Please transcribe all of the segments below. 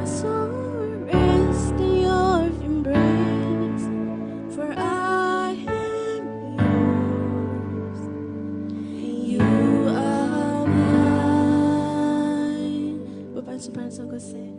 My soul will rest in your embrace, for I Esperança você.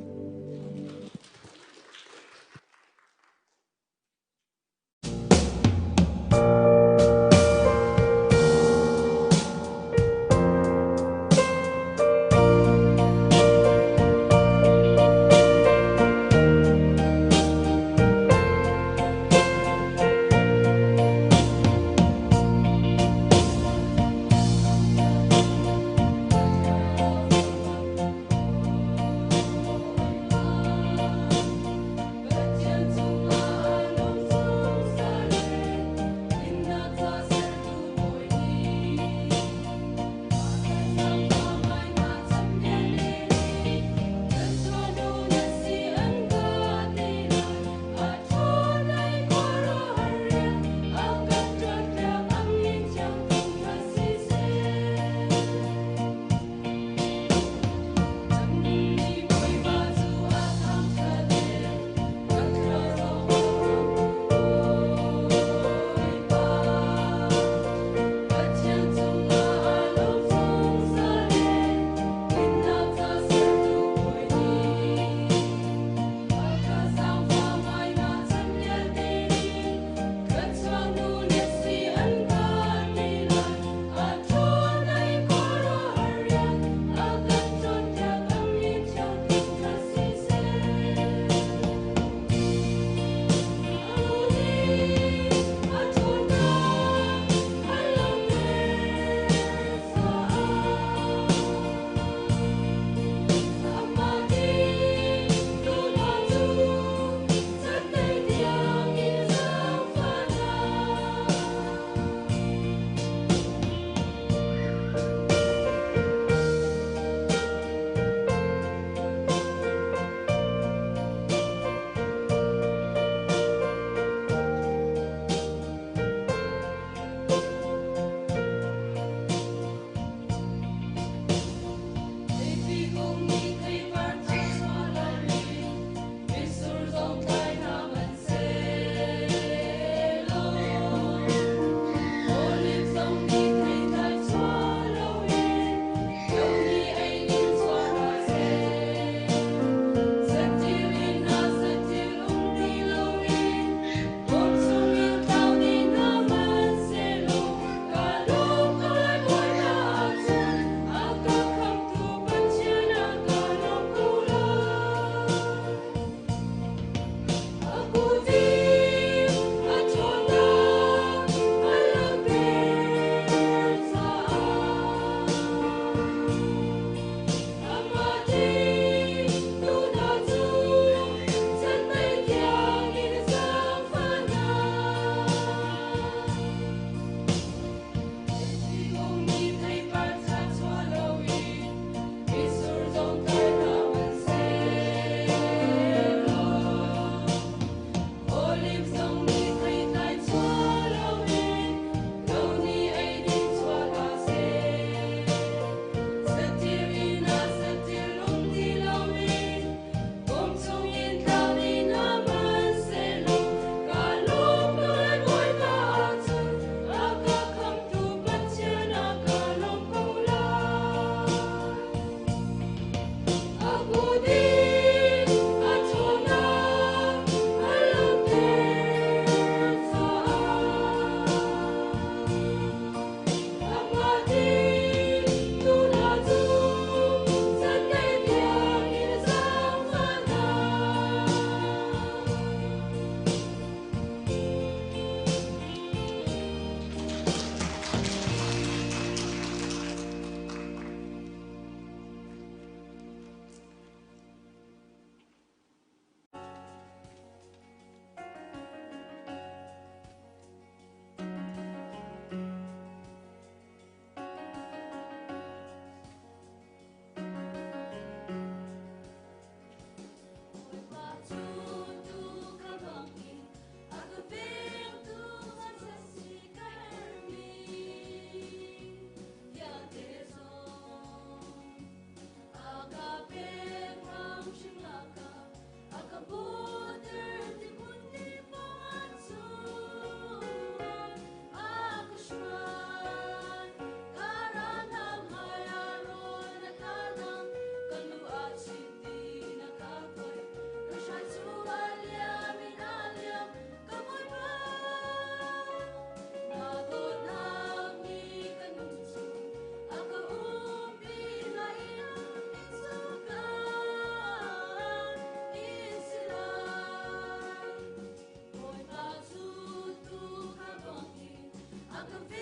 Goodbye.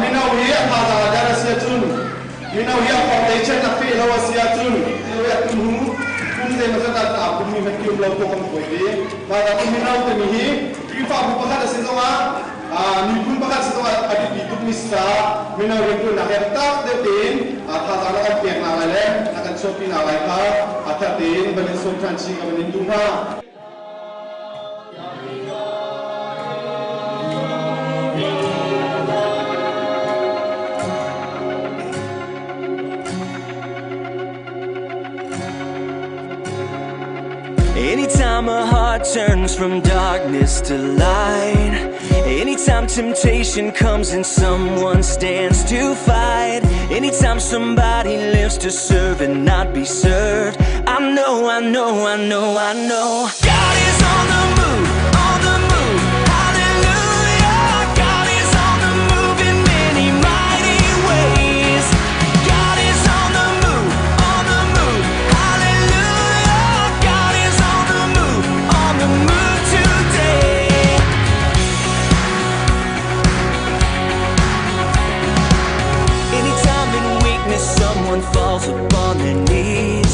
Mino here Thawngtha ada siatun. Mino here foundation api lawa siatun. Lawa Pumh. Pumh de maksudnya tak Pumh ni kium lawa pokok boleh. Pada Mino tu ni, kita bukan ada sesuatu. Ni pun bukan sesuatu ada di tubuh misra. Mino itu nak tak detin. Thawngtha nak piak nak leh, nak shopping nak leh kah. Atau detin balik shopping sih kau menentukan. Anytime a heart turns from darkness to light, anytime temptation comes and someone stands to fight, anytime somebody lives to serve and not be served, I know God is on the move, on the move. Hallelujah, God is on the move in many mighty ways. God is on the move, on the move. Hallelujah, God is on the move today. Anytime in weakness someone falls upon their knees,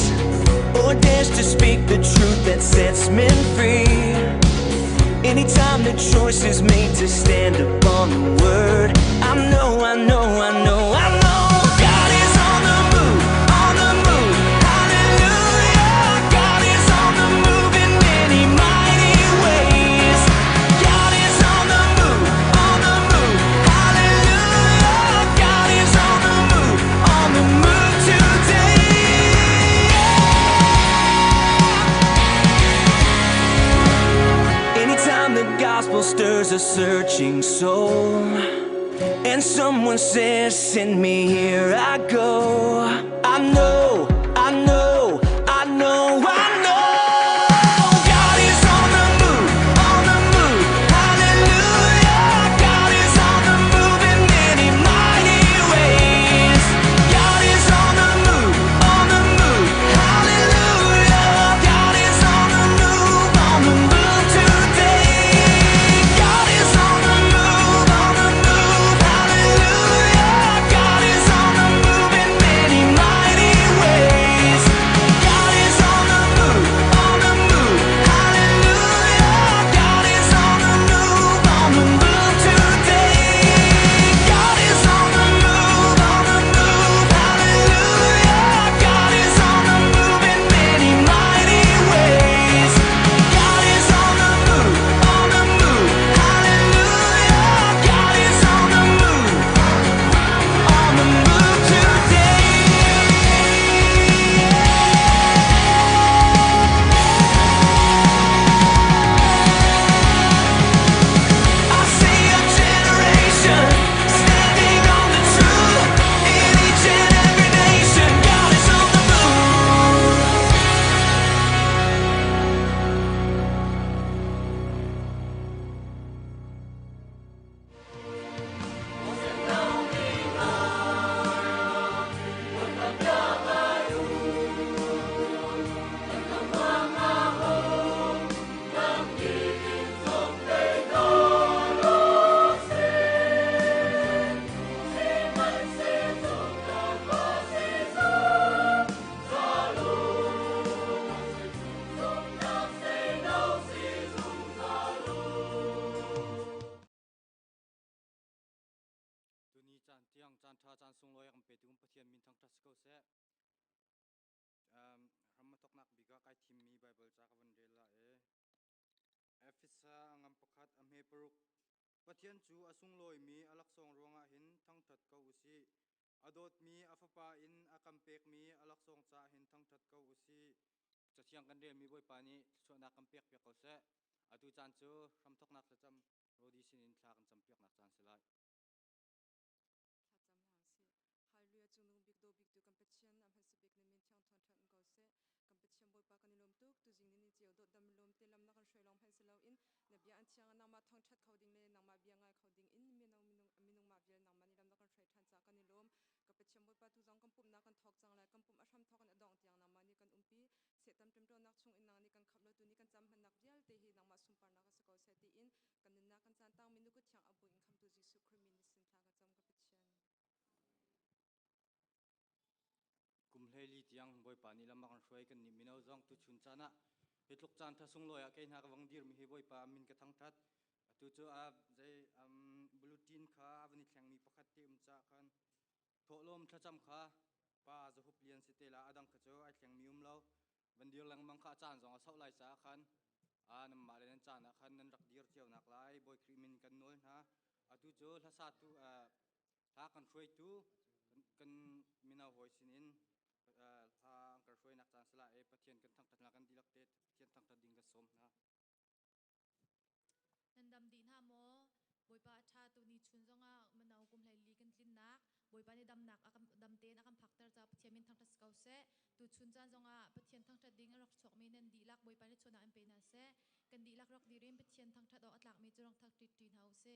or dares to speak the truth that sets men free. Anytime the choice is made to stand upon the word, I know God is on the move, on the move. Hallelujah, God is on the move in many mighty ways. God is on the move, on the move. Hallelujah, God is on the move today. Anytime the gospel stirs a searching soul, and someone says, send me, here I go. I know God is on the move, on the move. Hallelujah, God is on the move in many mighty ways. God is on the move, on the move. Hallelujah, God is on the move today. God is on the move, on the move. Hallelujah, God is on the move in many mighty ways. God is on the move, on the move. Hallelujah, God is on the move today. God is on the move, on the move. Hallelujah, God is on the move in many mighty ways. God is on the move, on the move. Hallelujah, God is on the move today. I see a generation standing on the truth. In each and every nation, God is on the move. Tuni chan tiang chan tha chan sung loy am pe tum pathian min thang thas ko se ram tok nak biga kai thim mi bible cha ka van de la efisa angam pakhat am he paruk pathian chu asung loi mi alak song ronga hin thang that ko usi adot mi afapa in akam pek mi alak song cha hin thang that ko usi chathiang kan del mi boi pani so na kam pek pek ko se atu chan chu ram tok nak cham rodi sin in thla kan cham pek nak chan selai Hallelujah chung nung big do competition am has big ni min thang thon thon go se competition boy pa kan lom tuk tu jing ni cheu do dam lom te lam na kan shoi long phan se lo in na bia an chiang na ma thang that khoding le na ma bia ngai khoding in minung ma bia na ma ni lam na kan shoi than cha kan ni lom competition boy pa tu jang kan pum na kan thok chang lai kan pum asham thok an adong tiang na ma ni kan umpi se tam tem to nak chung in nang ni kan khaplo tu ni kan cham han nak bial te hi nang ma sum par na ka se ko se ti in kan na kan chan tang minu ku thiang abu in kham tu jisu khri min sin chiang boi pa ni lam kan hruai kan ni Mino zong tu chun chana hitluk chan tha sung loya ke na ka wang dir mi hi boi pa min ka Thawngtha tu chu a jai bulletin kha avani thleng mi pakhat ti cha khan tholom thacham kha pa zo hup lian si te la adang kha chu ai thleng mi lo vandir lang mang kha chan zong a sau lai cha khan a nam ma len chan a khan nan rak dir chiao nak lai boi krimin kan nol na atu chu la sa tu ta kan hruaitu kan Mino hoi sinin a angkar hruai nak chan sala e pathian kan Thawngtha na kan dilak te pathian Thawngtha ding ka som na nandam din ha mo boi pa tha tu ni chun zonga manau kum lai li kan tlin nak boi pa ni dam nak akam dam te nakam phaktar cha pathian min Thawngtha skau se tu chun chan zonga pathian Thawngtha ding rak chok mi nan di lak boi pa ni chuna am pe na se kan di lak rak dirim pathian Thawngtha do atlak mi churang thak tit tin hau se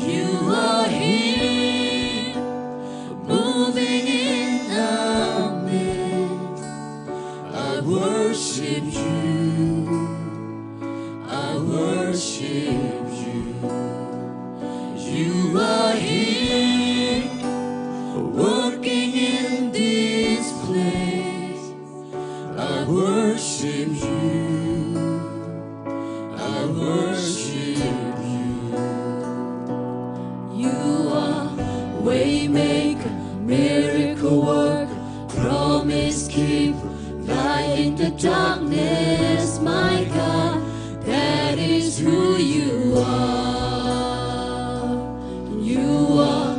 You are are here, working in this place. I worship you. I worship you. You are waymaker, miracle worker, promise keeper, light in the darkness, my God. That is who you are. You are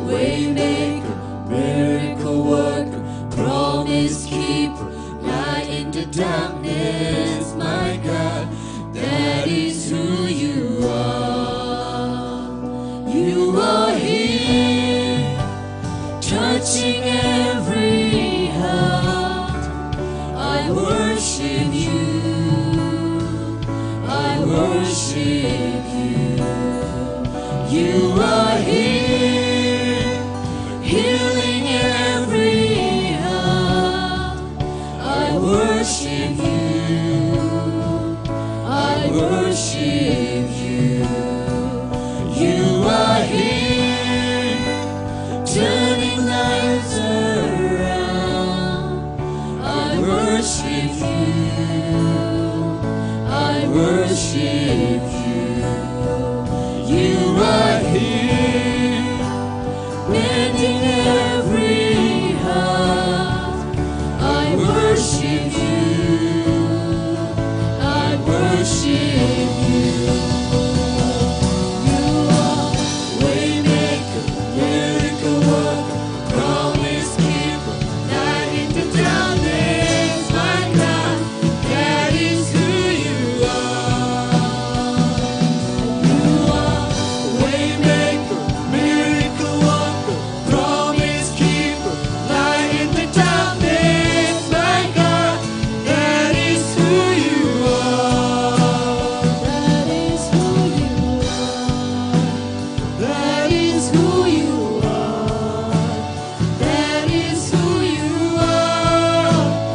waymaker, miracle worker, promise keeper, light in the darkness, my God. That is who you are. You are here, touching every heart. I worship you. I worship you. You are here, healing every heart. I worship you. I worship you. You are here, turning lives around. I worship you. I worship you. You are here, mending every heart. I worship you. I worship you. You are waymaker, miracle worker, promise keeper, light in the darkness, my God. That is who you are. You are waymaker, miracle worker, promise keeper, light in the darkness, my God. That is who you are. That is who you are. That is who you are. That is who you are.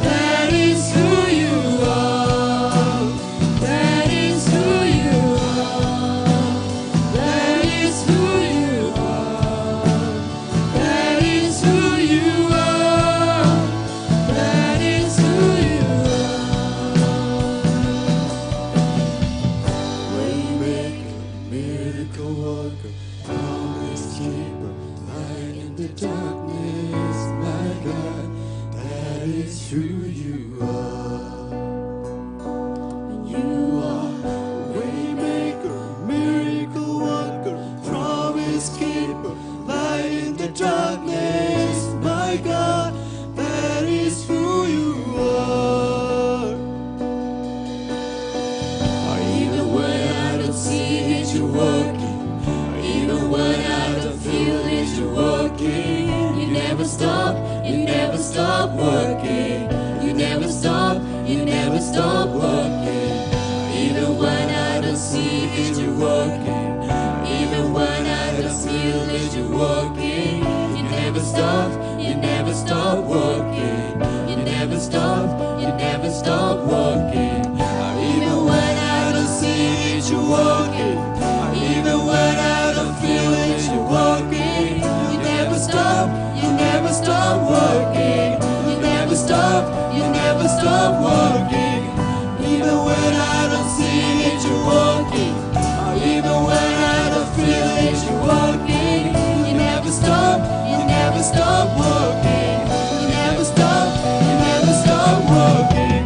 That is who you are. That is who you are. That is who you are. That is who you are. That is who you are. Waymaker, miracle worker, promise keeper, light in the darkness, my God. That is who you are. You are waymaker, miracle worker, promise keeper, light in the darkness, my God. That is who you are. Even when I don't see it, you're working. Even when I don't feel it, you're working. You never stop working. You never stop working. Even when I don't see it, you're working. Even when I don't feel it, you're working. You never stop working. You never stop working. Even when I don't see it, you're working. Even when I don't feel it, you're working. You never stop working. You never stop working. Even when I don't see it, you're working. Even when I don't feel it, you're working. You never stop working. You never stop working.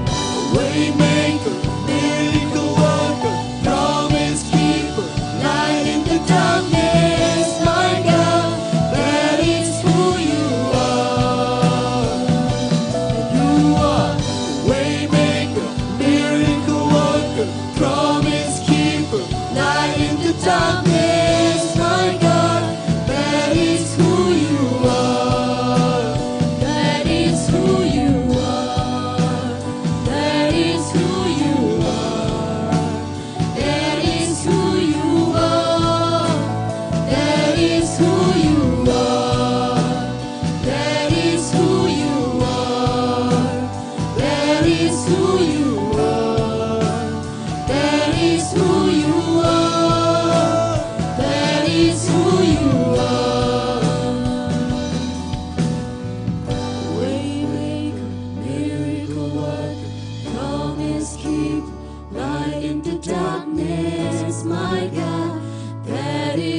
Waymaker, miracle worker, promise keeper, light in the darkness, my God. That is who you are. You are waymaker, miracle worker, promise keeper, light in the darkness, my God.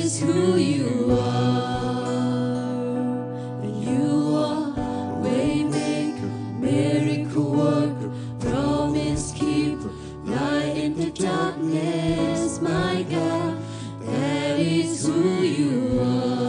is who you are. You are waymaker, miracle worker, promise keeper, light in the darkness, my God. That is who you are.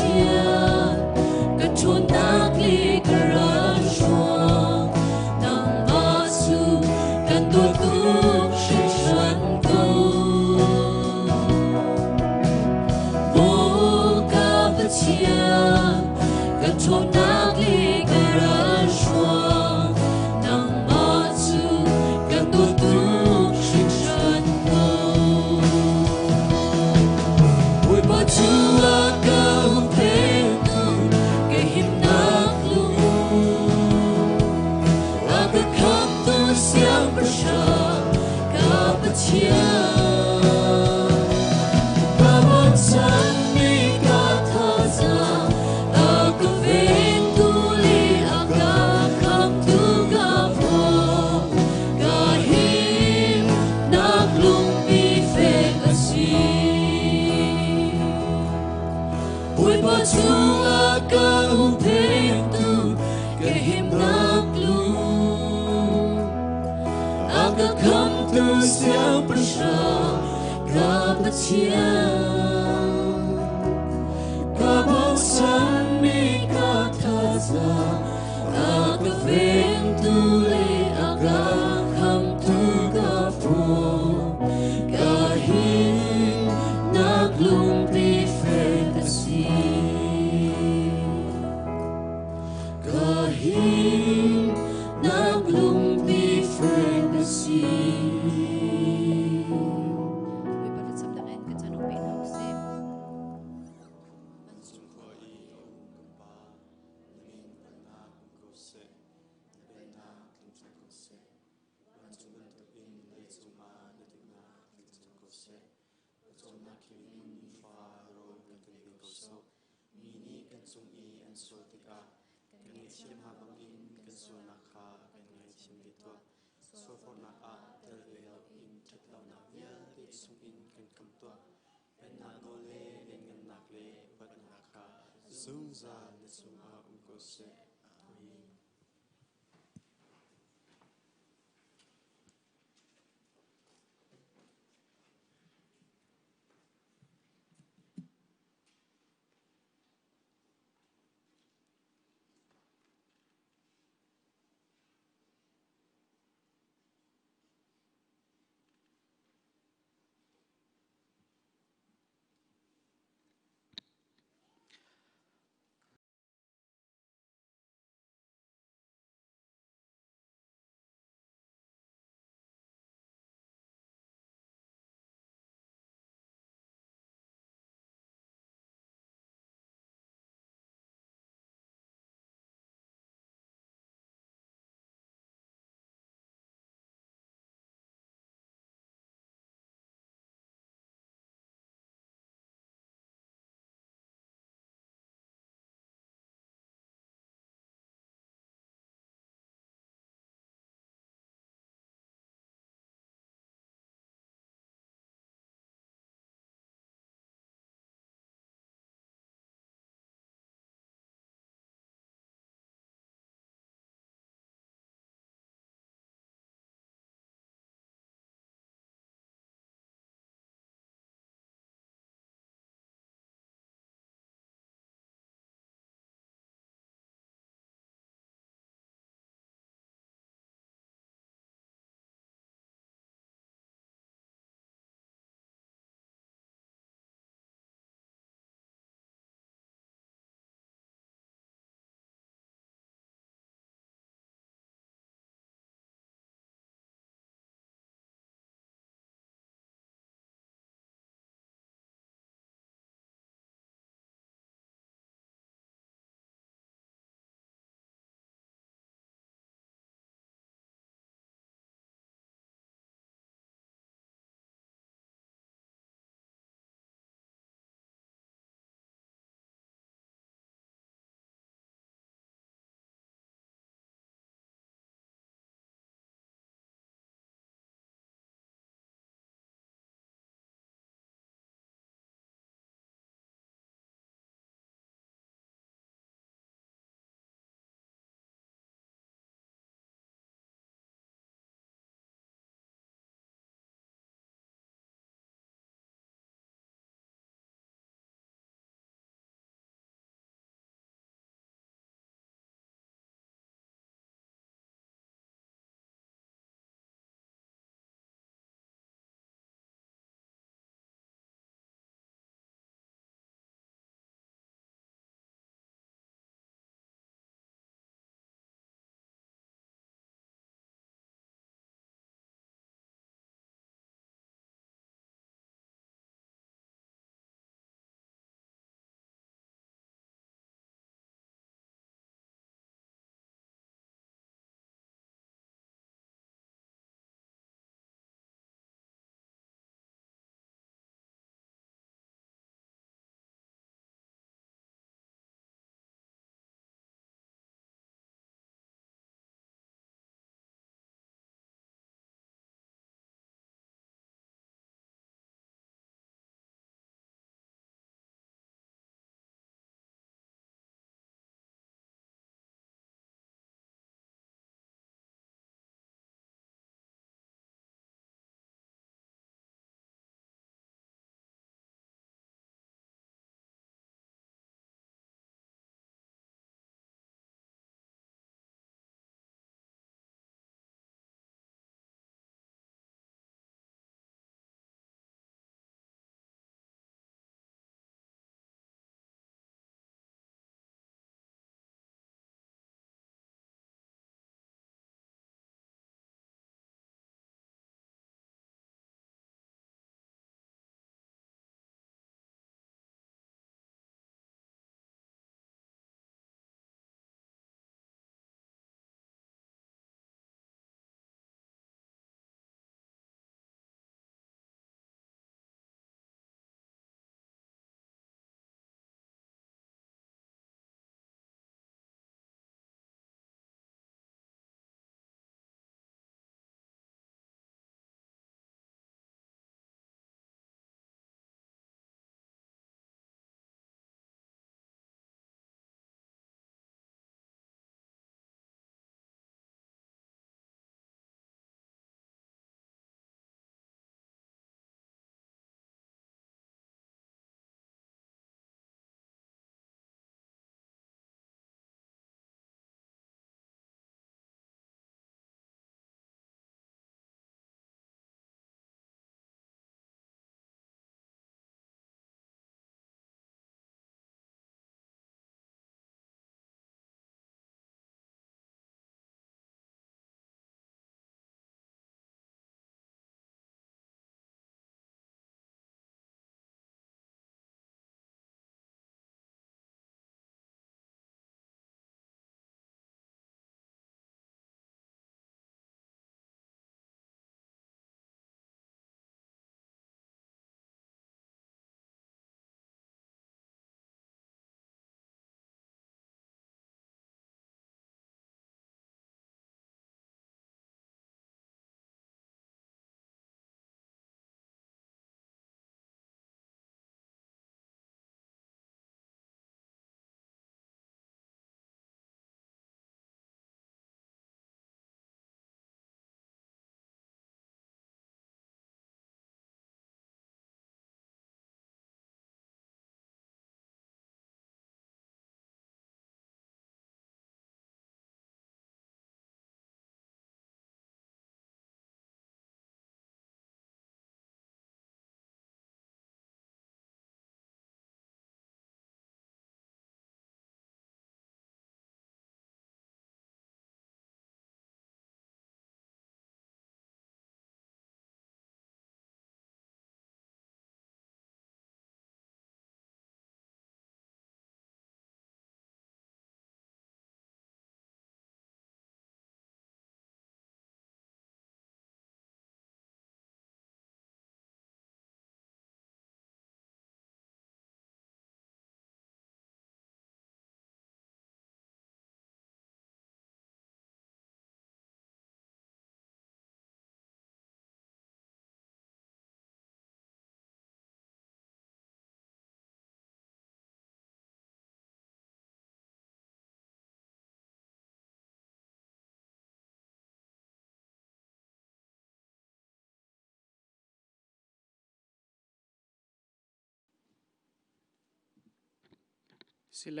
สิเล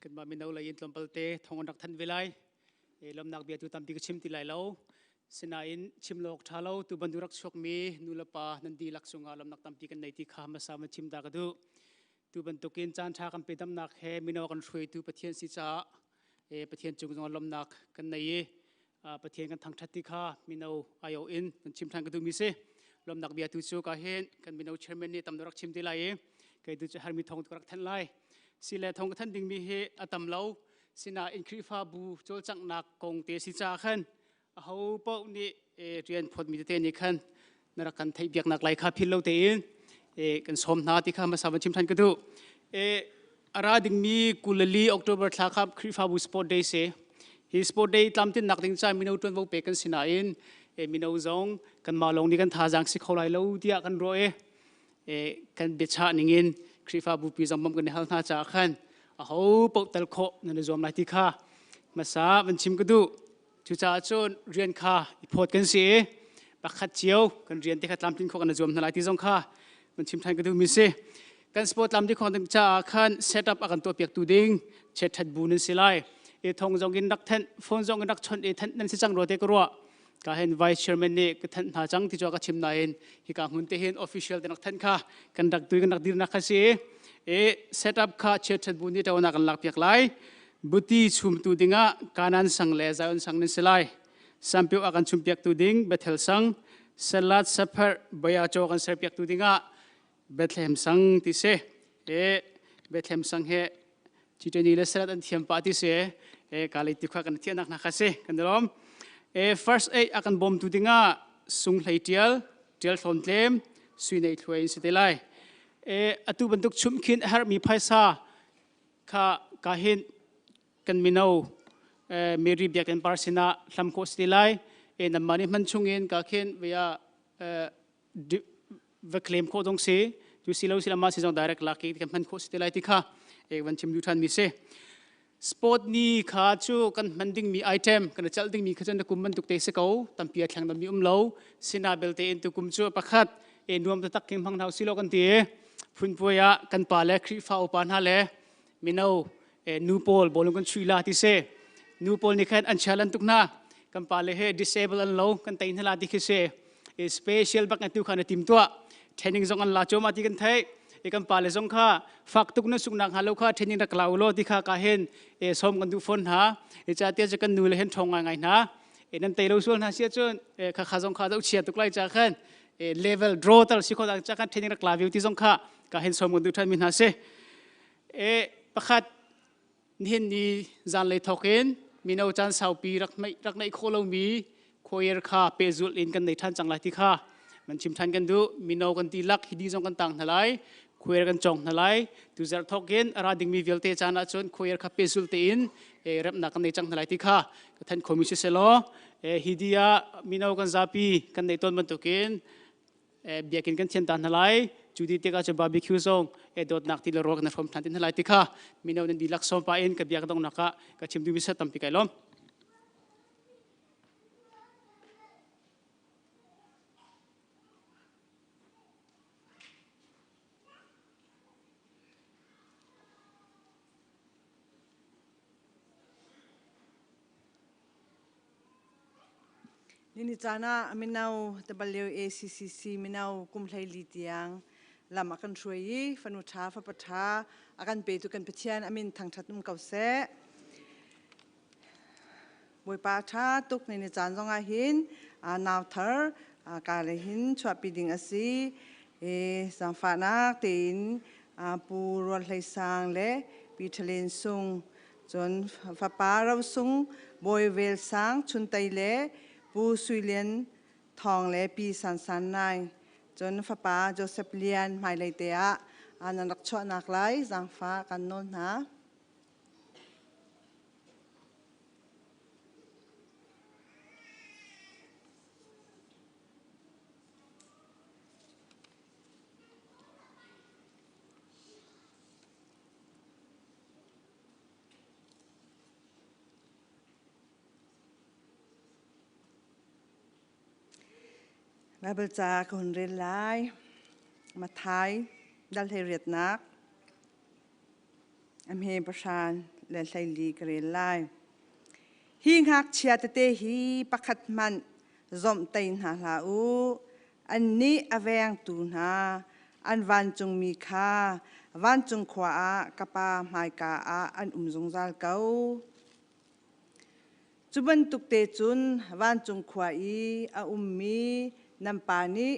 กันมามินเอาเลยยินลมเปลเตทองนักทันเวลัยลมนักเบียตุตามที่กชิมติไลเล่าสินาอินชิมโลกชาเล่าตุบันดุรักชกมีนุลปานันดีลักษงาลมนักตามที่กันในที่ข้ามาสามันชิมตากระดูตุบันตุกินจานชากันไปดำนักเฮมินเอากันช่วยตุปะเทียนสิจ้าปะเทียนจุงจงลมนักกันในปะเทียนกันทางทัดที่ข้ามินเอาไอโออินกันชิมทางกระดูมิเซลมนักเบียตุจูกาเฮนกันมินเอาเชอร์เมนี่ตามดุรักชิมติไลกันดูจะหามีทองตุรักทันไลสิเลทองท่านดิ่งมีเฮอตมเล่าสินาอินคริฟาบูโจลจังนักกงเตสิจาขันเขาเป้านี่เรียนพอดมีเตนี่ขันนรักกันไทยเบียกนักไล่ข้าพิลเลาเตอินกันสมนาที่ข้ามาสาวันชิมทันกันดูอาราดิ่งมีกุลลีออกตุเบอร์ทาครับคริฟาบูสปอร์ตเดย์เซฮีสปอร์ตเดย์ตามที่นักดิ่งใจมินเอาตัวนวเปกันสินาอินมินเอาจงกันมาลงนี่กันท่าจังสิเขาไล่เล่าเดียกันรวยกันเบชาหนิงินคริฟาบูปีจำมั่กันในห้องท่าจากขันเขาปกตลโคนั่นจอมไล่ที่ข้ามาสาวันชิมกันดูจุจ่าจนเรียนข้าอีพอดกันเสียปักขัดเจียวกันเรียนที่ขัดลำทิ้งข้อกันจอมนั่นไล่ที่จงข้าวันชิมทันกันดูมิเซกันสปอร์ตลำที่ข้อตั้งจ่าขันเซตอัพกันตัวเปียกตูดิ้งเช็ดทัดบูนันสิไลทองจงกินนักเทนฟอนจงกินนักชนทันนั่นสิจังโรเตกรัวก็เห็นไวส์เชอร์แมนนี่ก็ทันหาจังที่จะกับชิมนายฮิกาหุ่นเตหินออฟฟิเชียลนักทันข้ากันดักตุยกันดักดีนักข้าเสียเซตอัพข้าเช็ดทัดบูนี่จะวันนักลักเปียกไลบุตรีชุมตูดิ้งการันสังเลใจอันสังนิสไลสัมพิวอาการชุมเปียกตูดิ้งเบทเทลสังสลัดสัพเพอร์บอยาโจกันเสือเปียกตูดิ้งเบทเลมสังที่เสเบทเลมสังเฮจิตนี้เลสลัดอันเทียมปาที่เสกาลิติขวากันเทียนักนักเสกันเดิมfirst aid akan bom tu dinga sung hlei tial thon tlem sui nei thloi se te lai atu banduk chum khin har mi phaisa kha ka hin kan mino meri bia kan parsina hlam ko se lai nam mani man chungin ka khin via va claim ko dong se tu silo sila ma se jong direct laki kan man ko se lai ti kha wan chim du than mi se sport ni kha chu kan manding mi item kan chalding mi khajan kum man tuk te se ko tampia thlang dam mi lo sina belte in tu kum chu pakhat nuam ta tak king phang nau silo kan ti phun poya kan pa le khri fa upan ha le mino nu pol bolung kan chui la ti se nu pol ni khan an chalan tuk na kan pa le he disable an lo kan tain hala ti khi se special bak na tu khan tim to training jong an la choma ti kan thai ikan pale zong kha faktuk na suknak halo kha training da klaulo ti kha ka hen som kan du phone ha cha tia cha kan nu le hen thong ngai na nan te lo sul na sia chon kha kha zong kha dau chia tuk lai cha khan level draw tal si kho da cha kan training da klaviu ti zong kha ka hen som kan du than min ha se pakhat nin ni zan le thokin mino chan sau pi rak nai kholo mi khoyer kha pe zul in kan nei than chang lai ti khaมันชิมทันกันดูมินเอากันตีลักฮิดีจงกันต่างทลายคุยกันจงทลายตุจารทอกินราดิ่งมีเวลเตจานาชนคุยกันขับเปซุลเตอินรับนักกันในจังทลายที่ข้าท่านคอมมิชเซโลฮิดียามินเอากันซาปีกันในต้นมันตุกินเบียกินกันเทียนต่างทลายจูดีเตกาจะบาร์บีคิวซงโดดนักที่เราโรกันในฟอร์มทันทลายที่ข้ามินเอานันดีลักซอมปาอินกับเบียกตรงนักกับชิมดูวิสัยตั้มปีไก่ล้อมนี่จานะมินเอาตบเลียว ACCC มินเอากุมไลลีเตียงลำอากันช่วยฟันุชาฟัปชาอากันเปตุกันเปเชียนอามินทางชัดนุ่มเก่าเสบวยปาชาตุกในจานจงอาหินนาวเธอกาเลหินชวปีดิงอาศีสังฟานักตีนปูรวลไหลสางเละปีทะเลซุงจนฟ้าปาเราซุงบวยเวลสางชุนไตเละปูสุยเลียนทองและปีสันนายจนฟ้าป่าโจเซฟเลียนหมายเลยเตะนักชอนักไล่สังฟ้ากันโน้นนะ บาเบิลจากคนเรียนไล่มาไทยดัลเทเรียดนัก อเมประชานและไลลีกเรลายหิงหักเชียตเตฮีปักขัดมันจอมเตนหาลาอูอันนี้อเวงตูนาอันวันจงมีค่าวันจงขวากะปาไมกาอันจงจัลเกาจุบันตุกเตจุนวันจงขวาอีมีนัมปานิ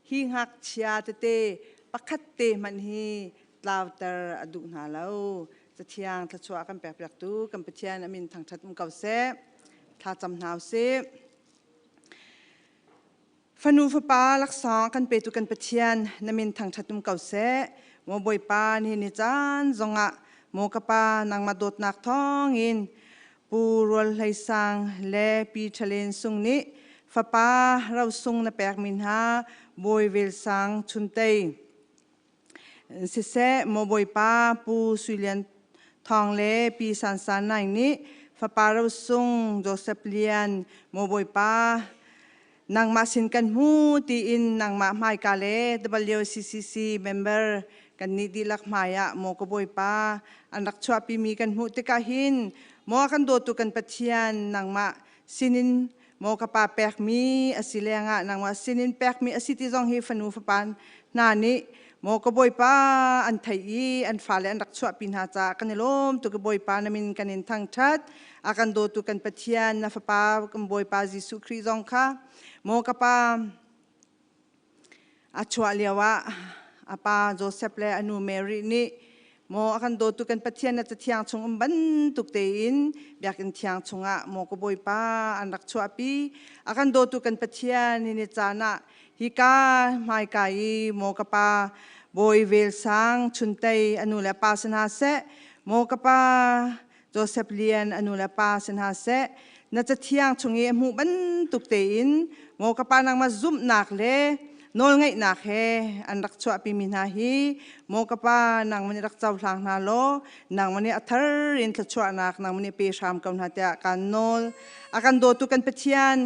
หิงหักเชียตเตปักขัดเตมันฮีลาวเตอร์อดุนาลาจะเทียงทัชวกันแปลกๆตู้กันไปเทียนอามินทางชัดมุกเก่าเสถ้าจำนาวเสฟนูฟปาลักษณ์กันไปตุกันไปเทียนนามินทางชัดมุกเก่าเสโมบอยปานี่นิจานจงะโมกปานางมาโดดนักท้องอินปูรวลไหสังเลปีทะเลนสุงนี้ฟปาเราสุงนาแปลกมินหาบอยเวลสังชุนเตยสิเสโมบอยปาปูสุเลียนทองเลปีสันสันนังนี้ฟปาเราสุงโจเซฟเลียนโมบอยปานางมาสินกันมูตีอินนางมาไมกาเลWCCC member กันนี้ดีลักมายะโมกบอยปาอันรักชวปีมีกันมูติกาหินโมกันโดตุกันปัจเจียนนางมาสินินโมกปาแปกมีอสิเลงะนางมาสินินแปกมีอสิติจงฮีฟนูฟปานนานี้โมกบอยปาอันไทยอันฟ้าและอันรักชวปินหาจากกันลมตุกบอยปานามินกันอินทั้งชัดอากันโดตุกันปัจเจียนนาฟปากันบอยปาจิสุคริจงค่ะโมกปาอาชวเลียวะอาปาโจเซฟเลอนูเมรินี่โมอากันโดตุกันปัจเจียนจะเทียงชงบันตุกเตอินเบียกันเทียงชงะโมกบอยปาอันรักชวปีอากันโดตุกันปัจเจียนนิจานะฮิกาไมกายโมกปาบอยเวลสังชุนเตยอนุเลปาสนาเซโมกปาโจเซฟเลียนอนุเลปาสนาเซน่าจะเที่ยงชงเอมูบันตุกเตอินโมกปานางมาซุ่มหนักเลยนอลไงหนักเฮอันรักชวปีมินาฮีโมกปานางมันรักเจ้าหลังนาโลนางมันอัทร์อินทชวนักนางมันเปชามกันหัตยากันนอลอากันโดตุกันเปชียน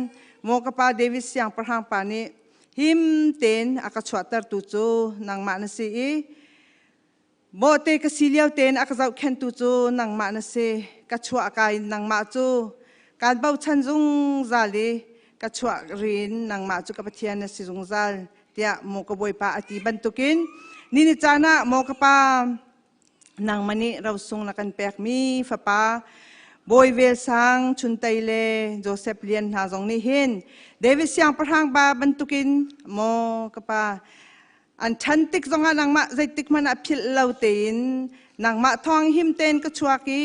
โมกปาเดวิสยังประหังปานีหิมเต็นอากาศชวตร์ตุจูนางมาณสีโบเตกสิเลียวเต็นอากาศเข็นตุจูนางมาณสีกัจฉวกายนางมาจูการเบาชันจุงซาลีกัจฉวรินนางมาจูกับเทียนสิจุงซาลเตียโมกบอยปาอติบันตุกินนินิจานะโมกปานางมันนี่เราส่งนักันแปกมีฟ้าปาบอยเวลสังชุนไตเลโจเซฟเลียนหาจงนี่เห็นเดวิสยังประหังบาบันตุกินโมกปาอันชันติกจงนางมาใจติกมันอภิลเลวเต็นนางมาทองหิมเต็นกัจฉวกี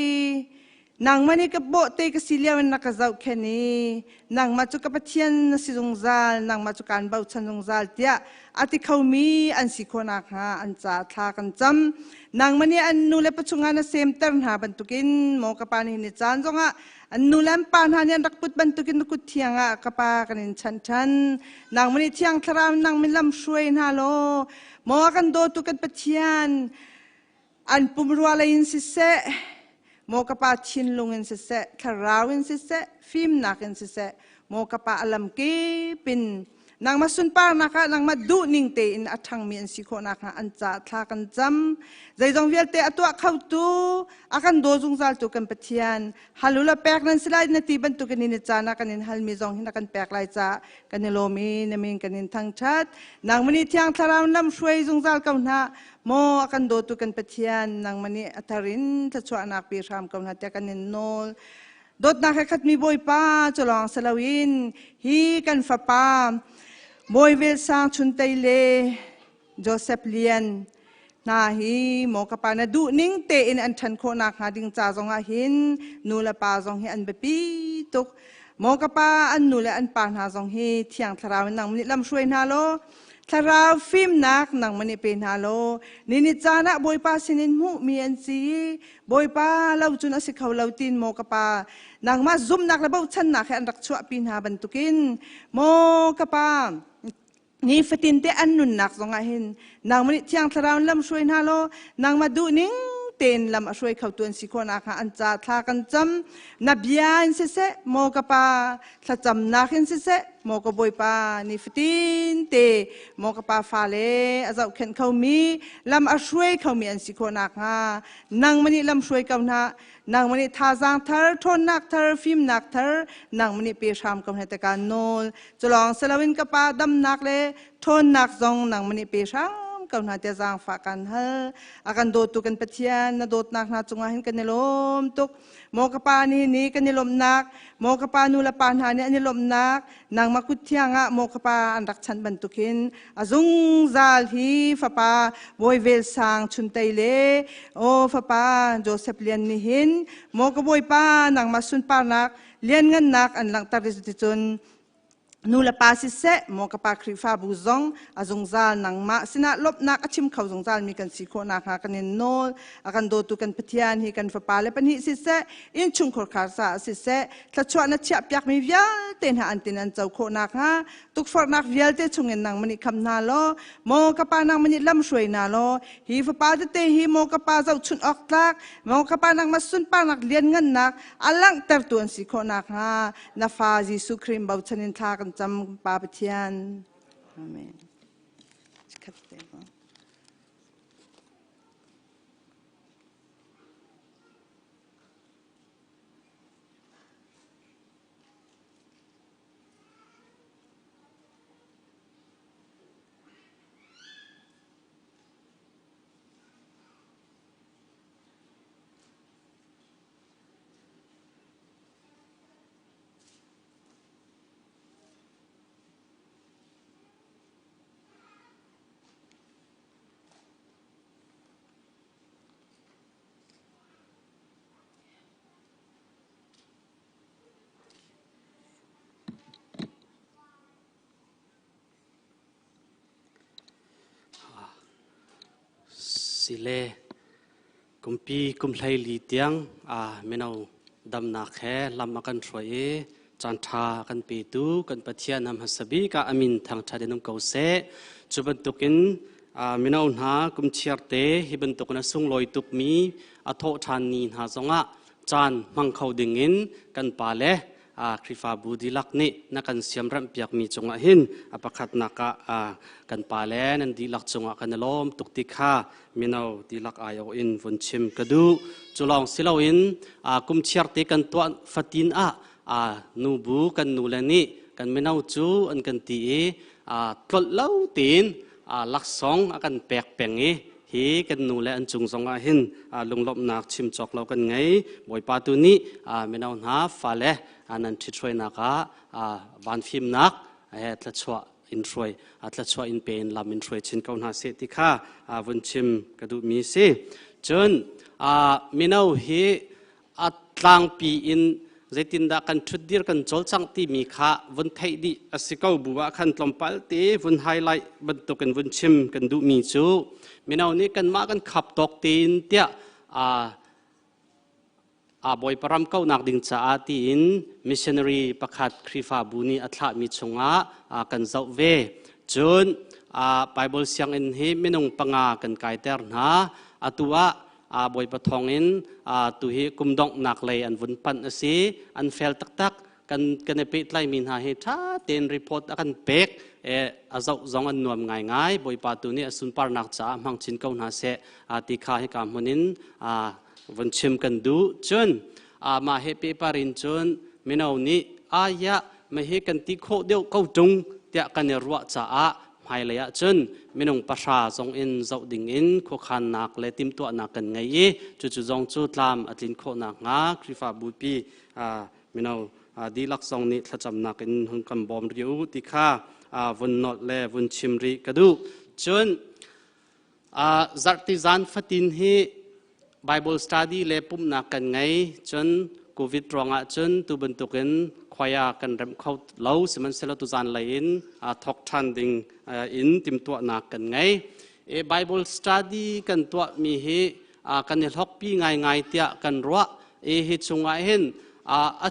นางมันนี่กับโบเตกสิเลียวันนักเจ้าแค่นี้นางมาจุกับเทียนสิจงซาลนางมาจุการเบาชันจงซาลเตียอาทิเขามีอันสิโคนักหาอันจ่าทากันจำนางมันนี่อันนูเลปชุงานเซมเตอร์หาบันตุกินโมกปานี่นิจานจงอ่ะอันนูเลมปานหานี่รักปุตบันตุกินตุกุเทียงอ่ะกปากันอินชันนางมันนี่เทียงทรามนางมิลำช่วยนาโลโมกันโดตุกันปะเทียนอันปุ่มรัวเลยอินสิเซโมกปาชินลุงอินสิเซคาราวินสิเซฟิมนักอินสิเซโมกปาอลัมกีปินนางมาสุนปานักนางมาดูนิ่งเตอินอัฐังมีอันสิโคนักอันจ่าทากันจำใจจงเวียลเตอตัวเข้าตูอากันโดจงซาลตุกันปะเทียนฮัลลุละแปกนั้นสลายนาทีบรรทุกันนิจานักันอินฮัลมีจงหินักันแปกลายจ่ากันนิโลมีนมินกันอินทั้งชัดนางมันนี่เที่ยงทารามน้ำช่วยจงซาลกันนะโมอากันโดตุกันปะเทียนนางมันนี่อัทารินทัชวนักปีรามกันนะเตียกันนินโนลโดดนักขัดมีบอยป้าจลองสลาวินฮีกันฟ้าป้าบอยเวลสังชุนไตเลโจเซฟเลียนนาฮีโมกปานาดูนิ่งเตอินอันชันโคนักหาดิงจ่าจงอาหินนูละปาจงฮีอันเบปีตุกโมกปาอันนูละอันปานหาจงฮีเที่ยงทราวนังมันลำช่วยนาโลทราวฟิมนักนังมันเป็นนาโลนิจานะบอยปาสินินมุมีอันซีบอยปาเล่าจุนอสิเขาเล่าตินโมกปานางมาซุ่มนักระเบ้าชันนักให้อันรักชั่วปีนหาบันตุกินโมกปานี่ฟตินเตอันนุนนักสงอาหินนางมันเที่ยงทราวลำช่วยนาโลนางมาดูนิ่ง เต็นลำช่วยเขาตัวสิคนอาคาอันจ่าทากันจำนับยาอินเสโมกปาถ้าจำนักอินเสโมกบอยปานิฟตินเตโมกปาฟาเลอาจจะเข็นเขามีลำช่วยเขามีอันสิคนอาคานังมันนี่ลำช่วยเขาหน้านางมันนี่ท่าจางเธอทนนักเธอฟิล์มนักเธอนางมันนี่เปียชามกับเหตุการณ์โนลจะลองเซลวินกับปาดำนักเลยทนนักจงนางมันนี่เปียชามกับนาเตจางฝากกันเฮอากันโดดตุกันเปทียนนาโดดนักนาจงอาหินกันในลมตุกโมกปานี่กันในลมนักโมกปานูละปานหาเนี่ยในลมนักนางมาคุดเทียงะโมกปาอันรักฉันบรรทุกินอาจุงซาลฮีฟปาบอยเวลสังชุนไตเลโอฟปาโจเซฟเลียนนิหินโมกบอยปานางมาสุนปานักเลียนเงินนักอันลังตาริสุติจุนนูละปาสิเซโมกปาคริฟาบูซงอาจงซาลนังมาสินะลบนักชิมเขาจงซาลมีกันสิโคนักหากันโนลอากันโดตุกันปะเทียนฮีกันฟปาเลปันฮิสิเซอินชุงขรคาซาสิเซถ้าชวนนัดเชียบยักมีวิลเต็นหาอันตินันเจ้าโคนักฮะตุกฟอร์นักวิลเตชงเงินนังมันนี่คำนาโลโมกปานังมันนี่ลำช่วยนาโลฮีฟปาเตฮีโมกปาเจ้าชุนออกตักโมกปานังมาสุนปานักเลียนเงินนักอลังเตอร์ตัวสิโคนักฮะนาฟาจิสุครีมบ่าวชนินทากันจำปาปเทียนอาเมนขัดเต็มสิเลกุมปีกุมไลลีเตียงไม่เอาดำนักแค่ลำมากันช่วยจันทากันปีตูกันปะเทียนนำฮัสบีกับอามินทางชาดินงเกาเสจุบันตุกินไม่เอาหน้ากุมเชียร์เตฮิบันตุกนัสุงลอยตุกมีอัทโทานนีหาจงะจานมังเขาดึงินกันปาเลคริฟาบูดีลักนี่นักันเสียมรำเปียกมีจงหินประคัดนักกันปาเลนันดีลักจงกันลมตุกติกามินเอาดีลักอายอินฟุนชิมกระดูจุลองสิลาอินกุมเชียร์เตกันตัวฟัตินนูบูกันนูเลนี่กันมินเอาจูอันกันตีตลอดเล่าตีนลักสองกันแปลกแปลงฮีกันนูเลอันจุงสงหินลุงลบนักชิมจอกเรากันไงบ่อยปาตุนี้มินเอาหาฟาเลอันนั้นที่ช่วยนักวันฟิล์มนักทละชัวอินช่วยทละชัวอินเป็นลำอินช่วยชินเกาหน้าเสติค่ะวันชิมกระดูมีเสจนมินเอาฮีตางปีอินเจตินดากันชุดเดียร์กันจอลจังตีมีค่ะวันไทยดีสิเก้าบัวขันลมปัลตีวันไฮไลท์บรรทุกันวันชิมกันดูมีจูมินเอานี้กันมากันขับตอกตีนเตียบอยปรำเก้านักดิ่งจ้าตีนมิชชันนารีประคัดคริฟาบุนีอัตลามีชงกันเจ้าเวจนไบเบิลเสียงอินเฮมินงปังกันไกเตอร์นะตัวบอยปะทองอินตัวเฮกุมดองนักเลยอันวุ่นปันสิอันเฟลตักกันเปิดไลมินหาเฮท่าเต็นรีพอร์ตกันเป็กอาเจ้าจงอันนวมง่ายบอยปะตัวนี้สุนปาร์นักจ้ามังชินเก้าหน้าเสติขาให้กามมุนินวันชิมกันดูจนมาเฮปีปารินจนมินเอานี้มาเฮกันติโคเดียวเข้าจงเตะกันรัวจ้าหายเลยจนมินงประชาจงอินเจ้าดิ่งอินโคขันนักเลยติมตัวนักกันไงจู่จงจุดลามอดินโคนักงักคริฟาบุปีมินเอาดีลักษณ์นี้ถ้าจำนักอินหุ่นกันบอมริวติค่าวันนอดเลยวันชิมรีกระดูจนจัดที่จานฟัตินเฮBible study เลปุ่มนักกันไงจนโควิดรองจนตัวบรรทุกันขวายกันเริ่มเข้าเล่าสมันเสร็จตัวจานเลยทอกทันดิ่งอินติมตัวนักกันไงBible study กันตัวมีเฮกันเนี่ยทอกปีง่ายเตียกันรัวเฮจงไงเห็นอ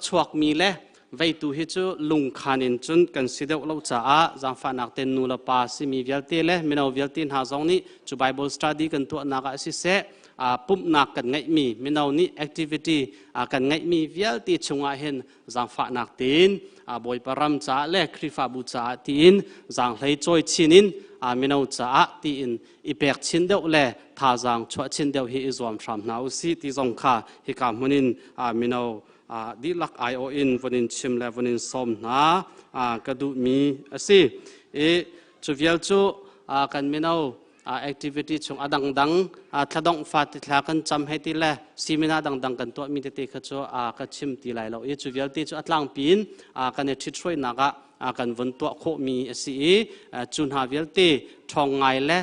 ชวกมีเล่ ไว้ตูฮิจูลุงขานินจุนกันสิเดวเราจ้าจังฝานักเตนนูละปาสิมีเวลตีเลมินาเวลตีนหาซองนี้จู Bible study กันตัวนักสิเสปุ่มนักกันไงมีมินานี้ activity กันไงมีเวลตีชงอาเห็นจังฝานักเตนบอยปรำจ้าเลคริฟาบูจ้าตีนจังเลยจอยชินินมินาจ้าตีนอีเปกชินเดวเลท่าจังชัวชินเดวฮิอิจวมทรัมนาอุสิตีจงข้าฮิกามุนินมินาดีลักไอโออินวันนี้ชิมและวันนี้สมนะกระดูมีสิจูเวลจูกันมินาแอคทิวิตี้ชงอดังถ้าดองฟาติลากันจำให้ตีละซีมินาดังกันตัวมีเตะขจูกันชิมตีไหลเราจูเวลตีจูอัตลังปีนกันทิช่วยนักกันวันตัวโคมีสิจุนหาเวลตีทองไงและ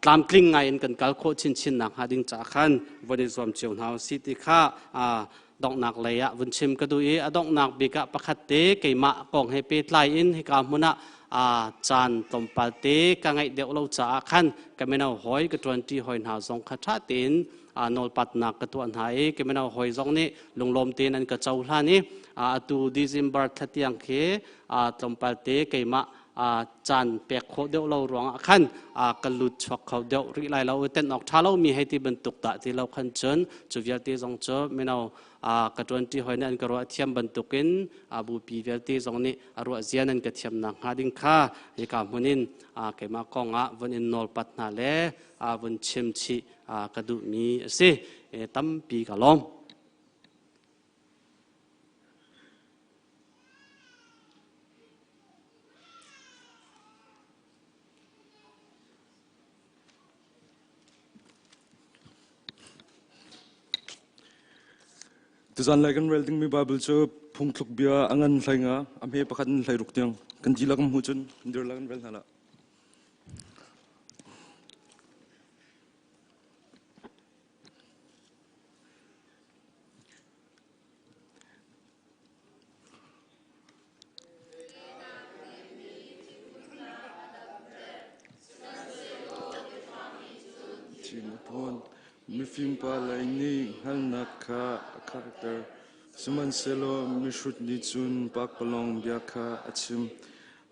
ตามกลิ่งไงกันกัลโคชินนักหาดิ้งจากขันวันนี้สวมเชียวหาวสิติข้าดอกนักเลยวันชิมกระดูดอกนักบิกะประคัตเตเกี่ยมะกองให้เปิดไลอินให้กามุนะจานตมปาเตกังไงเดียวเราจากขันก็ไม่เอาหอยกระตวนที่หอยหาสองขัดชาตินนอลปัดนักกระตวนหายก็ไม่เอาหอยสองนี้ลงลมเตนันกระเจ้าท่านี้ตูดิซิมบาร์ทัดยังเคตมปาเตเกี่ยมะจานเปียกโคเดียวเราร้องขันกันลุดชกเขาเดียวริไลเราเต้นออกท้าเรามีให้ที่บรรทุกตะที่เราขันเชิญจุดยาตีสองเจอไม่เอากระตวนที่หอยนั่นกระรัวเทียมบรรทุกินบูปีเวลตีสองนี้รัวเสียนั่นกระเทียมนักหาดิ้งข้าอีกาวันนี้เกี่ยมากองวันนี้นอลปัดนาเล่วันเชิมชีกระดูมีสิตั้มปีกะล้อมทุกท่านเลยกันเวลติ้งมีบาบิลชอบพุ่งคลุกเบียอังกันไหลงาอเมย์ประคันไหลรุกเตียงกันจีลักมูจุนเดือดลักเวลนั่นละชิมพอนมีฟิล์มปาไลนี่ฮัลนักข้าคาแรคเตอร์สมันเซโลมีชุดนิจุนปักปลองเบียข้าอัชิม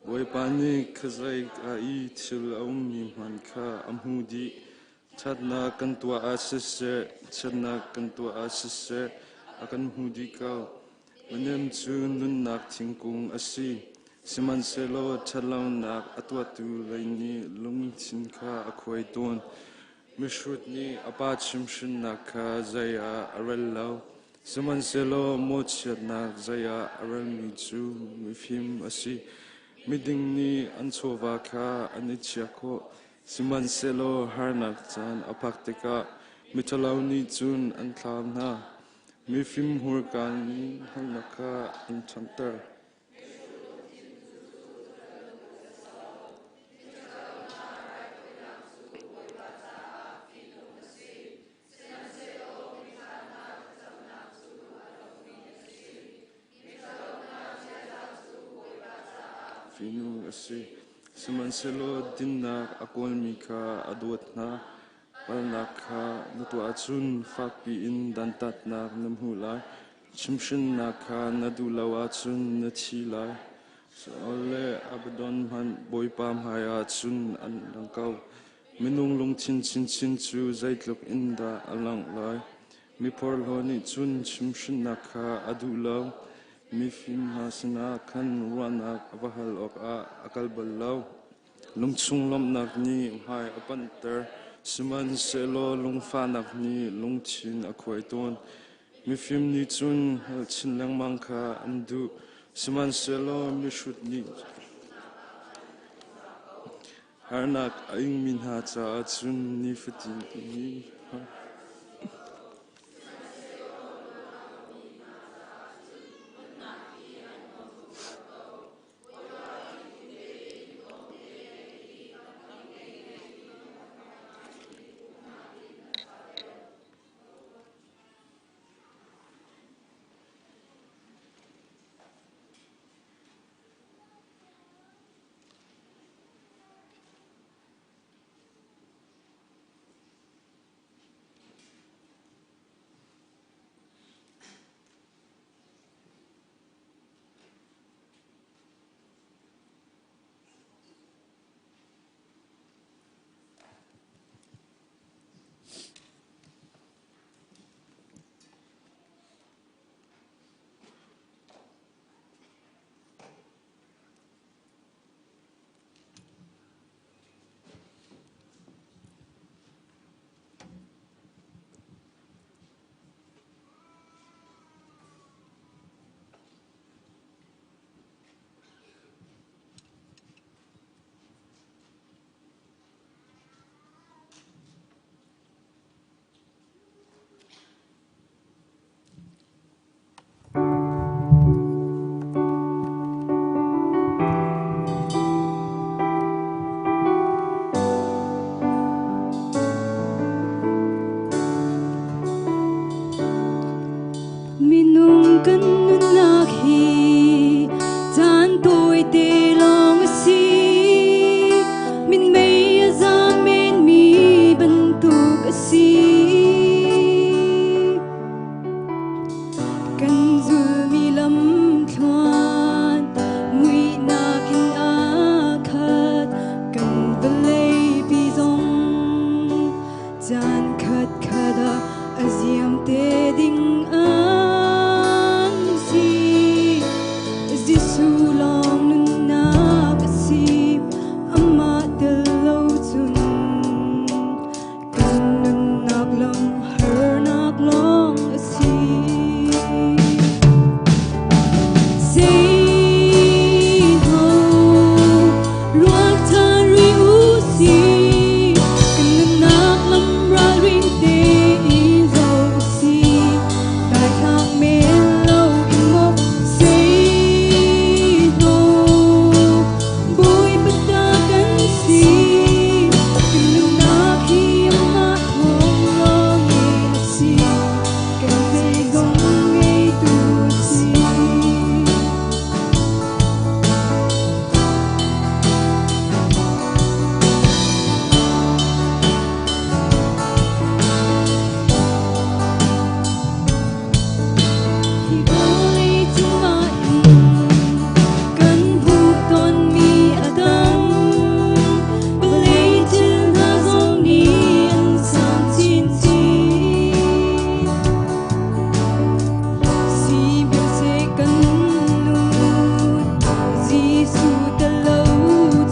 ไว้ปานิขใจอาอีทิลเอามีมันข้าอัมฮูดีชัดนักกันตัวอาศิเสชัดนักกันตัวอาศิเสอากันฮูดีเก้าวันนี้จูนุนนักทิ้งกุงอาศิสมันเซโลชัดเล่านักอัตวตูไลนี่ลุงชินข้าอควยตวนมิชุดนี้อาปาชิมชินนักข้าใจอาเรลเลาสมันเซโลโมชิดนักใจอาเรลมิจูมิฟิมอาศิมิดิงนี้อันโซวาข้าอันนิชยาโคสมันเซโลฮาร์นักจานอภักติกามิทลาวนี้จูนอันทามนามิฟิมหัวกันนี้ฮัลนักข้าอันชันเตอร์ฟินูสิสมันเซโลดินนักอากอลมิคาอดวดนาปลนักคานตัวอาจุนฟักปีอินดันตัดนักน้ำหูลายชิมชินนักคานดูลาวาจุนนทีลายสอเลอับดอนมันบอยปามหายาจุนอันดังเก่ามินุงลงชินจูใจลุกอินดาอลังลายมีพอลฮนิจุนชิมชินนักคาอดูลาวมีฟิมหาสนาคันรัวนักอวหัลออกอากาลบลลาวลุงชุงลมนักนี้หายอปันเตอร์สมันเซโลลุงฟ้านักนี้ลุงชินอควยตวนมีฟิมนี้จุนชินแรงมังคาอันดูสมันเซโลมีชุดนี้ฮานักอิงมินหาจ้าจุนนี้ฟตินี้ Jan khat khada aziam te ding an si Jisu long nun na kasi ama del lo chun kan nun nak long her nak long asi say ho ruak tha ri u si kan nun nak lam ra ring te i zo si dai thak me lo in mo say ho boy bata kan si kan nun nak hi ama thong lo ngi si kan se gong ngai tu si Khi bơi chung mai cần hu ton mi adam lấy chân ha dòng ni an sang chín chi si biểu sẽ cần nút Giêsu ta lâu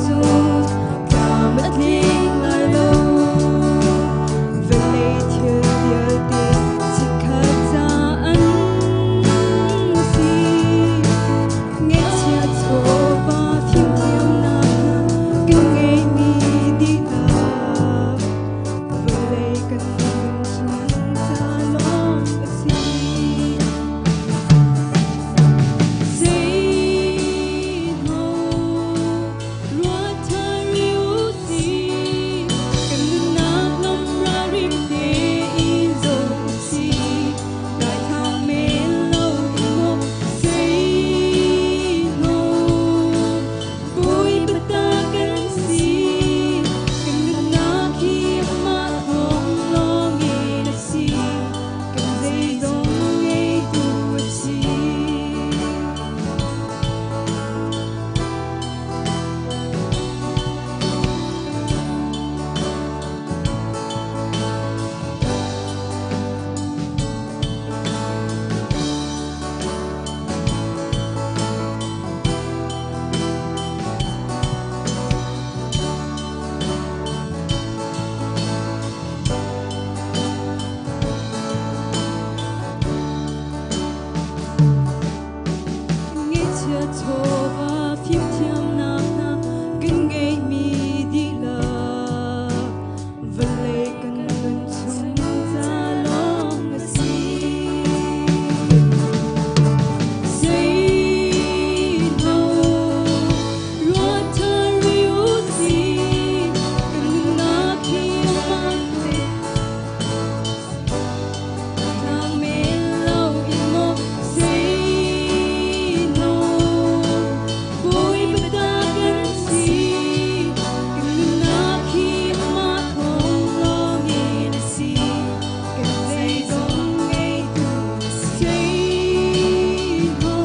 chung cả mất linh lại lâu về lấy thiên địa te chỉ khát ra ăn si nghe chia cho và phim theo na kinh ngày mi đi ta về lấy cần chúng ta long si say ho ruat tha riu si kan nun nak lam ra rim te i zo si dai thang me lo i mo say ho boy bata kan si kan nun nak hi ma thong lo nge na si kan dei dong nge tu si nghe chia cho và phim thiam na kinh ngày mi đi la và lấy cần luôn chúng ta long si say ho ruat tha riu si kan na khi ma te thang me lo i mo say no boy bata kan si kan nun nak hi ma thong lo nge na si kan dei dong ngai tu say ho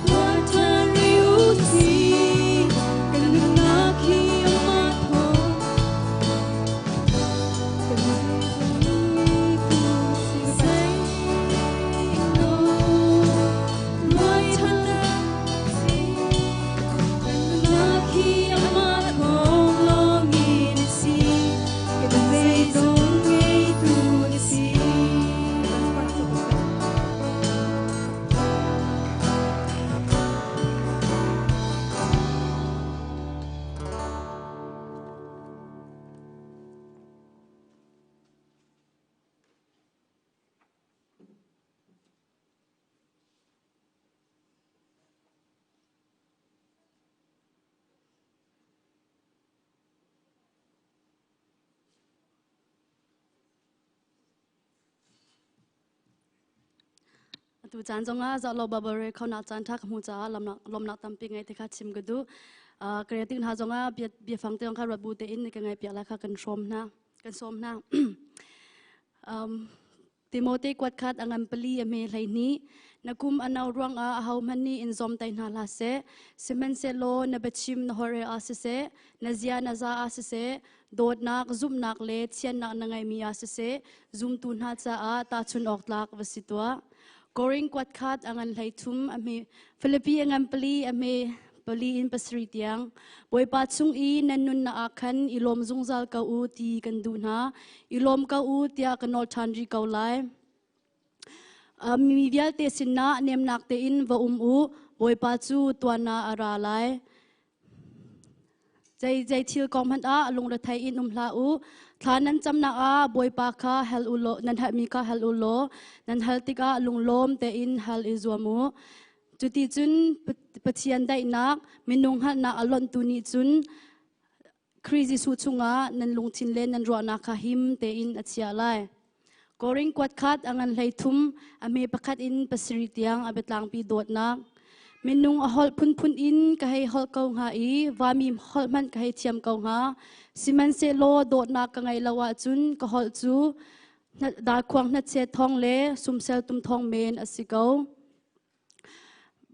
ruat tha riu si kan nun nak hi ma thong kan dei dong ngai tu say no ruat tha si kan nun nak hi ma thong lo nge na si kan dei dong ngai tu si tu chan zonga za lo babare khona chan thak mu cha lomnak tampi ngai te kha chim gadu creating ha zonga bia fangte ong kha rabu te in ka ngai pia la kha kan som na Timothy quạt khát angan pali ame lai ni nakum anau ruang a hau mani in zom tai na la se semen se lo na bechim na hore a se na zia na za a se dot nak zum nak le chian nak na ngai mi a se zum tu na cha a ta chun ok lak wasitwa koring quạt khát angan lai thum ame Philippi angan pali ame pali in pasri tiang boy pa chung I nanun na akhan ilom zungzal ka u ti kan du na ilom ka u tia kanol thanri ka lai mi vial te sinna nem nak te in va u boy pa chu tuana ara lai jai thil kom han a lung ra thai in hla u thanan chamna a boy pa kha hel u lo nan ha mi kha hel u lo nan hal tika lung lom te in hal izuamu chuti chun pathian dai nak minung ha na alon tu ni chun krizi su chunga nan lung thin le nan ro na kha him te in achia lai koring quat khat angan hlei thum ame pakhat in pasri tiang abetlang pi dot nak minung a hol phun in ka hei hol kau nga I wami hol man ka hei thiam kau nga siman se lo dot nak ka ngai lawa chun ka hol chu da khwang na che thong le sumsel tum thong men asikau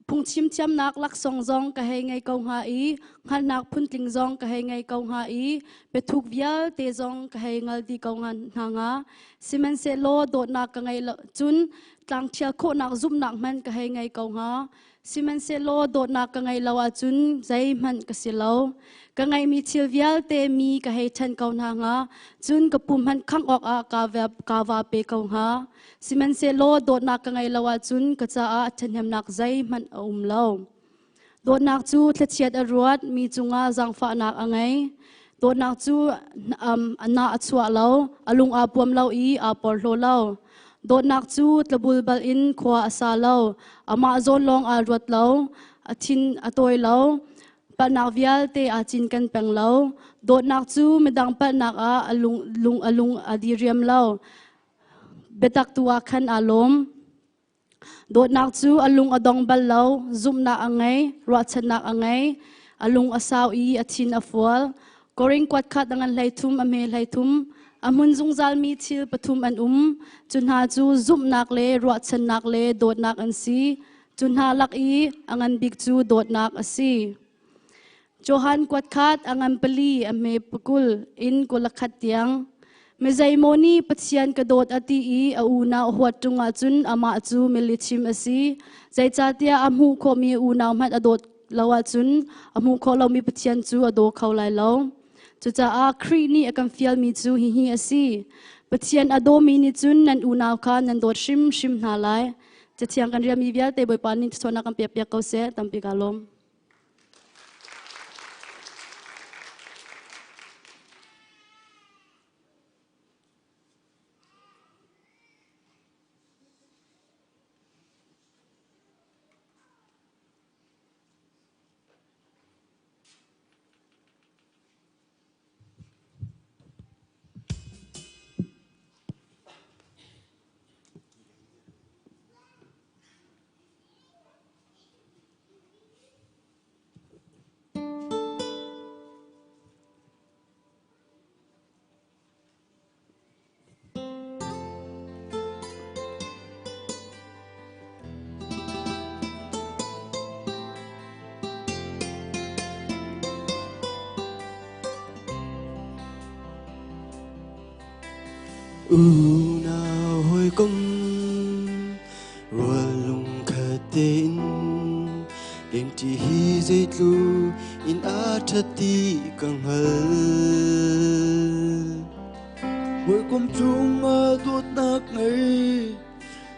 phung chim cham nak lak song zong ka hei ngai kau nga I ngal nak phun tling zong ka hei ngai kau nga I pe thuk vial te zong ka hei ngal di kau nga siman se lo dot nak ka ngai chun tlang thial kho nak zum nak man ka hei ngai kau nga siman se lo dot nak ka ngai lawa chun zai man ka silo ka ngai mi thil vial te mi ka hei than kau nga chun ka pum han khang ok a ka wa pe kau nga siman se lo dot nak ka ngai lawa chun ka cha a thanhem nak zai man lo dot nak chu thlachiat a ruat mi chunga zangfa nak angai dot nak chu na achua lo alung a puam lo I a por hlo lo dot nak chu tlabul bal in khwa asa lo ama zon long a ruat lo athin atoi lo pa nak vial te a chin kan peng lo dot nak chu medang pa nak a alung adiriam lo betak tua khan alom dot nak chu alung adong bal lo zum na angai ro chan nak angai alung asaw I athin afwal koring quat khat angan hlei thum ame hlei thum amun zungzal mi thil pathum an chunha chu zum nak le ro chan nak le dot nak an si chunha lak I angan big chu dot nak asi Johan quat khat angan pali ame pukul in kulakhat tiang mezai moni pathian ka dot ati I a una huat tunga chun ama chu milichim asi zai cha tia amu kho mi una mat adot lawa chun amu kho lo mi pathian chu ado khaulai lo chu cha a khri ni akam fial mi chu hi asi pathian ado mi ni chun nan una kha nan dot shim na lai chathiang kan ria mi vial te boy panin thona kam pia kau se tampi kalom nào hồi công rồi lung khát tên đêm chỉ hi dây lu in á chát ti càng hờ hồi công chung à tuột nát ngay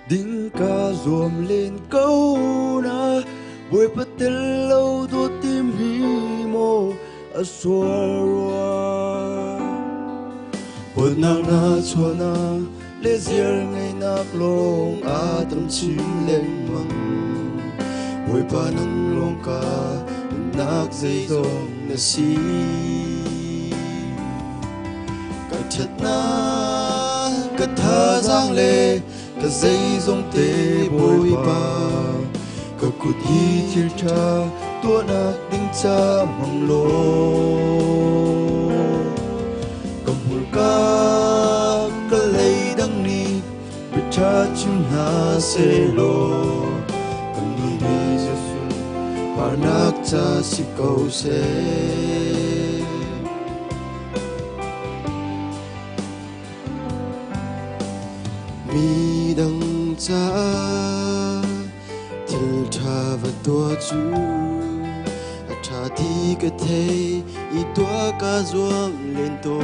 đinh ca zoom lên câu na hồi bắt tên lâu tuột tim hi mô a xóa Bột nang na chua na lê zier ngay nak long a tam chim lên mang Bồi pa nang long ka nak dây dong na si Ka chat na ka tha giang lê ka dây dong tê bồi pa Ka kut hi thir cha tua nak ding cha mang lo ka lấy đăng ni bị cha chim na se lo kan nun hi se sun panak cha si câu se mi dang cha thil tha và tua chu tha thi cái thế i tua ca zuam lên to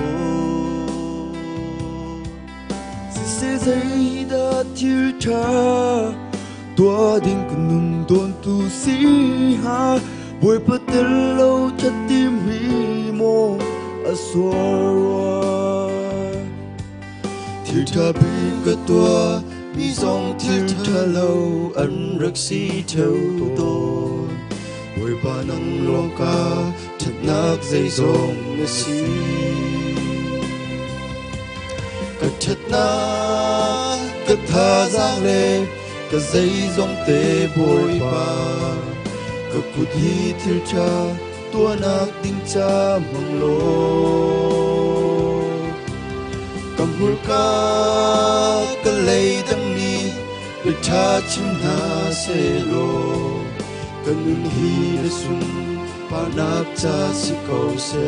se dây đã thil tha tua ding kunun don tu si ha boy patel lo chat tim hi mo aswa thil tha bin ka tua mi song thil tha lo an rak si theo to boy pa nang long ka thật nak dây dòng na si ka thật na ka tha giang le ka dây dòng te boy pa ka kut hi thil cha tua nak ding cha mang lo kam hul ka lei dang ni le cha chim na se lo kanun hi le sun panak cha si câu se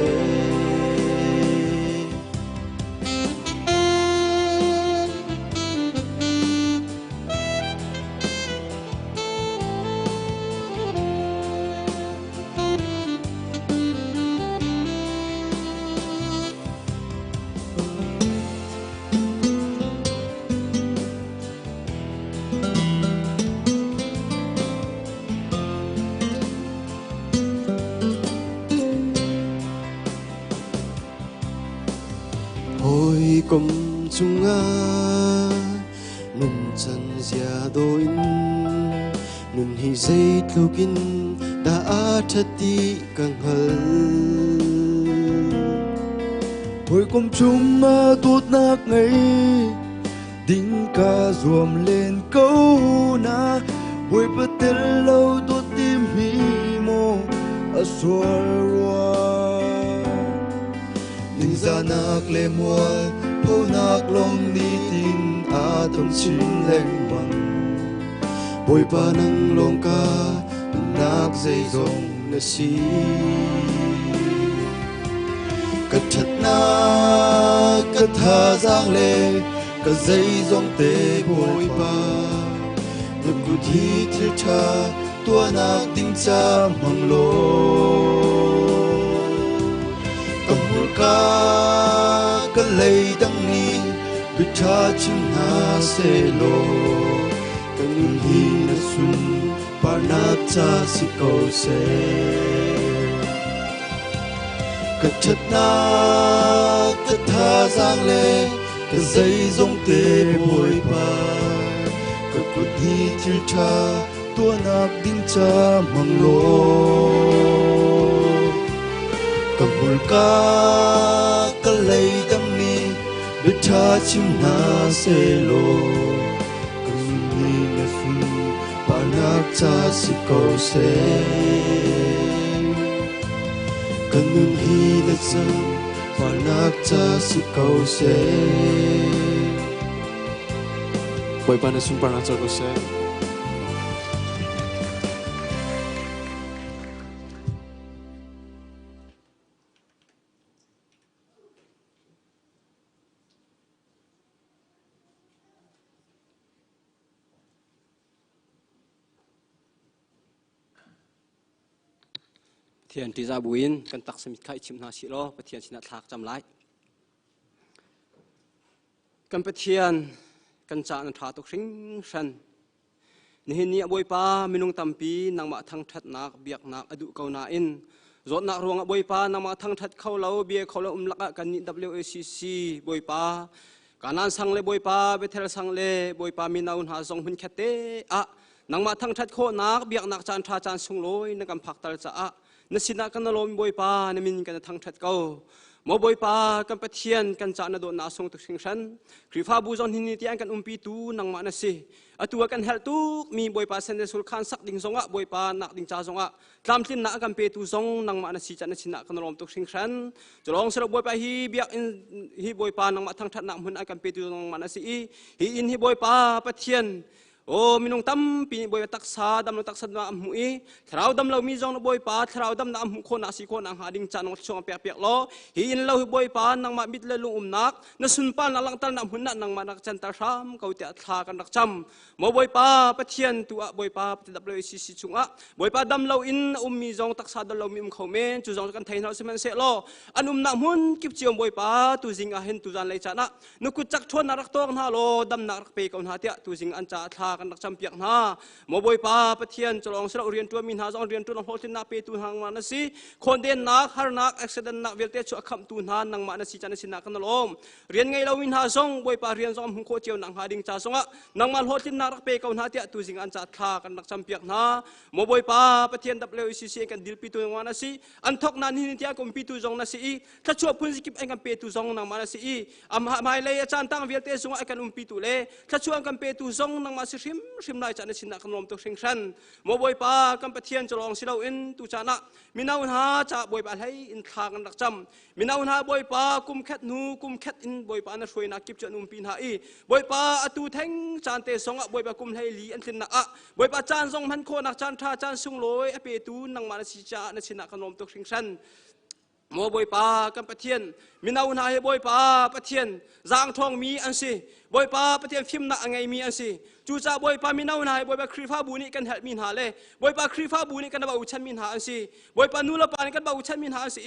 kom chunga nun chan zia doin nun hi zai tlukin da a thati kang hal hồi kom chunga tốt nak ngay ding ca zuam lên câu na hồi patel lâu tốt tim hi mo aswa ning za nak le mual po nak long ni tin a thong chin leng mang boy pa nang long ka nak dây dòng na si ka that na ka tha giang le ka dây dòng te boy pa na ku thi thil cha tua nak ding cha mang lo kam hul ka lei dang ni bi tha chim na se lo kanun hi na sun panak cha si câu se ka that na ka tha giang le ka dây dòng te boy pa ka kut hi thil cha tua nak ding cha mang lo kam hul ka lei dang ni bi tha chim na se lo kanun hi na sun panak cha si câu se kanun hi na sun panak cha si câu se boy pa na sun panak cha câu se thiền thì ra buin kan tak samit khai chim na si lo pathian sinat thak cham lai kan pathian kan cha na tha to hring shan ni hin ni boy pa minung tampi nang ma thang that nak biak nak adu ko na in zot nak ruang boy pa nang ma thang that khau lo bia khau lo laka kan ni WACC boy pa kanan sang le boy pa bethel sang le boy pa minaun ha zong hun khate a nang ma thang that kho nak biak nak chan tha chan sung loi na kam phak tal cha a na sina kan lom boy pa na min kan thang that ko มอบอยปากันปะเทียนกันจานโดนนาทรงตุกสิงชันคริฟ้าบูจอนหินนิตยังกันปีตูนังมานะสิอตัวกันเฮลตุกมีบอยปาเซนเดสุลขันสักดิ่งซงะบอยปานักดิ่งจ้าซงะตามทิ้นนักกันเปตูซงนังมานะสิจันสินักกันรวมตุกสิงชันจะลองสระบอยปาฮีเบียกอินฮีบอยปานังมาทั้งทัดนักหุ่นอากันเปตูนังมานะสิฮีอินฮีบอยปาปะเทียนโอ้มินงตั้มปีบอยตักษาดำนตักษาดำมุยทราวดำเรามีจงบอยปาทราวดำน้ำมุคนอาศิคนอังหาดิ่งจันทร์ชงเปียกเปียกล้อหินเราบอยปานังมาบิดเลลุงนักนสุนปานลังตันน้ำหุ่นนังมานักจันตาชามเขาเตะทากันนักจำมอบอยปาปะเทียนตัวบอยปาปฏิดับเลยสิจุงะบอยปาดำเราอินมีจงตักษาดำเรามีเขาเมนจูจงกันไทยเราสิมันเสล้ออันน้ำหุ่นกิบเจียมบอยปาตูจิงอาเห็นตูจันเลยจันนะนุกุจักชวนนักตัวกันฮาโลดำนักเปย์กันหาเตะตูจิงอันจ่าทากันนักจำเปียกนะมอบอยปาปะเทียนจะลองสระเรียนตัวมินหาจงเรียนตัวนักโหตินนักเปย์ตูหางมานะสิคนเด่นนักฮาร์นักเอ็กซ์เดนนักเวลเตชัวคำตูนหานังมานะสิจันสินักกันลมเรียนไงเรามินหาจงบอยปาเรียนจงหุ่นโคเจียวนังหาดิ่งจ่าจงะนังมาโหตินนักเปย์กันหาเตะตูจิงอันจ่าทากันนักจำเปียกนะมอบอยปาปะเทียนดับเลวสิกันดิลปีตูมานะสิอันทอกนันหินที่อากุมปีตูจงนะสิถ้าชัวพุ่นสิกิบเองกันเปย์ตูจงนังมานะสิไม่เลยอาจารย์ตั้งเวลเตจงไอ้กันปีตูเล่ถ้าชัวกันเปย์ตูจงนังมาสิริมไล่จันสินักกันลมตุกสิงชันมอบอยปากันปะเทียนจะลองสิเราอินตูจานะมินาวนหาจะบอยปาให้อินทากันนักจำมินาวนหาบอยปากุมแคทนูกุมแคทอินบอยปานะช่วยนักกิบจะนุ่มปีนหาอีบอยปาอตูแทงจานเตสงะบอยปากุมให้ลีอันสินนักบอยปาจานทรงพันโคนักจานท่าจานสุงลอยเปตูนังมานะสิจานะสินักกันลมตุกสิงชันมอบอยปากันปะเทียนมินาวนหาให้บอยปาปะเทียนจางทองมีอันสิบอยปาปะเทียนฟิมนักไงมีอันสิจูจ่าบอยปามินาวนายบอยปาครีฟ้าบูนี่กันเฮลมินหาเลยบอยปาครีฟ้าบูนี่กันบ่าวชันมินหาอันสิบอยปานูละปานี่กันบ่าวชันมินหาอันสิ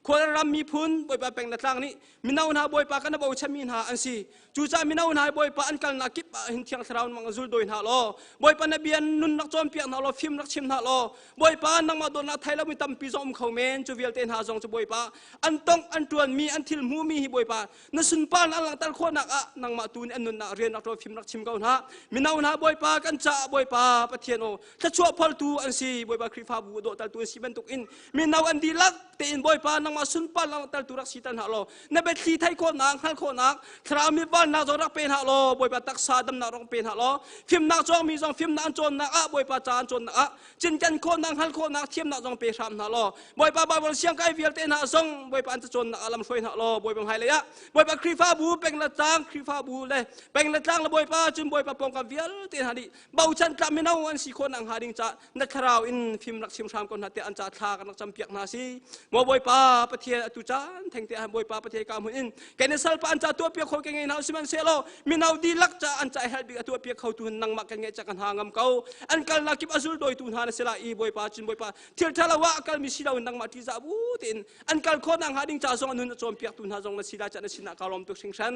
คนรำมีพุนบอยปาเป็งนัดล่างนี่มินาวนายบอยปากันบ่าวชันมินหาอันสิจูจ่ามินาวนายบอยปาอันกันนักกิบหินเทียงสราวมังจุลโดยหาล้อบอยปานเบียนนุนนักจอมเปียกหาล้อฟิมนักชิมหาล้อบอยปานังมาโดนนักไทยแล้วมีตำปีจอมเขาเมนจูเวลเตนหาจงจะบอยปาอันต้องอันตรวนมีอันทิลมูมีบอยปานสุนปานอันหลังตันโคนักนังมาตูนอันนุนนักเรียนนักโทฟิมนักชิมเขาหามินาวนายบอยปากันจ่าบอยปาปะเทียนโอถ้าชัวพอลตูอันซีบอยปาครีฟ้าบูโดตัลตูซีเป็นตุกอินมินาวอันดีลักเตอินบอยปานังมาสุนปานลังตัลตูรักสีตันหาโลนเบ็ดสีไทยโคนักฮัลโคนักครามีบ้านนักจรักเป็นหาโลบอยปาตักซาดำนักร้องเป็นหาโลฟิมนักจงมีจงฟิมนักจนนักบอยปาจานจนนักจินกันโคนักฮัลโคนักเทียมนักจงเป็นชามหาโลบอยปาบอยเสียงไก่เวียลเตนหาจงบอยปาอันจะจนนักลำช่วยหาโลบอยเป็นไฮเลยะบอยปาครีฟ้าบูเป็นละจางครีฟ้าบูเลยเป็นละจางละบอยปาจุนบอยปาปองกับเวียลเตนหาดิบ่าวชันกลับไม่เอาอันสี่คนอังหาดิ่งจ่านักคราวอินฟิมนักชิมชามคนหัดเตอันจ่าทากันนักจำเปียกนาซีมอบอยปาปะเทียตุจานแทงเตะบอยปาปะเทียกามุนอินแกเนสัลปาอันจ่าตัวเปียกเขาแกงไงนาสิมันเซโลมินาวดีลักจ่าอันจ่าเฮลบิกตัวเปียกเขาตุนนังมักแกงไงจากกันหางำเขาอันกัลนักกิบอซุลโดยตุนหาเนสลาอีบอยปาจินบอยปาเทียร์ทะละวะกัลมิสิลาวินนังมาที่จ่าบูตินอันกัลคนอังหาดิ่งจ่าจงอันนุนจอมเปียกตุนหาจงนัสิลาจ่าเนสินักกาลมตุกสิงชัน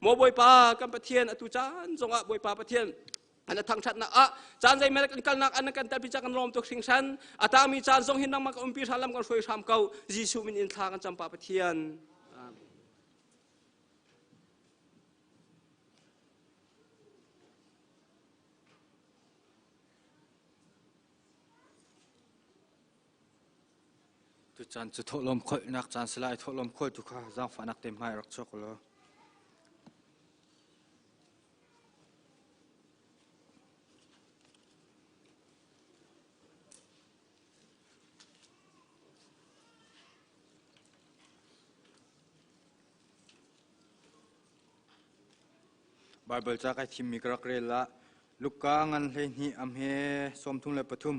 มอบอยปากันปะเทียนตุจานจงบอยปาปะเทียนอันนั้นทางชัดนะจานใจแม่กันกันนักอันนั้นกันแต่พิจารณาลมตุกสิงชันอาตามีจานทรงหินนังมักปีชาลำกันช่วยทำเก่ายิสุมินอินทากันจำปาปะเทียนตุจานจะทดลมค่อยนักจานสลายทดลมค่อยทุกข้าจางฝันนักเต็มให้รักชกเลยบาเบิลจากไอทิมมีกระเกรละลูกกางันเลนีอัมเฮสมทุนเลปทุม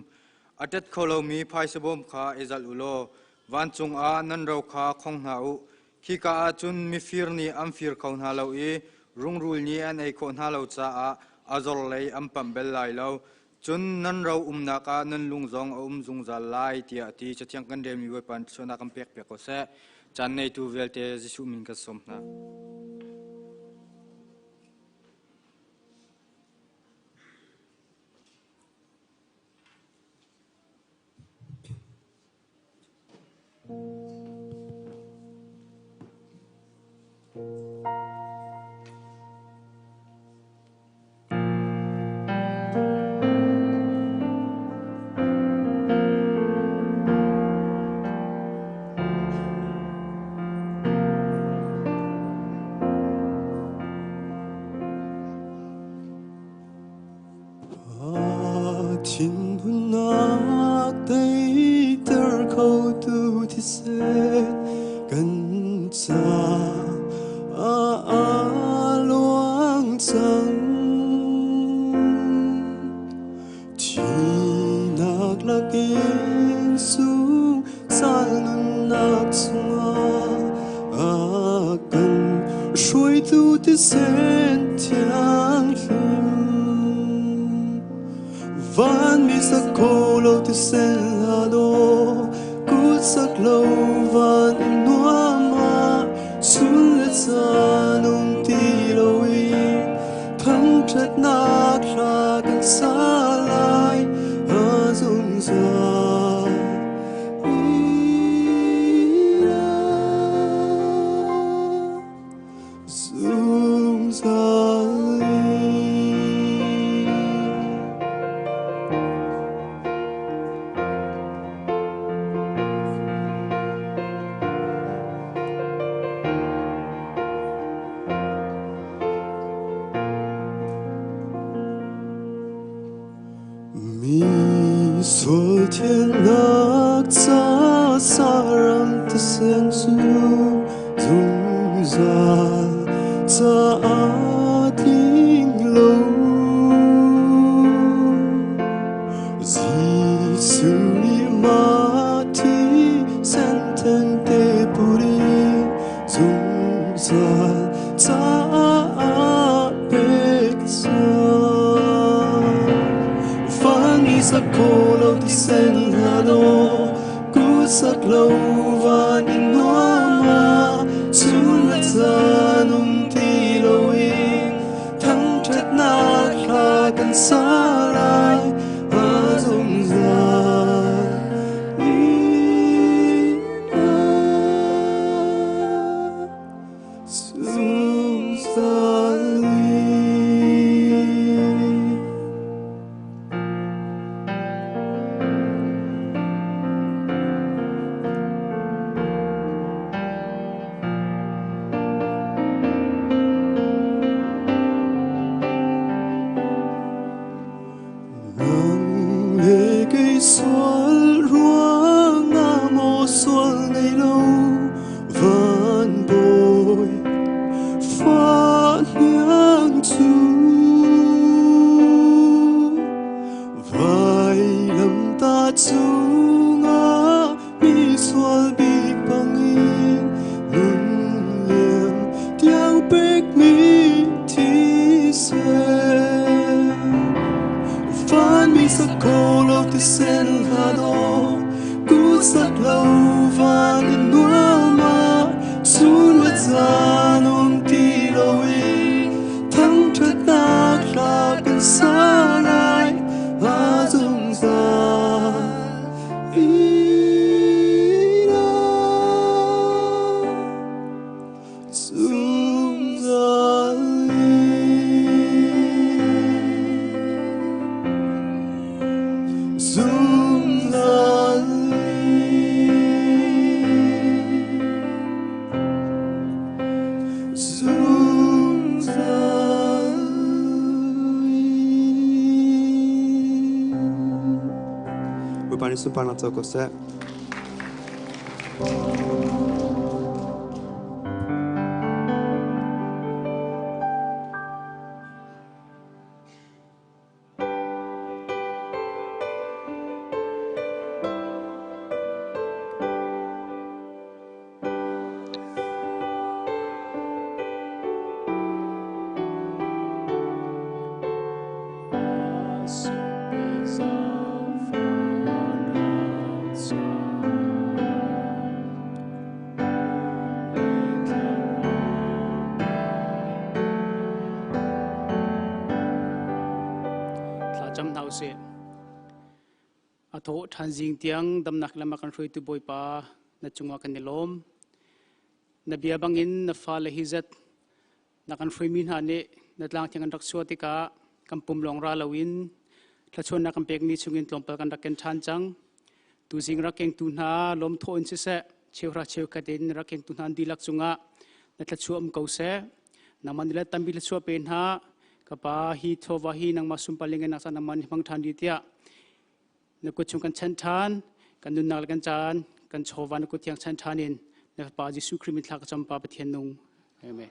อาทิตย์เขาเรามีพายสบมขาเอซัลอุโลวันจงอานันเราขาคงหาอุขีกาจุนมีฟิร์นีอัมฟิร์เขาหาเราอีรุงรูลนี้อันไอคนหาเราจ้าอาจอลเลยอัมปัมเบลไลเราจุนนันเรานักานันลุงจงจงจะไล่ที่อาทิตย์จะเที่ยงกันเดิมอยู่ปันชนักเปียกเปียกก็เสะจันในตูเวลเตจิสุมินกัสสมนะ เ ti sen thiang hlim van mi sak ko lo ti sen ha do kut sak lo van nuam ma sun le sanung ti lo i thang chat nak ra kan sa lai a zung za mi sol thiên nak cha sa ram ta sen su dung za cha a ting lo su ni ma ti sen ten te puri dung za cha a pek sa sak ko lo ti sen ha do ku sak lo van in noa ma sun la za nung ti lo i thang chat na kha kan sa lai a zong za zong za xuân ruộng ngã mô xuân ngày lâu vẫn bồi phát nhang chú vài lầm ta chú ngã mi xuân bị bằng in nung liềm tiếng bếch mi thi sen van mi sak ko lo ti sen ha do ku sak lo van in nuam ma sun la za nung ti lo i thang chat na kha kan sa lai a zung za i la zung za Pani sumpah nak cakap saya. Cham thau se atho than jing tiang dam nak lama kan hruaitu boi pa na chunga kan nilom na bia bangin na fa le hizat na kan hrui min ha ne na tlang thiang an rak suati ka kam pum long ra lawin thla chon na kam pek ni chungin tlompal kan rak ken than chang tu jing rak keng tu na lom tho in se se chewra chew ka den rak keng tu nan dilak chunga na thla chuam ko se na manila tambi le chua pen ha kapa hi thova hi nang masum palinga na sa naman hmang than di tia na ko chung kan chan than kan nun nal kan chan kan chowa na ko tiang chan thanin na pa jisu khrimin thak champa pathian nung amen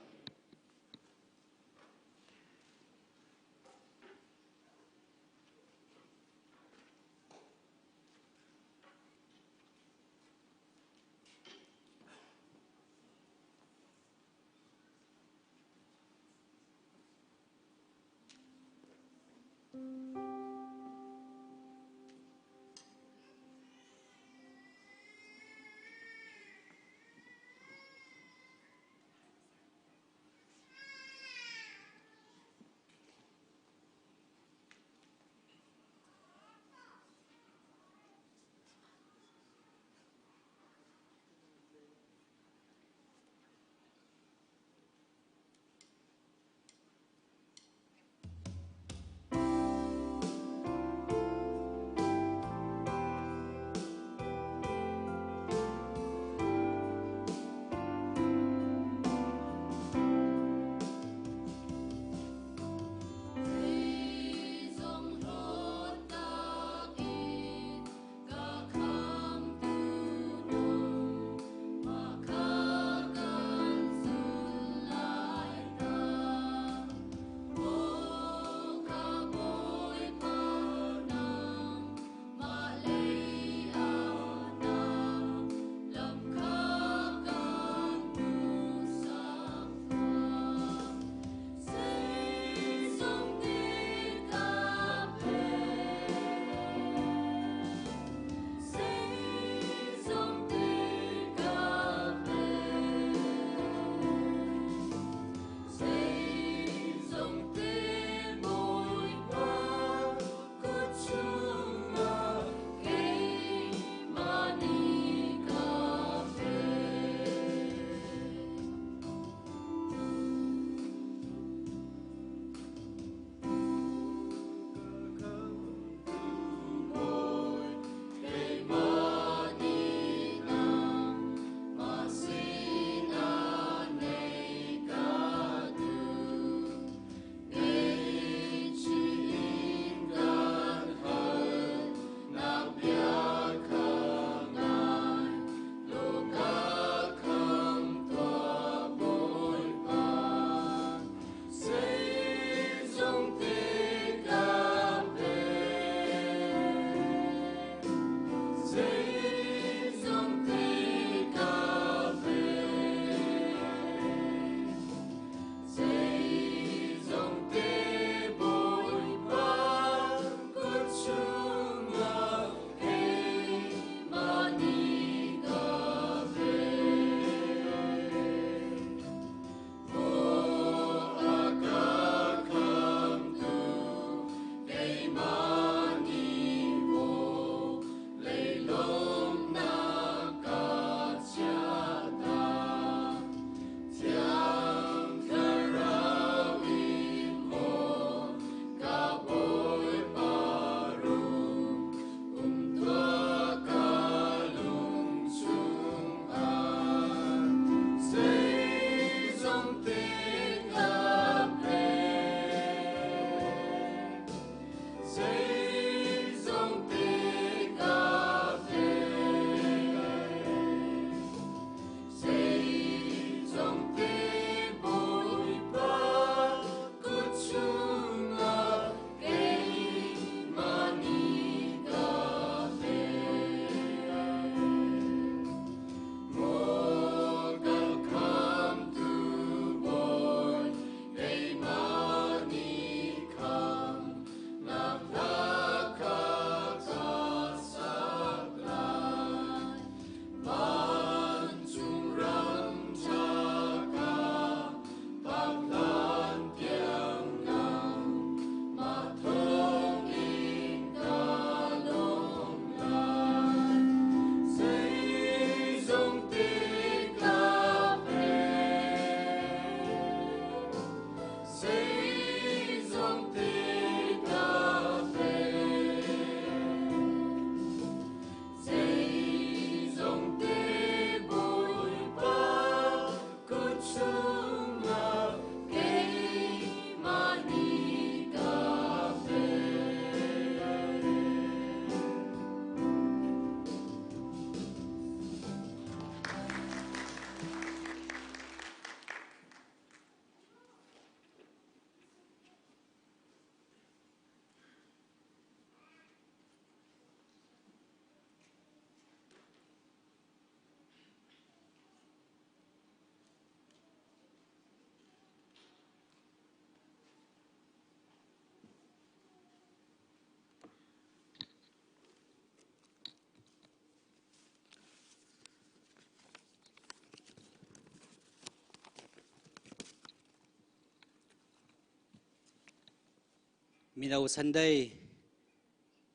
Mino Sunday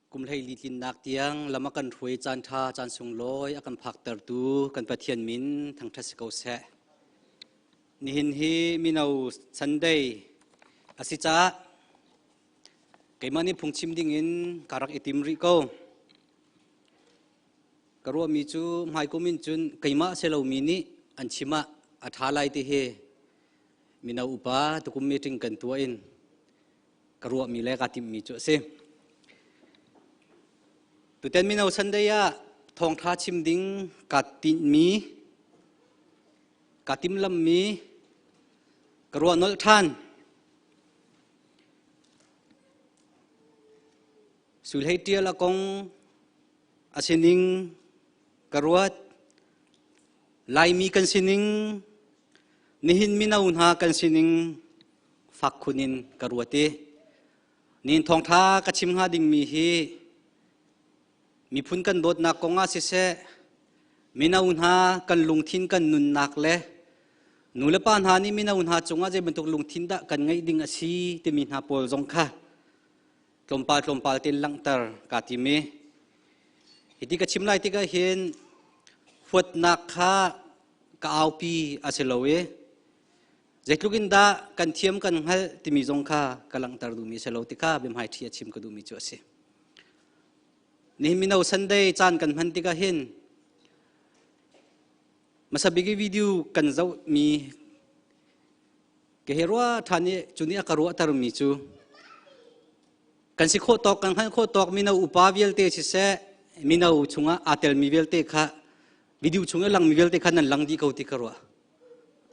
kum lei li tin nak tiang lama kan thui chan tha chan sung loi akan phak tar tu kan pathian min thang thas ko se ni hin hi Mino Sunday asicha keimani phungchim ding in karak itim ri ko karua mi chu mai ko min chun keima selo mi ni an chima athalai te he Mino upa tukum meeting kan tua in karua mi le ka tim mi chu se tu ten Mino Sunday ya Thawngtha chim ding katin mi katim lam mi karua nol than sul hei tia la kong asining karuat lai mi kan sining nihin Mino ha kan sining fakhunin karuate nin Thawngtha ka chim ha ding mi hi mi phun kan dot na konga se se Mino ha kan lungthin kan nun nak le nule pan ha ni Mino ha chunga je bentuk lungthin da kan ngai ding asi te min ha pol jong kha tlompal tin lang tar ka ti me hiti ka chim lai ti ka hen phut nak kha ka au pi aselowe jetlugin da kan thiam kan hal ti mi jong kha kalang tar du mi selo ti ka bem hai thia chim ka du mi chu se ni Mino Sunday chan kan han ti ka hen masabigi video kan zau mi ke herwa thani chuni akaru tar mi chu kan si kho tok kan han kho tok Mino upa vial te si se Mino chunga atel mi vial te kha video chunga lang mi vial te kha nan lang di ko ti karwa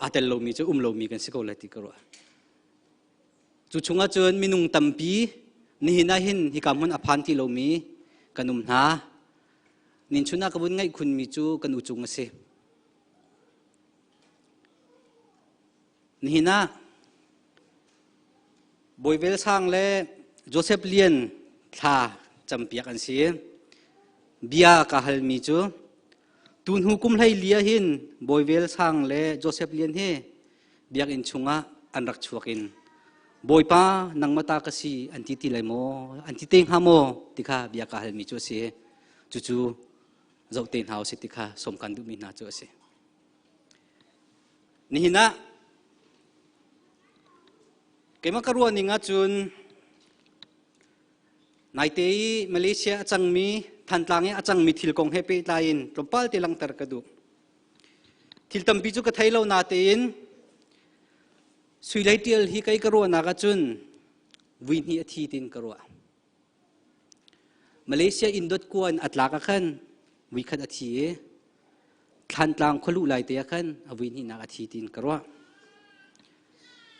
atel lo mi chu lo mi kan si ko la ti karwa chu chunga chun minung tampi ni hina hin hi kamun aphan ti lo mi kanum na nin chuna ka bun ngai khun mi chu kan u chung se ni hina boivel sang le Joseph Lian tha champiak an si bia ka hal mi chu tun hukum lai lia hin boivel sang le Joseph Lian he biak in chunga an rak chuakin boipa nang mata ka si anti ti lai mo anti teng ha mo tikha bia ka hal mi chu se chu chu zau ten hau se tikha som kan du mi na chu se ni hina kema karua ninga chun naitei Malaysia achang mi thantlange achang mi thil kong hepe tain tlompal te lang tar kadu thil tampi chu ka thailo na te in suilai tial hi kai karua na ka chun win hi athi tin karua Malaysia indot kuan atla ka khan wi khat athi e thantlang kholu lai te khan awin hi na ka thi tin karua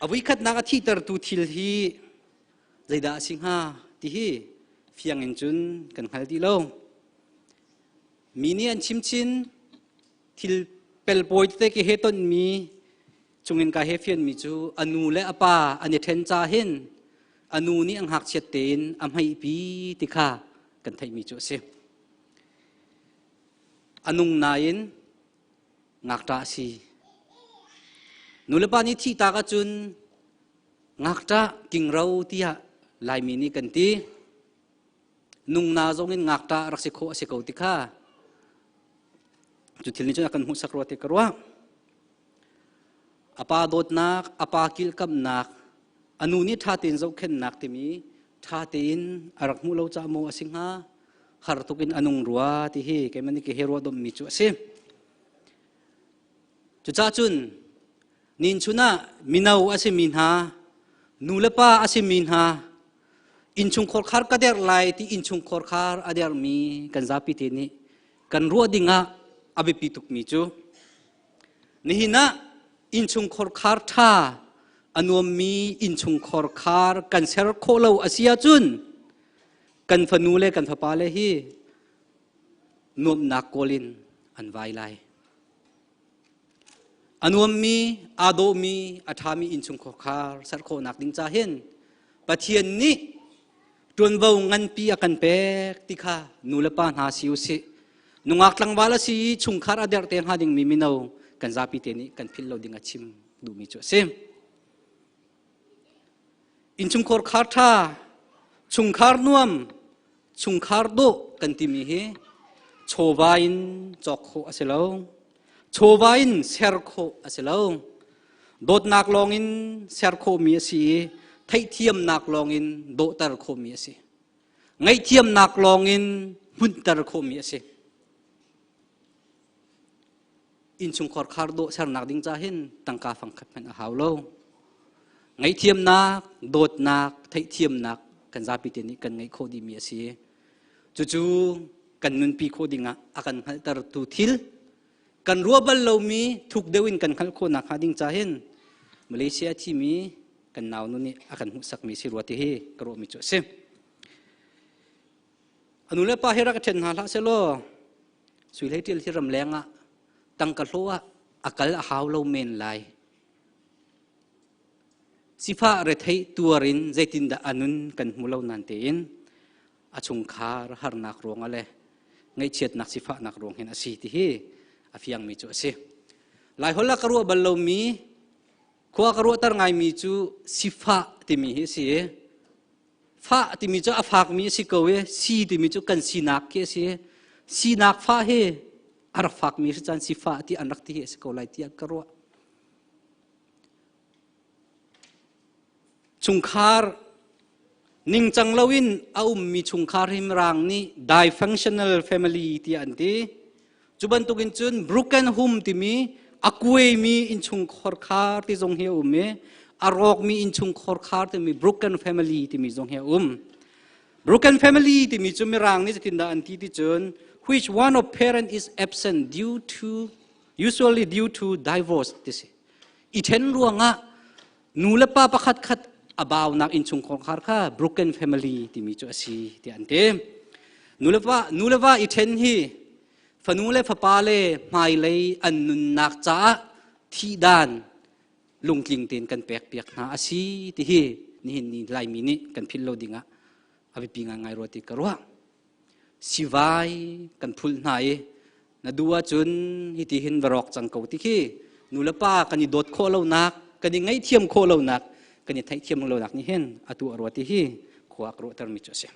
awi khat na ka thi tar tu thil hi zaida singha ti hi fiang in chun kan hal ti lo mini an chimchin thil pel boy te ke heton mi chungin ka he fian mi chu anu le apa ani then cha hin anu ni ang hak chet ten am hai pi ti kha kan thai mi chu se anung nain ngak ta si nulepa ni thi ta ka chun ngak ta king rau ti ha lai mi ni kan ti nung na zong in ngak ta rak se kho se ko ti kha chu thil ni chu kan hu sakro te karwa apa dot nak apa kil kam nak anu ni tha tin zo khen nak ti mi tha tin arak mu lo cha mo asingha har tukin anung ruwa ti hi ke mani ke hero dom mi chu se chu cha chun nin chuna Mino ase min ha nulepa ase min ha inchung khor khar ka der lai ti inchung khor khar ader mi kan zapi te ni kan ro dinga abi pituk mi chu ni hina inchung khor khar tha anuam mi inchung khor khar kan ser kholo asia chun kan phanu le kan phapa le hi nuam na kolin an vai lai anuam mi ado mi athami inchung khor khar sar kho nak ding cha hen pathian ni tun bau ngan pi akan pek tikha nulapa na siu se nungak lang wala si chung khar ader ten ha ding mi Mino kan zapi te ni kan phil lo ding achim du mi chu sem inchung khor khar tha chung khar nuam chung khar do kan ti mi hi chowain chokho aselo chowain serkho aselo dot nak longin serkho mi si thai thiam nak longin do tar kho mi si ngai thiam nak longin hun tar kho mi si in chung khor khar do ser nak ding cha hin tangka phang khat man a haulo ngai thiam nak dot nak thai thiam nak kan za pi te ni kan ngai kho di mi si chu chu kan nun pi kho dinga akan hal tar tu thil kan ruabal lo mi thuk dewin kan khal kho na kha ding cha hin Malaysia thi mi kan naw nu ni akan hu sak mi si ruati hi karo mi chu se anule pa hera ka then ha la se lo sui lai til thi ram lenga tang ka hloa akal a haw lo men lai sifa re thei tuarin zaitin da anun kan mulo nan te in achung khar har nak rong ale ngai chet nak sifa nak rong hen asi ti hi afiang mi chu se lai hola karu ballo mi khwa karu tar ngai mi chu sifa ti mi hi si fa ti mi chu afak mi si ko we si ti mi chu kan sinak ke si sinak fa he arfak mi chan sifa ti anak ti he ko lai ti karu chung khar ning chang lawin aum mi chung khar him rang ni dysfunctional family ti anti chuban tukin chun broken home ti mi akwe mi in chung khor khar ti jong he me arok mi in chung khor khar ti mi broken family ti mi jong he broken family ti mi chu mi rang ni tin da anti ti chun which one of parent is absent usually due to divorce this iten ruanga nula pa pakhat khat abaw nak in chung khor khar kha broken family ti mi chu asi ti ante nulava iten hi fanule fapale mai lei an nun nak cha thi dan lungking tin kan pek pek na asi ti hi ni lai mi ni kan phil lo dinga abi pinga ngai roti karwa siwai kan phul nai na duwa chun hi ti hin barok chang ko ti hi nulapa kani dot kho lo nak kani ngai thiam kho lo nak kani thai thiam lo nak ni hen atu roti hi khwak ro tar mi chu se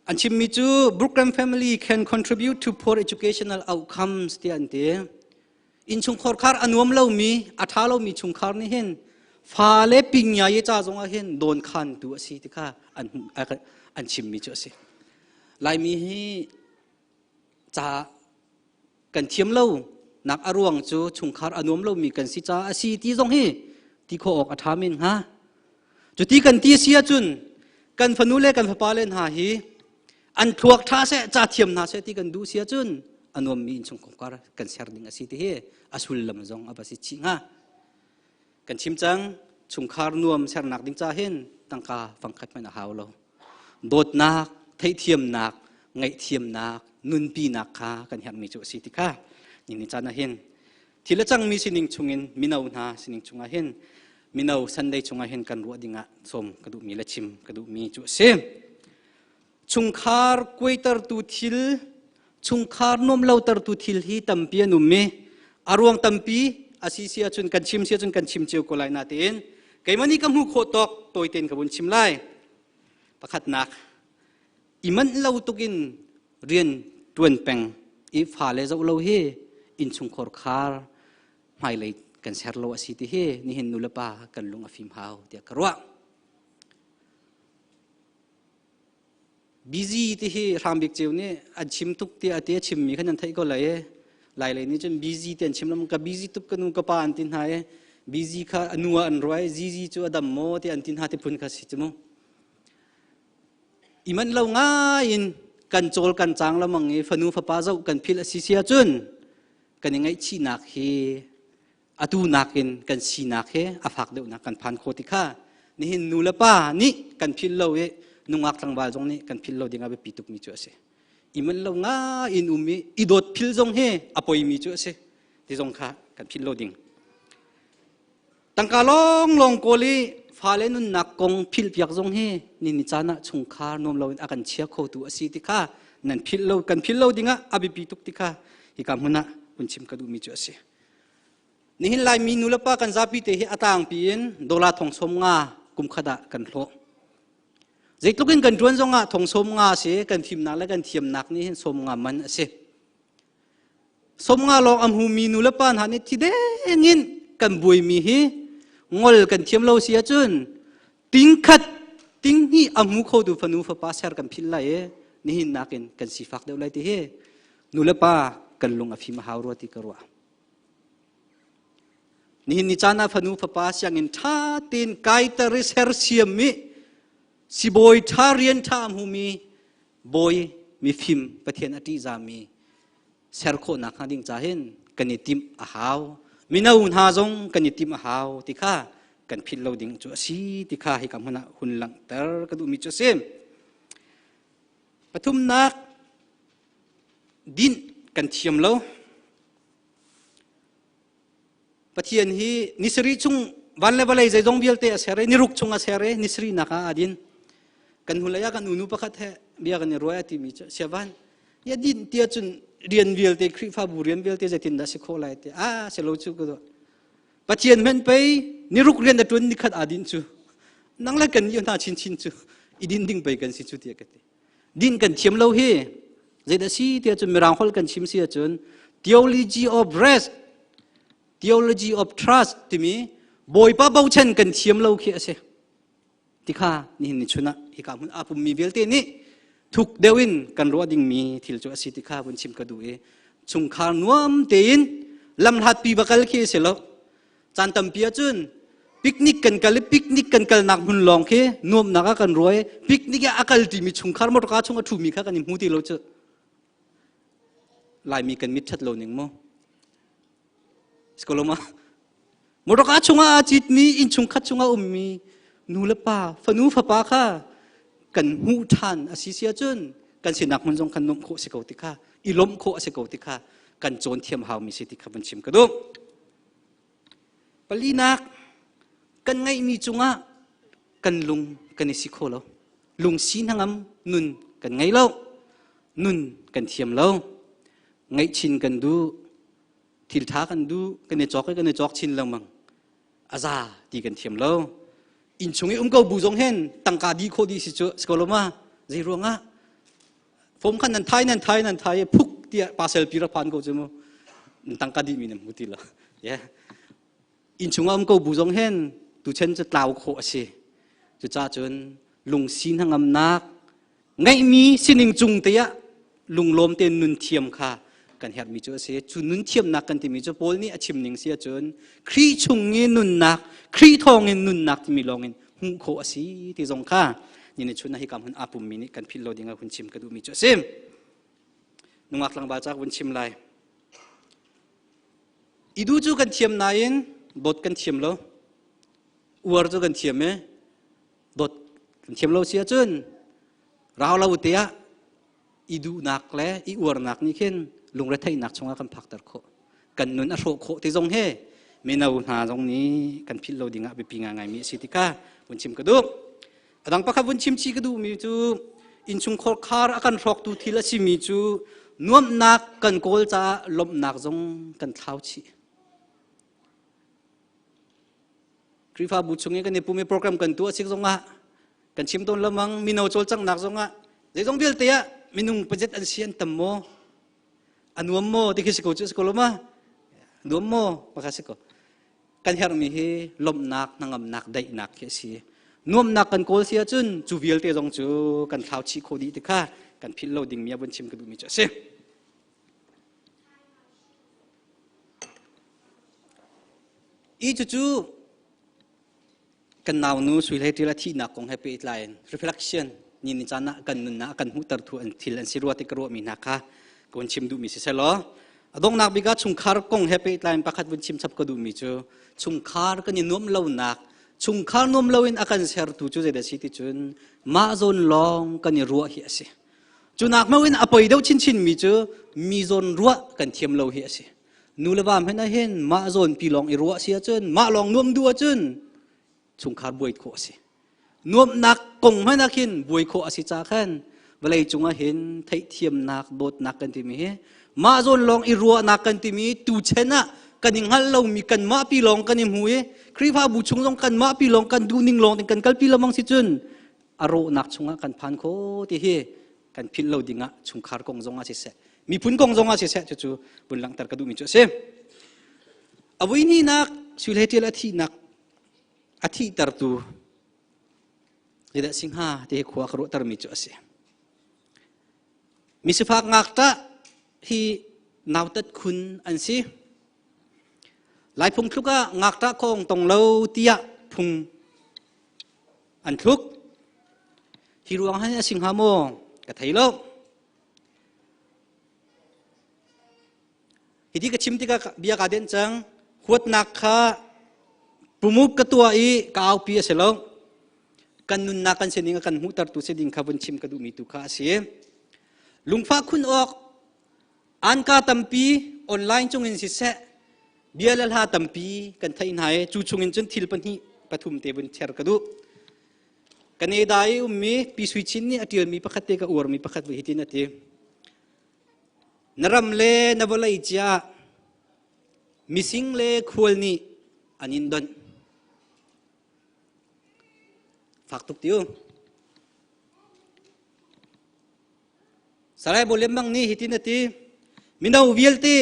Anchim mi chu broken family can contribute to poor educational outcomes ti ante in chung khor khar anuam lo mi atha lo mi chung khar ni hen fa le pingya ye cha zonga hen don khan tu asi ti kha anchim mi chu se lai mi hi cha kan thiam lo nak aruang chu chung khar anuam lo mi kan si cha asi ti zong hi ti kho ok atha min ha chu ti kan ti sia chun kan fanule kan phapa len ha hi an thuak tha se cha thiam na se ti kan du sia chun anom mi in chung khar kan ser ding asi ti he asul lam zong abasi chi nga kan chim chang chung khar nuam ser nak ding cha hen tangka phangkhat man a haulo dot nak thei thiam nak ngai thiam nak nun pi nak kha kan her mi chu si ti kha ni chana hen thila chang mi sining chungin Mino na sining chunga hen Mino Sunday chunga hen kan ro dinga som kadu mi la chim kadu mi chu se chung khar kweiter tu thil chung khar nom lo tar tu thil hi tampia nu me arwang tampi asisia chun kan chim sia chun kan chim cheu ko lai na ten keimani kam hu kho tok toiten kabun chim lai pakhat nak iman lo tukin rian tuan peng i fa le zo lo he in chung khor khar mai le kan ser lo asi ti he ni hin nulapa kan lung afim hau tia karwa busy ti hi rambik cheu ne a chim tuk ti ate chim mi khanan thai ko lai ni chen busy ten chim lam ka busy tup kanu ka pa antin hae busy kha anuwa an roi ji chu adam mo ti antin ha te phun kha si chmo iman lo nga in kan chol kan chang lamang e fanu fa pa zo kan phil asi sia chun kan ngai chi nak he atu nakin kan si nak he afak de na kan phan khoti kha ni hin nulapa ni kan phil lo e nungak tang bal jong ni kan phil lo dinga be pituk mi chu ase iman lo nga in umi idot phil jong he apoi mi chu ase ti jong kha kan phil lo ding tangka long koli phale nun nak kong phil piak jong he ni chana chung khar nom lo akan chia kho tu asi ti kha nan phil lo kan phil lo dinga abi pituk ti kha hi kam huna unchim ka du mi chu ase ni hin lai mi nulapa kan zapi te hi atang pin dola thong som nga กุมขดากันโลเจ็กลุกินกันจวนจงอ่ะทงสมงาเสียกันทิมนักและกันเทียมนักนี่สมงามันเสียสมงาลองอัมหูมีนุลปานหานี่ที่เด้งินกันบุยมีฮีงอลกันเทียมเราเสียจนติงขัดติงนี่อัมหูเขาดูฟนูฟป้าเสร์กันพิลไลนี่หินนักกันสีฟักเดียวไลที่เฮนุลปากันลงอภิมหาวรติกรัวนี่หินนิจานาฟนูฟป้าเสียงอินท่าตินไกตาริเซอร์เซียมิสิบอยทาเรียนทามหูมีบอยมีฟิมประเทศอติจามีเซอร์โคนักฮันดิงจ่าเห็นกันนิติมอาหาวมินาอุนหาจงกันนิติมอาหาวติข้ากันพิลเราดิ่งจุสีติข้าให้กำมันหุ่นหลังเตอร์กระดูมิจุเซมปฐุมนักดินกันเทียมเราปะเทียนฮีนิสรีจุงวันเลวเลยใจจงเบียลเตอเสรีนิรุกจุงอาเสรีนิสรีนักอาดินกันหุ่นเลยกันอุนุปะคัดเหเบียกันรวยติมิจเสวันยาดินเตียจุนเรียนเบียลเตคริฟาบูเรียนเบียลเตจะตินดาสิโคไลเตเสลจูก็ตัวปะเทียนเมนไปนิรุกเรียนแต่ตุนนิคัดอาดินจูนั่งเล่กันอยู่หน้าชินชินจูอีดินดิ่งไปกันสิจูเตียกันดินกันเทียมเราเฮใจดาสิเตียจุนมีรางฮอลกันชิมเสียจุน theology of rest theology of trust ที่มีบอยป้าเบาเช่นกันเทียมเราเขียเสที่ข้านี่นิชุนะที่ข้ามันอาปุ่มมีเวลเตนี่ทุกเดวินกันรัวดิ่งมีที่จะสิที่ข้าบนชิมกระดูเอจุงขานวมเตียนลำหัดปีบักลเขียเสแล้วจันตัมเปียจุนปิกนิกกันกันเลยปิกนิกกันกันนักหุ่นลองเขียนวมนักกันรวยปิกนิกอากัลที่มีจุงขานมรดกจุงอาถูมีข้ากันนิมูที่เราเจอลายมีกันมิดชัดโลนึงมั้งสกอลมามรดกจุงอาจิตมีอินจุงขัดจุงอามีนูเลป้าฟนูฟป้าข้ากันหูทานอาศิเซียจุนกันสินักมันจงกันนมโคสิกติข้าอีลมโคสิกติข้ากันโจนเทียมหาวมีสิทธิขับบัญชิมกระดูปลีนักกันไงมีจุงอากันลุงกันนิสิโคเราลุงสีนังมนุนกันไงเรานุนกันเทียมเราไงชินกันดูทิลท้ากันดูกันในจอกชินลังมังอาซาตีกันเทียมเราอินชงเอก็บูจงเห็นตั้งกาดีโคดีสิจุสกอลมาใจรัวงะผมขันนันไทยพุกเตียปาเซลปีระพันก็จะมั้งตั้งกาดีมีนมุติละเย่อินชงก็บูจงเห็นตุเชนจะกล่าวโคสิจะจ้าจนลุงสินหังอำนักไงมีสินิงจุงเตียลุงลมเตียนุนเทียมค่ะกันเห็นมีจุเสียจุนุนเทียมนักกันที่มีจุโพลนี่ชิมนิงเสียจนครีชงเงินนุนนักครีทองเงินนุนนักที่มีลองเงินหุ่นโคสีที่ทรงข้านี่ในชุดนั้นให้กำหุ่นอาปุ่มมินิกันพิลโลดิ้งหุ่นชิมกระดูมีจุเสียนุ่งอักลังบาจากหุ่นชิมไลอีดูจูกันเทียมนายนดดกันเทียมโลอวดจูกันเทียมดดกันเทียมโลเสียจนเราเตียอีดูนักและอีอวดนักนี่ขึ้นลุงเรทัยนักชงกันพักตะโคกันนุนอโศกโคที่ทรงเฮไม่นาหาตรงนี้กันพิลโลดิ้งไปปีงานไงมีสิทธิก้าบุญชิมกระดูดังปะครับบุญชิมชีกระดูมีจูอินชุงโคคาร์กันรอกตูทีละชิมีจูนวมนักกันโกลจ้าลมนักจงกันเท้าชีคริฟ้าบุญชงนี้กันในปุ่มมีโปรแกรมกันตัวสิกจงอ่ะกันชิมต้นละมังมีนาโจลจังนักจงอ่ะใจจงเบียลเตียมินุงประเจตอันเชียนตัมโมอันวมโมที่คิดสิโกจุสโกลมาดวมโมปะคัสิโกกันเฮามีเฮลมนักนางนักได้นักแค่สินวมนักกันโกลเสียจุนจูเวียลเตจงจูกันข้าวชีโคดีติค่ะกันพิลโลดิ้งมีบนชิมกระดูมีเจสิอีจูกันนาวนูสุยเลยทีละที่นักของ Happy Line Reflection นี่นิจานะกันนุนนะกันหูตรทุอันทิลันสิรัวติกรัวมีนักค่ะกวนชิมดูมีสิเสลอดงนักบิกาชุงคาร์กง Happy Line ประคัดบนชิมชับกระดูมีจูชุงคาร์กันยินนวมเล่านักชุงคาร์นวมเล่าอินอาการเสียร์ตูจูเจเดสิติจุนมาโซนลองกันยิรัวเหียสิจุนักมาวินอภัยเดาชินมีจูมีโซนรัวกันเทียมเล่าเหียสินูเลบามเห็นเห็นมาโซนปีลองอิรัวเสียจุนมาลองนวมดัวจุนชุงคาร์บวยโคสินวมนักกงให้นักหินบวยโคสิจากขันเวลาจุงเห็นไทยเทียมนักโดดนักกันที่มีมาโซนลองอิรัวนักกันที่มีตูเชนะ กันยิงฮัลโหลมีกันมาปีลองกันยิมวยครีฟ้าบุชงลงกันมาปีลองกันดูนิ่งลองกันกัลปีละมังสิจุนอารมณ์นักชงกันพันโคที่เฮกันพิลเราดิ่งชงคาร์กงจงอาศิเสมีพุ่นกงจงอาศิเสจู่ๆบุญหลังตรกระดูมิจุเสอวัยนี้นักสุเลติละที่นักอาทิตร์ตูเด็กสิงหาที่ขวากรุตรมิจุเสมิสภาคงักตะที่นาวตัดคุณอันสิหลายพุงทุกข์งักตะคงตรงเล่าเตียพุงอันทุกที่รวงให้สิงหาโมกับไทยโลกฮิติกชิมติกเบียกาเดนจังหัวนักข้าปุมุกกตัวอีกาวปีเสลงกันนุนนักกันเสนิงกันหูตัดตุเสดิงขบวนชิมกระดูมีตุข้าเสียลุงฟ้าคุณออกอันกาตัมปีออนไลน์จงเงินสิเสเบียลลาตัมปีกันไทยไหนจูจงเงินจนทิลปันฮีปฐุมเตบุนเชร์กระดูกันเอดายมีปีสวิชินนี่อดีตมีประคัตเตกอวร์มีประคัตวิหิตินตีนรำเลนวลัยจ้ามิสิงเลควลนี่อันยินดอนฝากตุกติวสลายบริเลมังนี่หิตินตีมินาวิลตี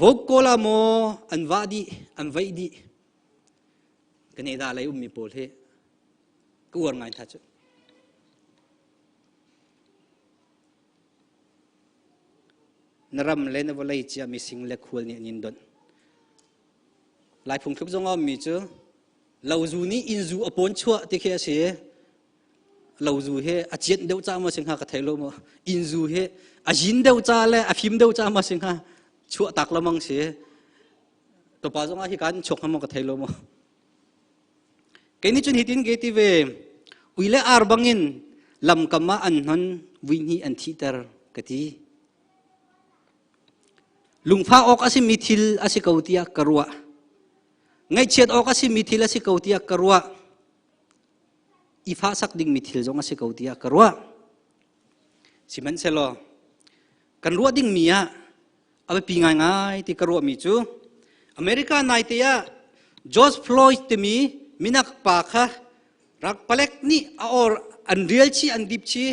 วกโคลาโมอันวาดีอันไวดีกันเอดาเลยมีโพลเฮก็วร์ไงท่าจุนรำเลนวลัยจ้ามิสิงเลควลนี่อันยินดอนหลายพงทุกจงอ้อมมีจูเราจูนี่อินจูอปนชัวที่แค่เสียเราจูเฮอาเจียนเดวจ้ามาสิงหากระเทโลมาอินจูเฮอาจินเดวจ้าเลยอาฟิมเดวจ้ามาสิงหาชัวตักละมังเสียตัวป้าจงอาที่การฉกหามกระเทโลมาแค่นี้จนหิตินเกติเวอุยเลอาร์บังอินลำกำมาอันนั้นวินีอันที่เตอร์กติลุงฟ้าออกอาศิมิทิลอาศิกาวติยากรัวไงเชียดออกอาศิมิทิลอาศิกาวติยากรัวอีฟ้าสักดิ่งมิทิลจงอาศิกาวติยากรัวสิมันเซโลกันรัวดิ่งมีอะเอาไปปีง่ายๆที่กรัวมีจูอเมริกาไนเตียจอร์จฟลอยด์ที่มีมินักปากค่ะรักปเล็กนี่อออันเรียลชีอันดิบชี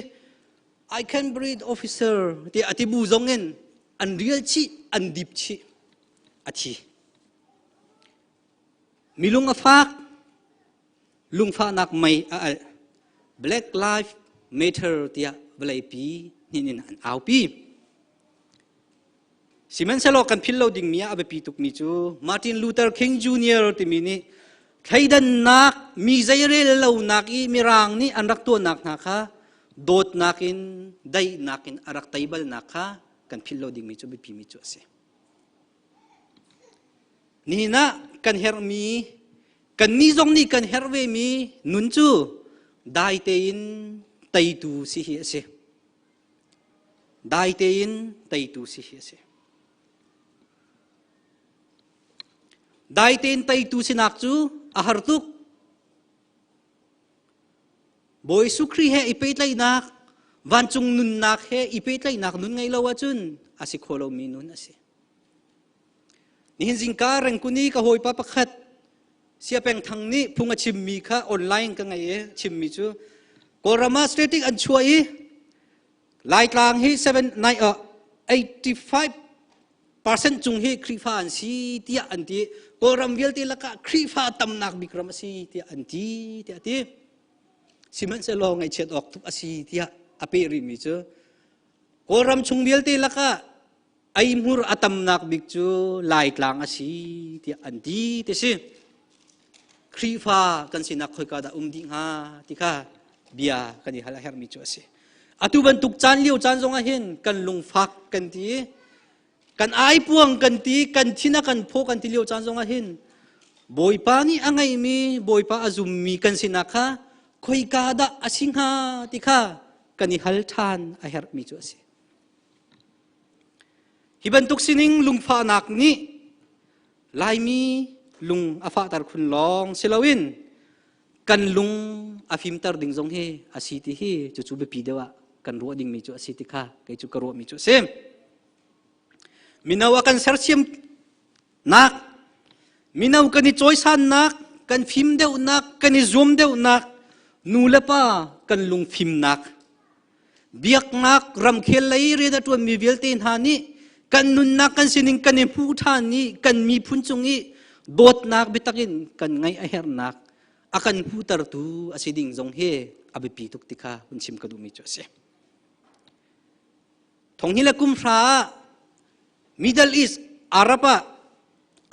I can breathe officer ที่อธิบูจงเงินอันเรียลชีอันดิบชีอาชีมีลุงฟ้านักไม่Black Lives Matter ที่เวลาปีนี่อันเอาปีสิมันเสลกันพิลเราดิ่งมีอาเบปีตุกมีจูมาร์ตินลูเทอร์คิงจูเนียร์ที่มีนี่ใครดันนักมีใจเร่เรานักอีมีรางนี่อันรักตัวนักนะคะโดดนักอินได้นักอินอารักไตบัลนักค่ะกันพิลเราดิ่งมีจูเบปีมีจูเสนี่นะกันเฮร์มีกันนี่จงนี่กันเฮร์เวมีนุนจูได้เตียนไตตูสิเฮเสได้เตียนไตตูสิเฮเสได้เตียนไตตูสินักจูอาหารตุกบอยสุครีเฮอีเปตไลนักวันจงนุนนักเฮอีเปตไลนักนุนไงลาวจุนอาศิโคโลมีนุนอาศินี่เห็นสิงการังกุนีก็หอยปะปะขัดเสียเป็นทางนี้พุงชิมมีค่ะออนไลน์กันไงชิมมีจูกอรามาสเตติกอันช่วยลายกลางให้85% จุงให้ครีฟาอันซีที่อันที่กอรามเวลที่ละก็ครีฟาตำนักบิกรามซีที่อันที่สิมันเสลองไอเช็ดออกทุกอาซีที่อเปริมีจูกอรามชงเวลที่ละก็ไอมูร์อัตำนักบิกจูลายกลางอาซีที่อันที่สิครีฟากันสินักคอยกาดดิ่งฮาที่ข้าเบียกันที่ฮาลาเฮร์มิจูอาซีอตุบันตุกจานเลี้ยวจานจงอาเห็นกันลุงฟักกันที่กันไอพวงกันตีกันที่นักกันพกกันที่เลี้ยวจานจงอาเห็นบอยปานี่อังไงมีบอยปาอาจุมมีกันสินักค่ะคอยกาดอาสิงหาที่ข้ากันที่ฮัลทานอาเฮร์มิจูอาซีฮิบันตุกสินิงลุงฟ้านักนี่ลายมีลุงอาฟาตาร์คุณลองเซลวินกันลุงอาฟิมตาร์ดิ่งจงเฮอาศิติเฮจู่ๆไปปีเดียวกันรัวดิ่งมีจู่อาศิติข้ากันจู่กรัวมีจู่เซมมินาวกันเซอร์ชิม นักมีนาวกันนี่จอยสันนักกันฟิล์มเดียวนักกันนี่ซูมเดียวนักนูเลป้ากันลุงฟิล์มนักเบียกนักรำเคลเลยเรียดตัวมีเวลเตนหานี่กันนุนนักกันสินิงกันนี่ผู้ท่านนี่กันมีพุ่นจงนี้โดดนักบิตักินกันไงไอเฮร์นักอากันผู้ตรตูอาศิดิงจงเฮอบิปีตุกติกาอุนชิมกระดูมิจ่อเสทงฮิละกุมพระMiddle East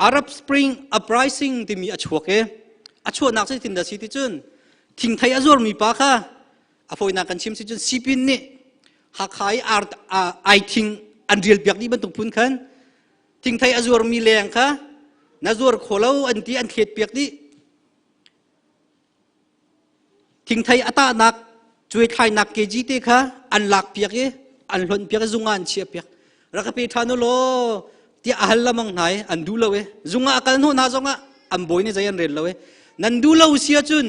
Arab Spring Uprising ที่มีอชวกอชวกนักสิทินดาสิติจุนทิ้งไทยอจวรมีปะค่ะอภัยนักกันชิมสิจุนสิปินนี่หักหายไอทิ้งอันเรียลเบียกนี้บรรทุกพุ่นขันทิ้งไทยอจวรมีแรงค่ะนัจวรโคลาอันที่อันเขียดเบียกนี้ทิ้งไทยอัตานักช่วยไทยนักเกจิเตค่ะอันหลักเบียกอันหล่นเบียกจุงอันเชียเบียกรักไปทานุโลที่อาหลมังไหนอันดูเลวจุงอากันหัวนาจงอาอันบอยนี่ใจอันเร็วเลวนันดูเลวเสียจุน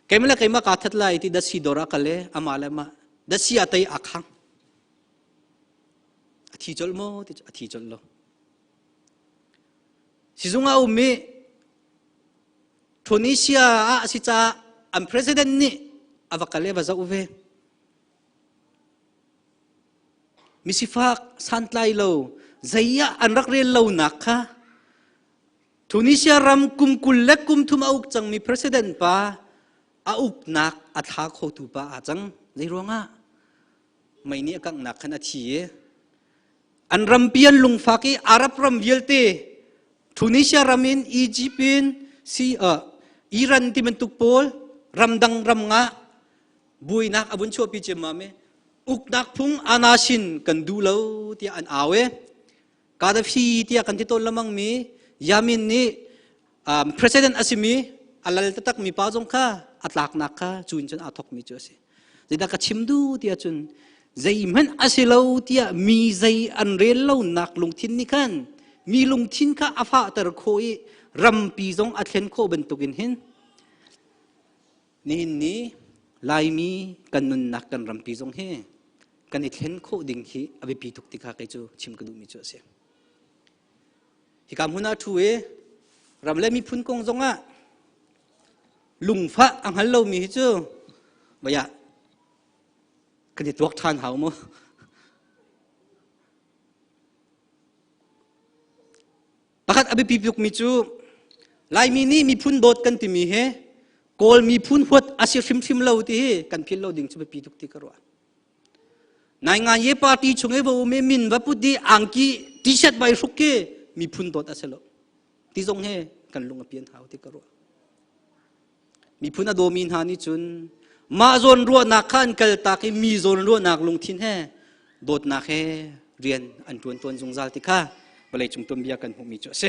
เกมละเกมกัดทัดไล่ที่ดัชชีดอรักเลอามาเลมาดัชชีอัตยอักขังอธิจลโมที่อธิจลโลสิจุงอาอุมีทุนิเซียอาสิจ้าอันประธานนี่อวักเลวจะอุเวมิสิฟักสันไลโลใจอันรักเรียนโลนักค่ะทุนิเซียรำกุมกุลเล็กกุมทุมาอุกจังมีประธานป้าอุกนักอัฐาโคตุป้าจังใจร้องอ่ะไม่เนี่ยกังนักขนาดที่อันรำเปียนลุงฟักอารับรำเวลเตทุนิเซียรำอินอียิปต์อิรันที่มันตุกโพลรำดังรำงะบุยนักอบุญชัวปีเจมาเมอุกนักพุงอานาชินกันดูเลวที่อันอาเวกาดฟีที่กันที่ต้นละมังมียามินนี่ประธานอาซิมีอัลลลตักมีป้าจงค่ะอัตลักนักค่ะจุนจนอาทกมีเจอสิจะได้กัชิมดูที่จุนใจมันอาศิเลวที่มีใจอันเรลเลวนักลงทินนี่กันมีลงทินค่ะอาฟาตระโคยรำปีจงอัดเห็นโคบรรทุกินหินนี่ลายมีกันนุนนักกันรำปีจงเฮกันอิดเห็นโคดิ่งฮีอภิปีทุกติกาเกจูชิมกระดูมิจ่อเสียฮิกามหุนาทูเอรำเล่มีพุ่นกงจงอ่ะลุงฟ้าอังฮัลโลมีฮิจูบ่ยะกันอิดวกทานหาวมั้งประคัดอภิปีทุกมิจูลายมีนี่มีพุ่นโดดกันติมีเฮกอลมีพุ่นหัวอาศิฟิมฟิมเล่าที่เฮกันพิลเล่าดิ่งจะไปปีทุกติการวะนายงานเย่ปาร์ตี้ชงเอวเมมินวัปุดีอังกีทีเชิดใบสุกเกมีพุ่นโดดอาเซลที่ทรงเฮกันลงเปลี่ยนหาวที่กระวมีพุ่นอโดมินหานิจุนมาโซนรัวนักขันกัลตากีมีโซนรัวนักลงทินเฮโดดนักเฮเรียนอันตวนจงจัลติค่ะบริจุงตุนเบียกันหูมีจ่อเซ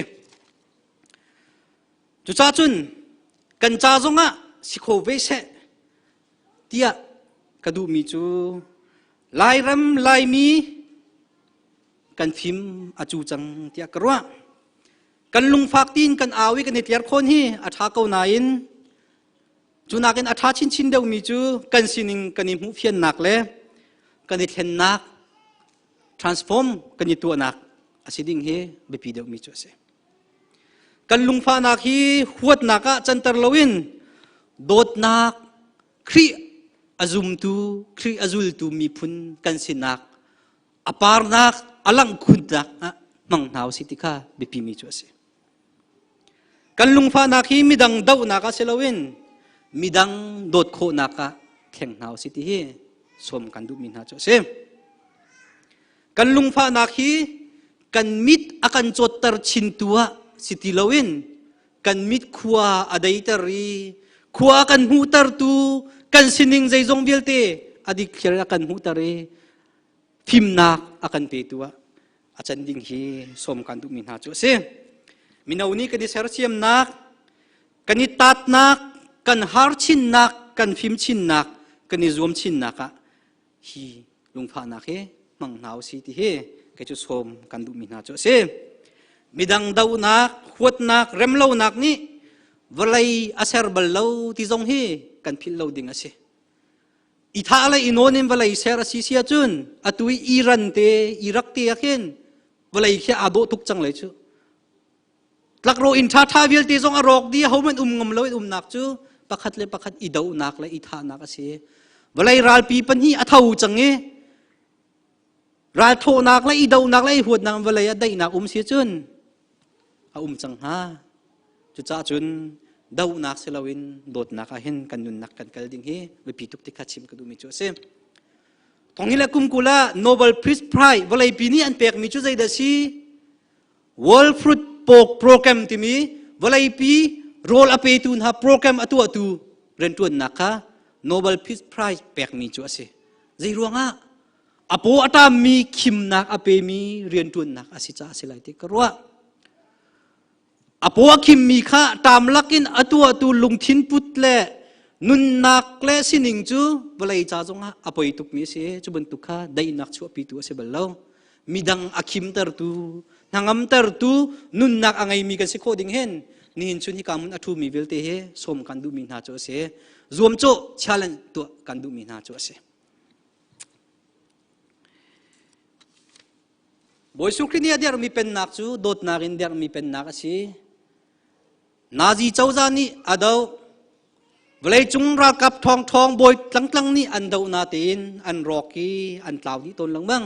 จุจ้าจุนกันจ้าจงอ่ะสิโคเวเซเตียกระดูมีจูลายรำลายมีกันฟิมอาจูจังเตียกรัวกันลุงฝากตีนกันอาวิกันเตียร์คนฮีอาทาเกานาอินจูนักกันอาทาชินเดียวมีจูกันสินิงกันอิมูเฟียนนักเล่กันอิเทนนัก transform กันอิตัวนักอาศิดิงเฮเบปีเดียวมีจูเสกันลุงฟ้านักฮีขวดนักจันทร์ลวินโดดนักครีอาซุมตูครีอาซุลตูมีพุนกันสินักอปาร์นักอลังคุณนักมังนาวสิติกาเบปีมีจ่อเสกันลุงฟ้านักฮีมิดังดาวนักเซลวินมิดังโดดโคนักแข่งนาวสิติเฮสมกันดูมินหาจ่อเสกันลุงฟ้านักฮีกันมิดอากันจดตรชินตัวสิติลวินกันมิดขวาอดัยตรีขวากันหูตรตูกันสินิงใจจงเบียลเตอดีเขียนกันหูตรีพิมนักอากันเปตัวอาจารย์ดิ่งฮีสมกันดูมินหาจ่อเสมินาอุนีกันดิเซอร์เซียมนักกันนิตัดนักกันฮาร์ชินนักกันฟิมชินนักกันนิซวมชินนักฮีลุงฟ้านักเฮมังนาวสิติเฮก็จะสมกันดูมินาจ่อเสมิดังดาวนักขวดนักเร็มเล่านักนี่วลัยอาเซอร์บัลเล่าที่จงเฮกันพิลเล่าดิ่งอาเสอิทาอะไรอินโนนิมวลัยเซอร์ซีเซียจุนอตุยอิรันเตอิรักเตียเข็นวลัยแค่อาโดทุกจังเลยจู ลักโรอินท่าวิลตีซองอรอกดีเขามันงมเลยนักจูประคัดเลยประคัดอีดาวนักเลยอีท่านักเสียเวลาราลปีปัญหีอัฐาวจังเงราลโทนักเลยอีดาวนักเลยหัวนังเวลาได้นักเสียจุนจังฮะจุจ้าจุนดาวนักเสลวินโดดนักเห็นกันนุนนักกันกันดิ่งเฮไปปีตุกติดขัดชิมกันดูมิจูเซตรงนี้แหละกุมกุลา Nobel Peace Prize เวลาปีนี้อันเปกมิจูใจเดชี World Food Program ที่มีเวลาปีโรลอเปตุนฮะโปรแกรมตัวเรนตุนนักฮะ Nobel Peace Prize เปกมิจูเซใจรวงอ่ะอโปอัตามีคิมนักอเปมีเรียนตุนนักอาศิจ้าสิไลติกรัวอโปคิมมีข้าตามลักินตัวลุงทินพุทธเล่นุนนักเล่สินิงจูเวลาจ้าจงฮะอโปยตุกมีเสจูบันตุกข้าได้นักชัวปีตัวเสบัลเลวมีดังอาคิมเตอร์ตูนางอัมเตอร์ตูนุนนักอังไงมีกันสิโคดิงเห็นนี่หินชุนที่กามุนอทูมีเวลเตเฮสมกันดูมีนาโจเสรวมโจชาเลนตัวกันดูมีนาโจเสบอยสุขนี่เดียร์มีเป็นนักจูโดดนักอินเดียร์มีเป็นนักสินาจีเจ้าจานี่อดาวเวลาจุงรักกับทองบอยหลังนี่อันดาวนาตีนอันรอกี้อันกล่าวนี่ต้นหลังบ้าง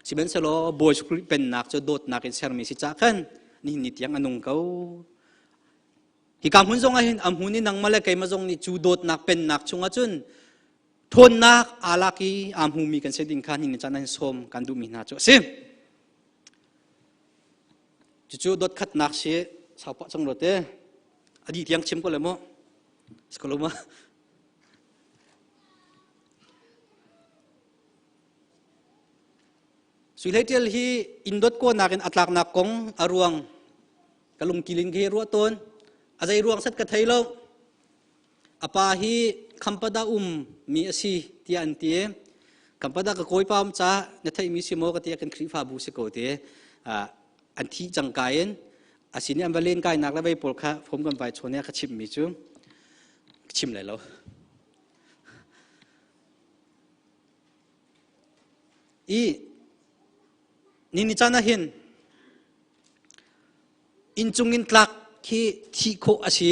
สิเป็นสโลบอยสุขเป็นนักจูโดดนักอินเซอร์มีสิจ้าขันนี่นิดยังอันนงเขาที่คำหุ่นทรงอันหุ่นนี่นังมาเลยใครมาทรงนี่จูโดดนักเป็นนักชงอาจุนทนนักอาลักีอันหุ่นมีกันเสดิงขันนี่จันนันสมกันดูมีนาจูสิจู่ๆดดขัดนักเสียสาวปะจังรถเต้อดีตยังชิมก็เลยมั้งสกุลมาสุดท้ายที่ฮีอินดดก็นักอัตลักนักกงอารวงกะลุงกิลิงเฮรัวต้นอาศัยรวงสัตกะไทยเราอปาฮีคำปดามีอาศัยที่อันเตียคำปดากะโกยปามจ้าเนทัยมีสิโมกะเตียกันครีฟาบูสโกเตอันที่จังกายอาศินี่อันเวลนกายนักแล้วไปปลค่ะผมกันไปชนเนี่ยขชิมมีจุชิมอะไรแล้วนี่จานะเห็นอินจุงอินตลักที่โคอาชี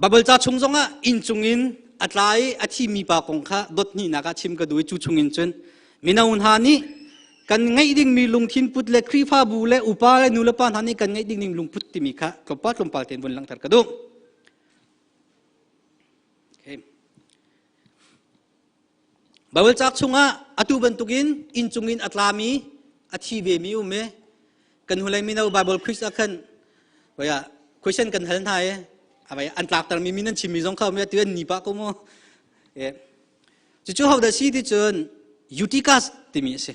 บับเบิลจ้าชงจงอ่ะอินจุงอินอัตไลอาที่มีปากของข้าดดนี่นักชิมกระดูจูชงอินจนมินาอุนฮานี่กันไงดิ่งมีลุงทินพุทธเล็กครีฟ้าบูเล่อุปาเล่นุลปานฮันนี่กันไงดิ่งลุงพุทธิมิคะกบปัดลมปาเทนบนหลังถัดกระดุมบาวจักชุงะอตุบันตุกินอินจุงินอัตลามีอธิเวมีเมกันหุ่นเลยมีนาบาเบิลคริสต์กันว่าคุยเช่นกันเห็นไทยอะไรอันตรากตรมีนั่นชิมมีสองข้าวไม่เตือนหนีปะก็มั้งจู่ๆเขาได้ซีที่เจอยูติกัสที่มีเส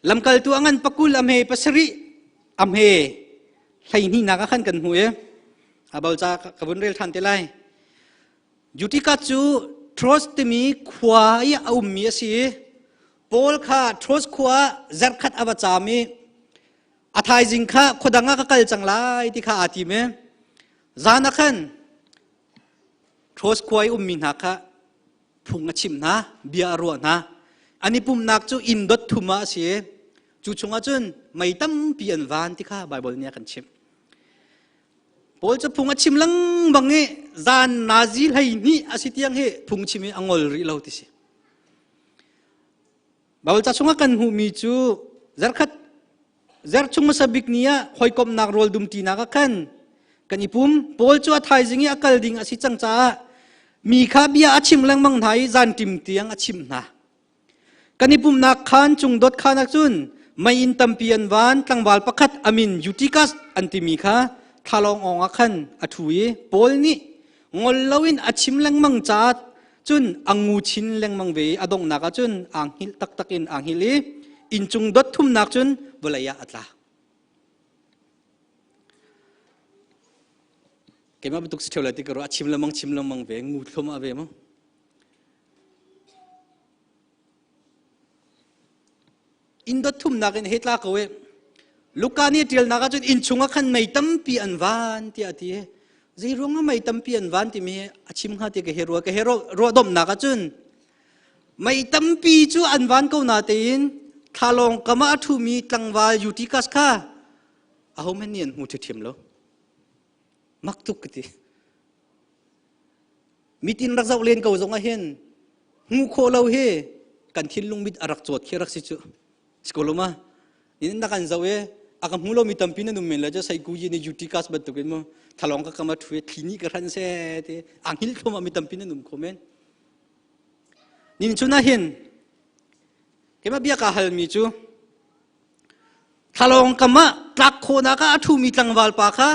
ลำกัลตัวงั้นปักกุลอเมย์ปัสริอเมย์ใครนี่นักขันกันหัวอาบาลจากขบวนเรือทันเตลัยยูติกัสจูทรอสที่มีขวายเอามีสิโพลข้าทรอสขวาเจัดขัดอวจามีอาทายจิงข้าขดังก็กัลจังไลที่ข้าอาทิเมจานักขันทรอสขวายมีนักข้าพุงชิมนะเบียรัวนะอันนี้ปุ่มนักจูอินดดทุมาเสียจูชงอาจุนไม่ตั้มเปลี่ยนวันที่ข้าไบเบิลเนี่ยกันชิมพอจะพุงชิมลังบังเงจานนาซีให้นี่อาศิเตียงเฮพุงชิมอังอลริลาวติสิไบเบิลจะชงกันหูมีจูเจัดขัดเจัดชงมาสบิกเนียหอยกบนักโรลดุมตีนักกันกันอีปุ่มพอจูไทยจิงอักลดิ่งอาศิจังจ้ามีข้าเบียอาชิมลังบังไทยจานติมเตียงอาชิมนะกันนิปุ่มนักขันจุงดดขานักจุนไม่อินตัมเปียนวันตั้งวาลประคัดอามินยูติกัสอันติมีข้าทาลององขันอัถุยโพลนี่งอลลวินอาชิมแรงมังจัดจุนอังงูชินแรงมังเวอดงนักจุนอังฮิลตักอินอังฮิลีอินจุงดดทุ่มนักจุนวลายาอัตลาเกี่ยมาเป็นตุกสิเทวลาติกรัวอาชิมแรงมังเวงูทุ่มอาเวมั้งอินดทุ่มนักอินเฮตลากเวลูกานี่เทียลนักจุดอินชงขันไม่ตั้มปีอันวานที่อาทิใจร้องไม่ตั้มปีอันวานที่มีอาชิมหาที่เกเฮรัวดมนักจุนไม่ตั้มปีจูอันวานก็นาตีน ทาลองกมาทูมีตังวายูติกัสค่ะอาหมเนียนหูเทียมแล้วมักตุกติมิตินรักษาเลียนเก่าจงอาเห็นหูโคเราเฮกันทิลลุงมิดอารักจวดเขียรักสิจุสกุลมานี่นักการเจ้าอากาศหูเรามีตั้มปีนั้นนุ่มเมล่าจะใส่กุยในยูติกัสบัดตุกันมั้งทาลองก็กมาทูคลินิกรันเซ่เตอังฮิลเข้ามามีตั้มปีนั้นนุ่มคอมเมนนี่ชุน่าเห็นเกี่ยมาเบียกาฮัลมีจูทาลองกมาตักโคนักอาทูมีตังวาลปาค่ะ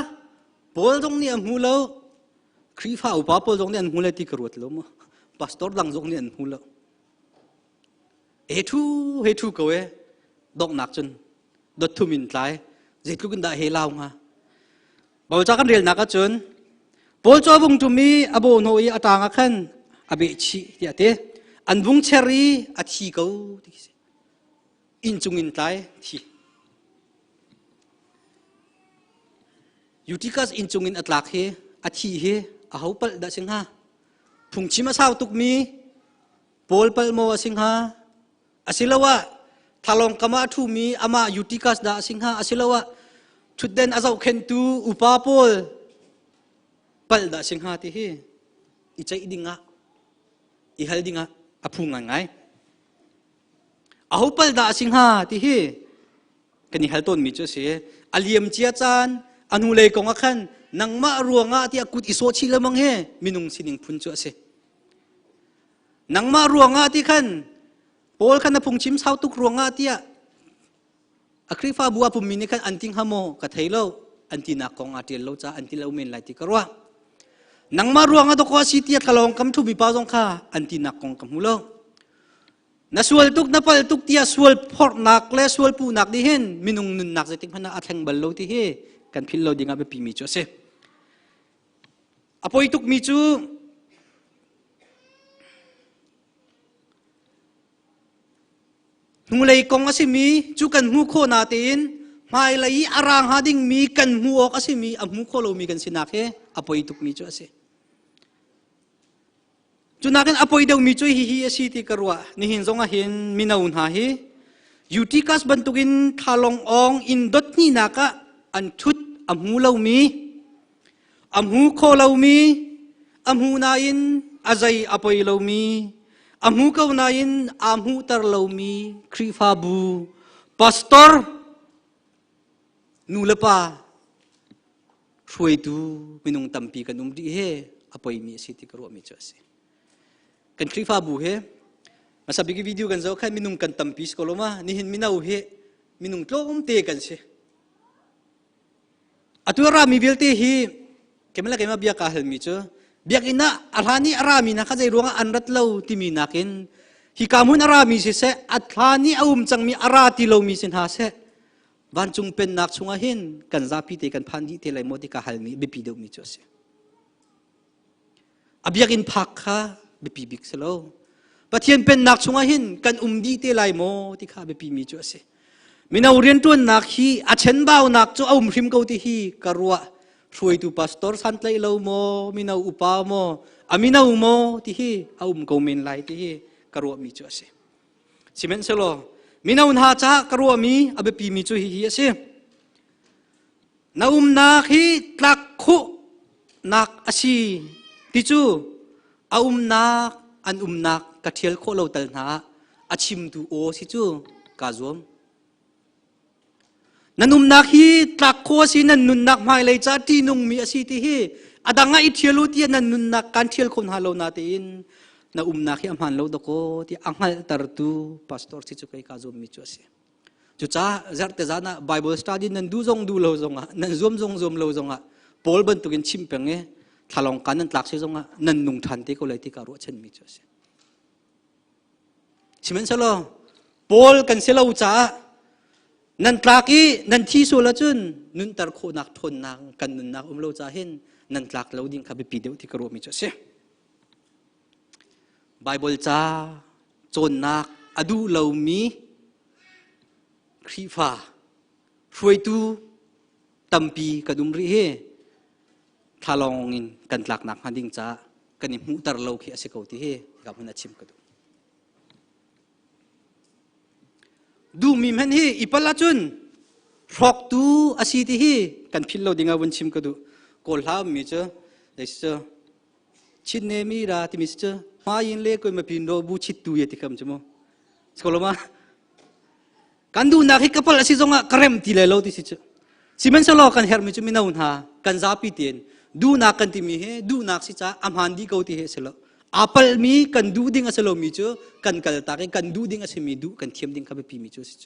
บอลตรงนี้หูเราครีฟ้าอุปาบอลตรงนี้หูเราที่กระโดดลงมาพาสตอร์ลังตรงนี้หูเราเฮทูก็เวดอกนักจนดดทุ่มินไลจิตลูกกันได้เฮลาวงาบอลจากกันเรียนนักจนบอลจอบุงจุมีอโบโนอีอัตางกันอเบชีเดียเตอันบุงเชอรี่อัฐิเขาอินจุงอินไลที่ยูติกัสอินจุงอินอัตลักเฮอาทิเฮอาหูปัลดาสิงหาพุงชิมาสาวตุกมีปอลปัลโมสิงหาอาศิลาวะทาลองกมาทูมีอามายูติกัสดาสิงหาอาศิลาวะชุดเด่นอาเจ้าเข็นตูอุปาปอลปัลดาสิงหาที่เฮอิจัยดิงะอิฮัลดิงะอาพุงไงอาหูปัลดาสิงหาที่เฮกันอิฮัลต้นมีจุดเสียอาเลียมเจียจานอันหูเลยกงขันนังมารัวงาที่อากุดอิโซชิลมังเฮมินุงสินิงพุนจัวเสนังมารัวงาที่ขันโปลขันพุงชิมสาวตุกรัวงาที่อัครีฟ้าบัวปุ่มมินิขันอันติงฮามโมกัทเฮโลอันตินักกงอาเทียลโลจ้าอันติเลวเมนไลติกรัวนังมารัวงาตกวาสิที่ทะลองคำทุบิปาจงข้าอันตินักกงคำหูโลนัสวลตุกนับปัลตุกที่สวลพอร์นักและสวลปูนักดิเห็นมินุงนุนนักจะติงพันอาแทงบัลโลที่เฮกันพิลโลดิ่งอาเบปีมิจูเสอพอยตุกมิจูหูเลยกงอาศิมีจูกันหูโคนาตินไม่เลยอารางหาดิ่งมีกันหูออกอาศิมีอัหูโคโลมีกันสินักเฮอพอยตุกมิจูเสจูนักกันอพอยเดวมิจูฮิอาศิติกรัวนี่หินจงอาหินมินาอุนหาเฮยูติกัสบันตุกินทาลององอินดดนี่นักะอันทุดอัมหูเลามีอัมหูโคเลามีอัมหูนาอินอาใจอภัยเลามีอัมหูเกานาอินอัมหูตร์เลามีครีฟาบูพาสตอร์นูเลปาช่วยดูมินุงตัมปีกันดีเฮอภัยมีสิทธิกรัวมีเจสกันครีฟาบูเฮมาสับวิดีโอกันเจ้าแค่มินุงกันตัมปีสโคลมานี่เห็นมินาเฮมินุงโตมเตกันเสอตัวรามีเวลตีฮีเกมละเกมเบียกาเฮลมิจูเบียกินะอัลฮานีอารามีนะข้าใจรวงอันรัตเลวที่มีนักินฮิกามุนอารามีสิเสอัลฮานีอาจังมีอาราติเลวมีสินหาเสวันจุงเป็นนักชุงอาหินกันซาพิเตกันพันธิเทเลโมติกาเฮลมีเบปีเดวมีจูเสอเบียกินพักค่ะเบปีบิกเสโลปะเทียนเป็นนักชุงอาหินกันดีเทเลโมติกาเบปีมีจูเสมินาเรียนตัวนักฮีอาเชนบ่าวนักจูเอามริมเกาที่ฮีกรัวช่วยดูพาสตอร์สันไลเลวโมมินาอุปาโมอามินาอุโมที่ฮีเอามเกาเมนไลที่ฮีกรัวมีจูเสซิเมนเซโลมินาอุนหาจ้ากรัวมีอาเบปีมีจูฮีฮีเสนาอุมนักฮีตักขุนักอาชีติจูอาอุมนักอันนักกะเทียลโคโลตัลนาอาชิมตูโอสิจูกาซวมนันุมนักฮีตักโคสินันนุนนักไม่เลยจ้าที่นุ่งมีอาศิติฮีอดังไงเทียลุที่นันนุนนักการเทียลคนฮาโลนาตินนันักฮีอัมฮันโลดโคที่อังฮัลตารตูพาสตอร์สิจุกัยกาซมมิจูเสจุจ้าจัดเตจานะไบเบิลสตัดดี้นันดูดูโลซงะนันซอมโลซงะปอลบันตุกินชิมเปงเงทาลองกันนันตักเสซงะนันนุงทันที่ก็เลยที่การุเชนมิจูเสชิมันเซโลปอลกันเซลาอุจ้านันตรากีนันที่สุลจุนนุนตร์โคนักทนนักกันนุนนักเราจะเห็นนันตรักเราดิ้งขับไปปีเดียวที่กระโดดมิจฉาเสไบเบิลจ้าโจนนักอดูเรามีครีฟ้าช่วยตูตัมปีกระดุมรีเฮทาลองอินกันตรักนักฮันดิ้งจ้ากันนิมุตร์เราขี้อาศัยเขาที่เฮกับมันชิมกระดุม ดูมีมันฮีอีปลาจุนรอกตูอาศิติฮีกันพิลโลดิงาวันชิมก็ดูโกลามีเจอเด็กเจอชินเนมีราติมิสเจอมายินเล่ก็มาพินโดบูชิตตูยติคำจมูสกอลมากันดูนักฮิกพัลสิจงะกระเรมตีเลโลติสิเจสิมันสโลกันเฮร์มิจุมินาอุนฮากันซาปิเตียนดูนักกันติมีเฮดูนักสิจ้าอัมฮันดีเขาติเฮสโลอัปเปิลมีกันดูดิ้งอสโลมีจูกันกัลตากันดูดิ้งอสมีดูกันเทียมดิ้งขับปีมีจูสิเจ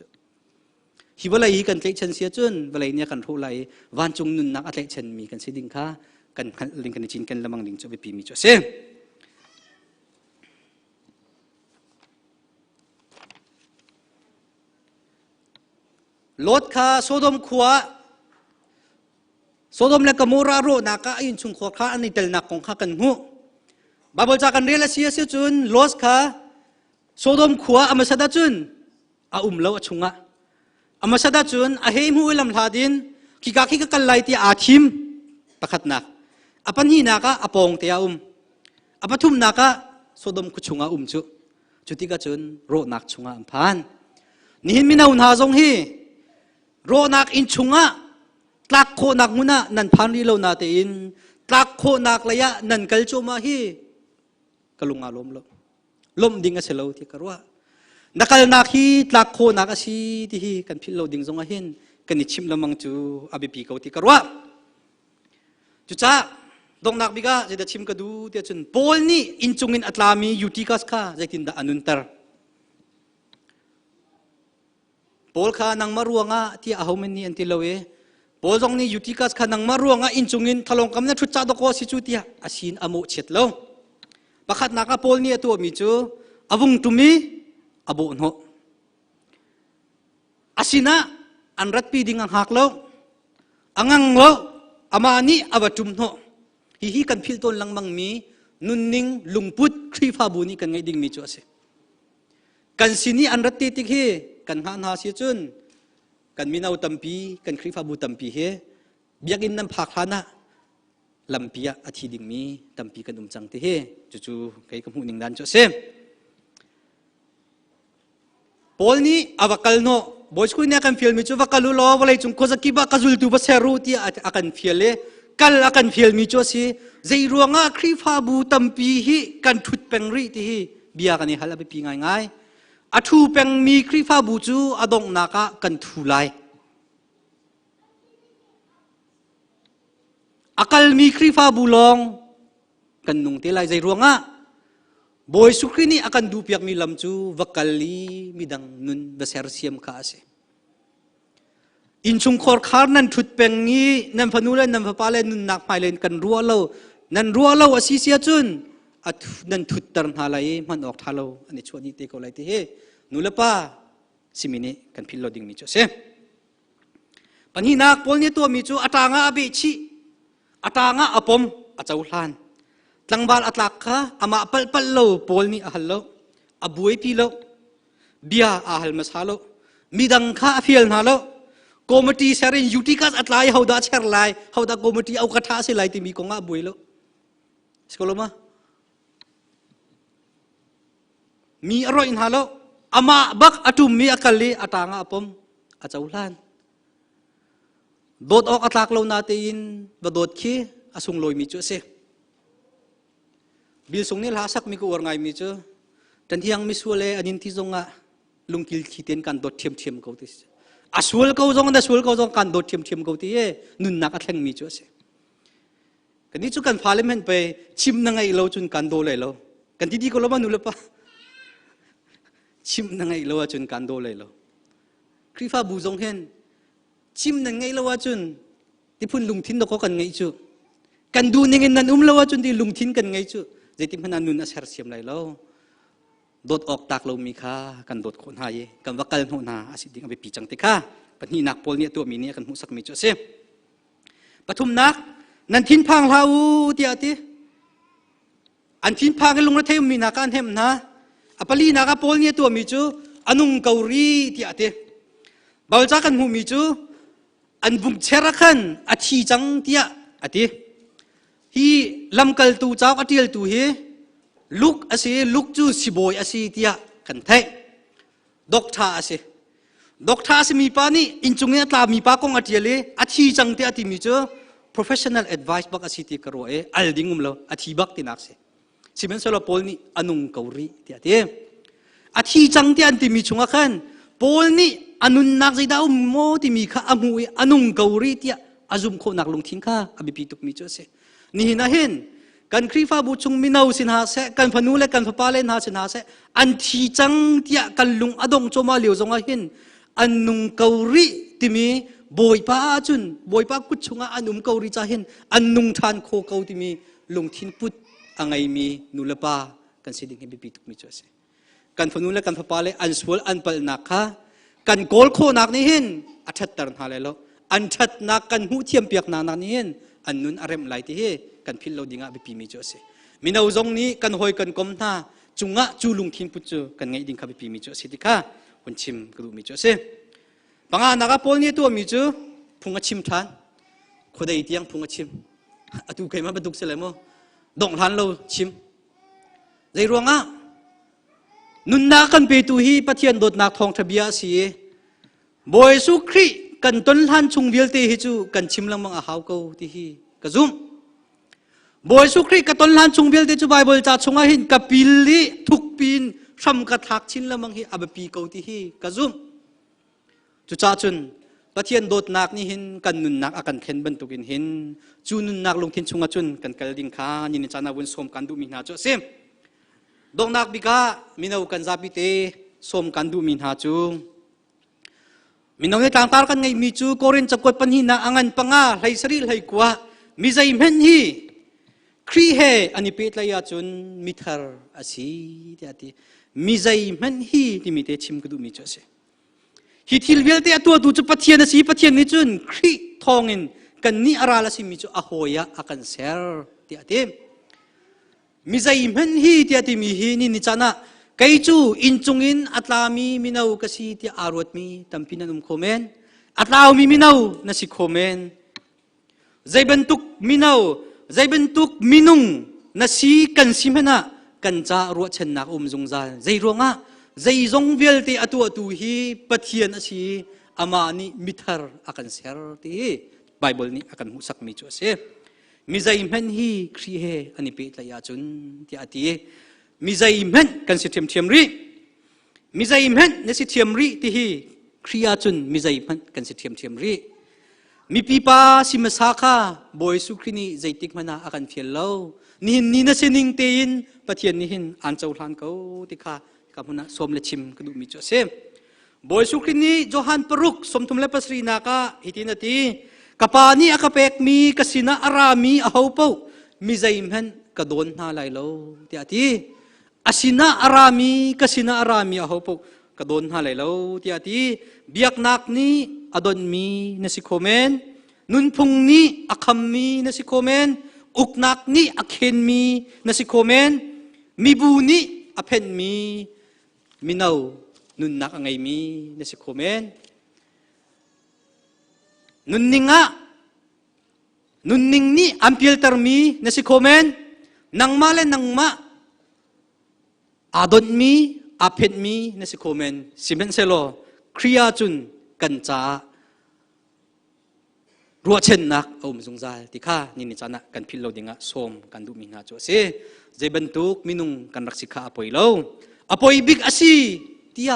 ฮิวลายกันเทชันเสียจนเวลาเนี่ยกันโทไลวันจงนุนนักเทชันมีกันสิดิ้งค่ะกันลิงกันจินกันละมังลิงจูไปปีมีจูเซลดค่าโซดมขัวโซดมและกโมราโรนักอินชุงขวข้าอันนี้เตลนักของข้ากันหูบาบลจากกันเรียลเสียจุนลดค่าโซดมขัวอามาสดาจุนอาเล่าชุงะอามาสดาจุนอาเฮมูลำลาดินกิกากิกกันไลที่อาทิมปะขัดนักอาปันฮีนักอาปองเตียอาปัทุมนักโซดมกุชุงะจุดที่กจุนโรนักชุงะอัมพันนี่หินมินาอุนหาจงฮีโรนักอินชุงะตักโคนักมุนะนันพันรีโลนาเตอินตักโคนักระยะนันกัลโจมาฮีกลุงอาลมลมดิ่งอาเซโลที่กรัวนักนักฮีตักโคนักอาชีที่ฮีกันพิลโลดิ่งจงอาหินกันนิชิมละมังจูอาบิปีเขาที่กรัวจุจ้าดงนักบิกาจะได้ชิมกระดูเดียจนโพลนี่อินจุงินอัตลามียูติกัสข้าจะกินดาอนุนเตอร์โพลข้านังมารัวงะที่อาหมินีอันติลเวโพลจงนี่ยูติกัสข้านังมารัวงะอินจุงินทะลงกำเนิดชุดจ้าดอกโคสิจุติยาอาศินอโมเช็ดโลบักขัดนักโพลนี่ตัวมิจูอวุงตุมีอโบนโฮอาศินะอันรัดปีดิ่งอังหักโลอังโลอามานี่อวตุมโฮฮิกันพิลต้นลังมังมีนุนนิงลุงพุทครีฟาบุนีกันไงดิ่งมิจูอาเซกันสินีอันรัดตีติกเฮกันหานาเสียจุนกันมีนาวตัมปีกันครีฟาบูตัมปีเฮเบียกินน้ำผักฮานะลำปียอาทิดิ่งมีตัมปีกันจังติเฮจู่ๆใครก็หูนิ่งดันโจเซมโพลนี้อวกาลโนบอยสกุลเนี่ยกันฟิลมิจูวกาลุโลวลัยจุงโคสกิบะกัจุลตูบะเซรูที่อากันฟิลเลกัลอากันฟิลมิจูสิใจรัวงะครีฟาบูตัมปีฮิกันทุดเป็งรีที่ฮิเบียกันนี่ฮัลลับปีง่ายอาทูเป็งมีครีฟาบูจูอดงนักกันทุไลอากาลมีครีฟาบูลองกันนุ่งเทลายใจรัวงะบอยสุครีนี่อากันดูเปียกมีลำจูวักลีมีดังนุนเบเซอร์เซียมคาเซอินชุงคอร์คาร์นันทุดเป็งงี้นันพนุเลนนันพปาเลนุนนักไมเลนกันรัวเล่านันรัวเล่าอาศิเซียจุนนันทุดตร์นฮาลัยมันออกทาโลอันนี้ชวนนี้เตโกไลที่เฮนุลป้าสิมินีกันพิลโลดิ่งมิจูเซปัญหานักพอลนี้ตัวมิจูอัตางะอบิชิอัตางะอปมอัจฉริยะตั้งบาลอัตลักษณ์อามาปัลโลพอลนี้อาฮัลโลอบุยพิโลเบียอาฮัลมาซาโลมีดังข้าฟิลนาโลคอมมิตี้เซรินยูติกัสอัตไลเขาได้เชร์ไลเขาได้คอมมิตี้เอากระทาเสไลที่มีกงอาบุยโลสกุลมามีอร่อยนะโลอามาบักอตุมมีอักลีอัตางะอปมอาจจะอุลานโดดออกอัตลักเรานาตีนบดดขี้อาสุงลอยมิจูเซบิลสุงนี่ลาสักมีกูวร์ไงมิจูแต่ที่ยังมิสวเลอันนี้ที่จงอะลุงกิลขี้เตียนกันโดดเทียมเขาติสอาสวลเขาจงอันสวลเขาจงกันโดดเทียมเขาที่นุนนักอัตแหงมิจูเซกันนี้จุกันฟาเลมเห็นไปชิมนังไงเราจุนกันโดเลยเรากันที่ดีก็เราบ้านุลปะชิมนังไงเราจุนกันโดเลยเราครีฟ้าบูจงเห็นชิมนังไงเราจุนที่พุ่นลุงทิ้นเราก็กันไงจูกันดูนี่เงินนั้นเราจุนที่ลุงทิ้นกันไงจูจะที่มันนุนอาเซอร์เซียมไรเราโดดออกตักเรามีค่ากันโดดคนหายกันวักกันหัวนาอาศิดิ่งเอาไปปีจังติค่าปัญหานักพอลเนี่ยตัวมีเนี่ยกันหูสักมีจูเซปฐุมนักนันทิ้นพังเราที่อาทิอันทิ้นพังกันลงระเทมมีนักการเทมนะอปลีนักพอลเนี่ยตัวมีจูอนุงเกาหลีที่อาทิบาลจากกันหูมีจูอันบุกเชรักันอาทิจังที่อาทิฮีลำกัลตูเจ้าอาทิลตูเฮลุกอาศัยลุกจูสิบอยอาศัยที่กันไทยดอกท่าอาศัย ดอกท้าสมีปานี่อินจุงเนี่ยตามีปากงอาทิตย์เลยอาทิจังเตอติมีเจอ professional advice บักอาศิติกรัวอัลดิ้งเราอาทิบักตินักเสสิเป็นสโลปอลนี่อนุงเกาหลีเดียอาทิจังเตอันติมีชงอาคันปอลนี่อนุนักใจดาวโมติมีข้าอมวยอนุงเกาหลีเดียอาจุมโคนักลงทิ้งข้าอบิปิตุกมีเจอเสนี่นะเห็นกันครีฟ้าบุชงมินาวสินหาเสกันพนูเลกันพปาเลนหาสินหาเสอันทีจังเตียกันลุงอดงโจมาเหลียวจงอาเห็นอันนุงเกาหลีที่มีบอยป้าจุนบอยป้ากุชงอันนุงเกาหลีจะเห็นอันนุงทานโคเกาที่มีลงทิ้งพุทธอังไงมีนุลปากันสิดิ่งบิปิตุกมีเจอเสกันพนูเลกันพปาเลอันสวลอันเปลนักค่ะกันโกลโคนักนี่เห็นอัจฉริยะเลยแล้วอันชัดนักกันหูเทียมเปียกนักนี่เห็นอันนุนอารมณ์ไหลที่เฮกันพิลเราดิ่งบิปิมีเจอเสมินาวจงนี้กันหอยกันกลมท่าจุงะจูลุงทิ้งพุทธกันไงดิ่งบิปิมีเจอเสติค่ะคนชิมกระดูมีเจอเสบางอันนักพอลนี่ตัวมีเจอพุงชิมทานคนใดที่ยังพุงชิมอตุใครมาบรรทุกเสร็จแล้วมั้งดองทานเราชิมใจรวงอ่ะนุนนักกันไปตุฮีปะเทียนโดดนักทองทะเบียสีบอยสุครีกันต้นทันชุงเวลเตฮิจูกันชิมลังมังอาหาวเกาที่ฮีกระซุ่มบอยสุครีกันต้นทันชุงเวลเตจูไบเบิลจ่าชงอาหินกับปิลลี่ทุกปีนซ้ำกระทักชินลังมังฮีอับปีเกาที่ฮีกระซุ่มจุจ่าจุนปะเทียนโดดนักนี่หินกันนุนนักอากันเข็นบรรทุกินหินจูนุนนักลงทิ้งชงอาจุนกันกระดิ่งขายินจานาวุนสมกันดูมินาโจเซมดงนักบิกามินาวกันซาบิเตสมกันดูมินาจูมินาวในต่างตากันไงมีจูโกรินจับกดปัญหาอังันปังอาไหลสรีไหลกว่ามิใจเห็นฮีครีเฮอันนี้เป็นระยะจุนมิทาร์อาศีที่อาทิมิใจเห็นฮีที่มีเตชิมกันดูมิจูเซฮิทิลเวลเตตัวดูจะปะเทียนสีปะเทียนนี่จุนครีทองอินกันนี่อาราลสิมิจูอโหยะอากันเซอร์ที่อาทิมิใจมันฮีที่อาทิมีฮีนี่นิจานะไกจูอินจงอินอัตลามีมินาวกษีที่อารวดมีตัมพินันุมโคเมนอัตลาวมีมินาวนัสิโคเมนใจเป็นตุกมินาวใจเป็นตุกมินุงนัสิกันสิมนะกันจารวดเชนนักจงใจใจรวงอ่ะใจจงเวลที่อตัวฮีปะเทียนอสีอามานีมิทาร์อากันเซอร์ที่ไบเบิลนี้อากันมุสักมิจูเซมิใจมันฮีครีเฮอันนี้เป็นระยะจุนที่อาทิมิใจมันกันสิเทียมเทียมรีมิใจมันนสิเทียมรีที่ฮีครียาจุนมิใจมันกันสิเทียมเทียมรีมีปีปาสิมาสาขาบอยสุครีนี่ใจติกมันอากันเฟียลเลานี่นสินิงเตียนปะเทียนนี่หินอันเจ้าหลานเขาที่ข้ากับมันสมเลชิมกระดูมิจเซมบอยสุครีนี่โจฮันปรุกสมทุมเลปัสรีนาคาฮิตินาทีกับปานี่อากาเปกมีกสินาอารามีอาหูเป้ามีใจมันกระโดนหาไหลโลที่อาทิอาสินาอารามีกสินาอารามีอาหูเป้ากระโดนหาไหลโลที่อาทิเบียกนักนี้อดอนมีนสิโคเมนนุนพุงนี้อาคัมมีนสิโคเมนอุกนักนี้อาเคนมีนสิโคเมนมีบูนี้อาเพนมีมินาวนุนนักไงมีนสิโคเมนนุนนิงนี่อัมพิลตร์มีนสิโคเมนนังมาเลนังมาอาดอนมีอาเพนมีนสิโคเมนสิเมนเซโลครียาจุนกันจารัวเชนนักเอามจงใจที่ข้านี่นิจานะกันพิลเราดิ่งสมกันดูมินาโจเซเจบันตุกมินุงกันรักสิกาอภัยเราอภัยบิกอาศีที่ย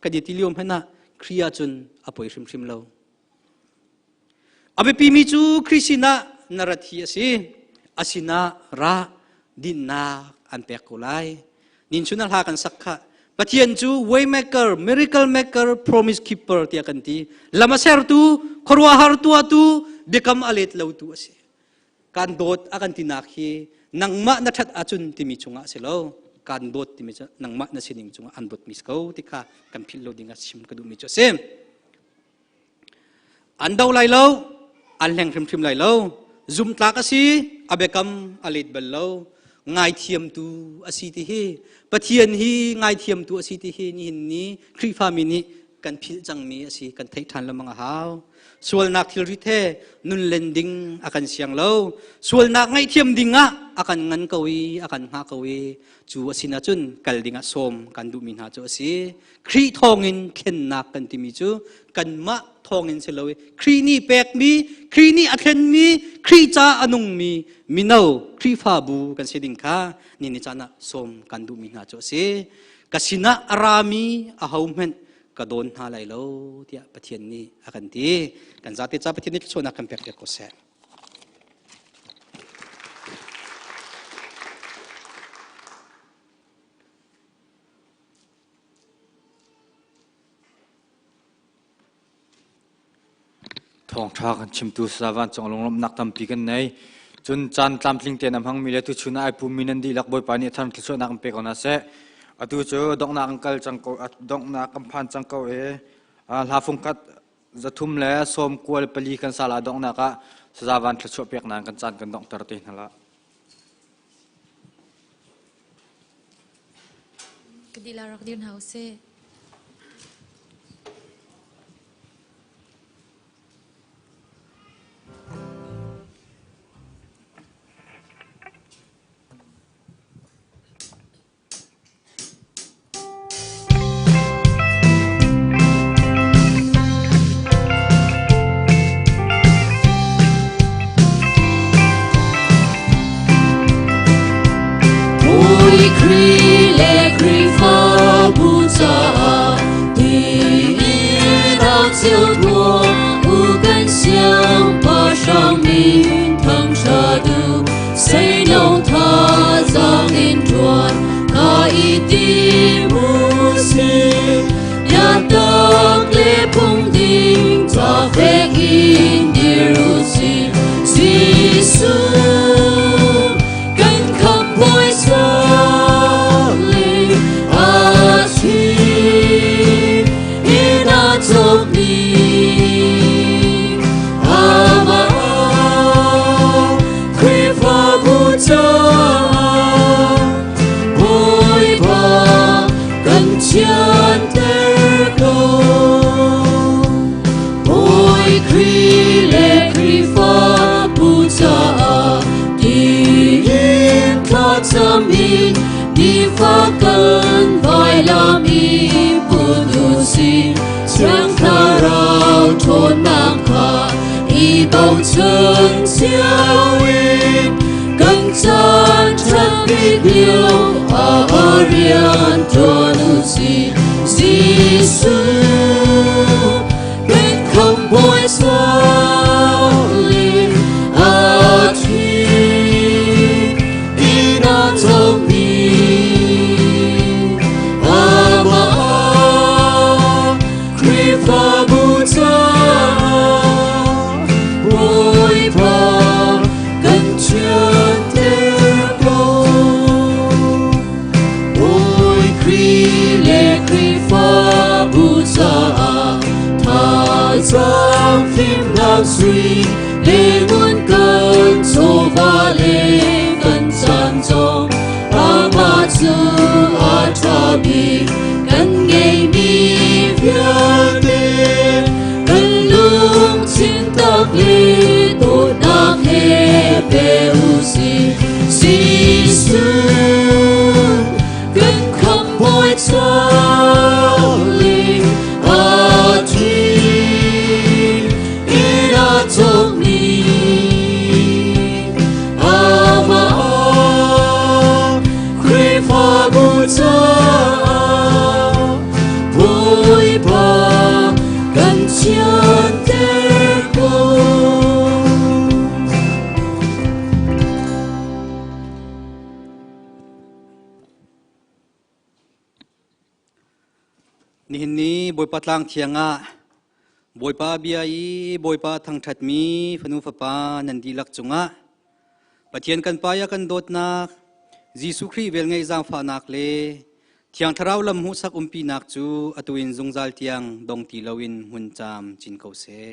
กันดิติลิอมพนะครียาจุนอภัยชิมเราabe pimichu krisina narathia si asina ra dinna anpekulai ninchunal ha kan sakha pathian chu waymaker miracle maker promise keeper tia kan ti lama ser tu khorwa har tu atu become alet lau tu ase kan dot akan tinakhi nangma na that achun timi chunga selo kan dot timi nangma na sining chunga andot misko tikha kan phillo dinga sim kadu mi cho sem andau lai loอันแหลงทริมไหลเล่าจุ่มตากสีอเบกัมอลิดเบลเล่าง่ายเทียมตูอสีที่ฮีปะเทียนฮีง่ายเทียมตูอสีที่ฮีนี่นี้ครีฟามินีกันพิลจังมีอสีกันไททันละมังหาวส่วนนักทิลริเทนุนเลนดิ้งอากันเสียงเล่าส่วนนักง่ายเทียมดิ้งอ่ะ akan ngan kawi akan nga kawi chu asina chun kaldinga som kan du min ha chu si khri thongin khen nak kan timi chu kan ma thongin selowi khri ni pek mi khri ni athen mi khri cha anung mi minau khri fa bu kan seding kha ni ni chana som kan du min ha chu si kasina arami a haumen kadon ha lai lo tia pathian ni akan ti kan zati cha pathian ni chona kan pek ko se Thawngtha kan chimtu savan chong long nak tam pi kan nei chun chan tlam tling te nam hang mi le tu chuna ai Pumh min an di lak boy pani than thil so nak pe kona se atu chu dong na angkal chang ko dong na kam phan chang ko e la phung kat zathum le som kwal pali kan sala dong na ka savan thil so pek nan kan chan kan dong tar te hala Kedila rak din house boy patlang thianga boy pa biai boy pa thang that mi phanu fa pa nandi lak chunga pathian kan paya kan dot na Jisu Khri vel ngai jang fa nak le thiang tharau lam hu sak umpi nak chu atuin zungjal tiang dong ti lawin hun cham chin ko se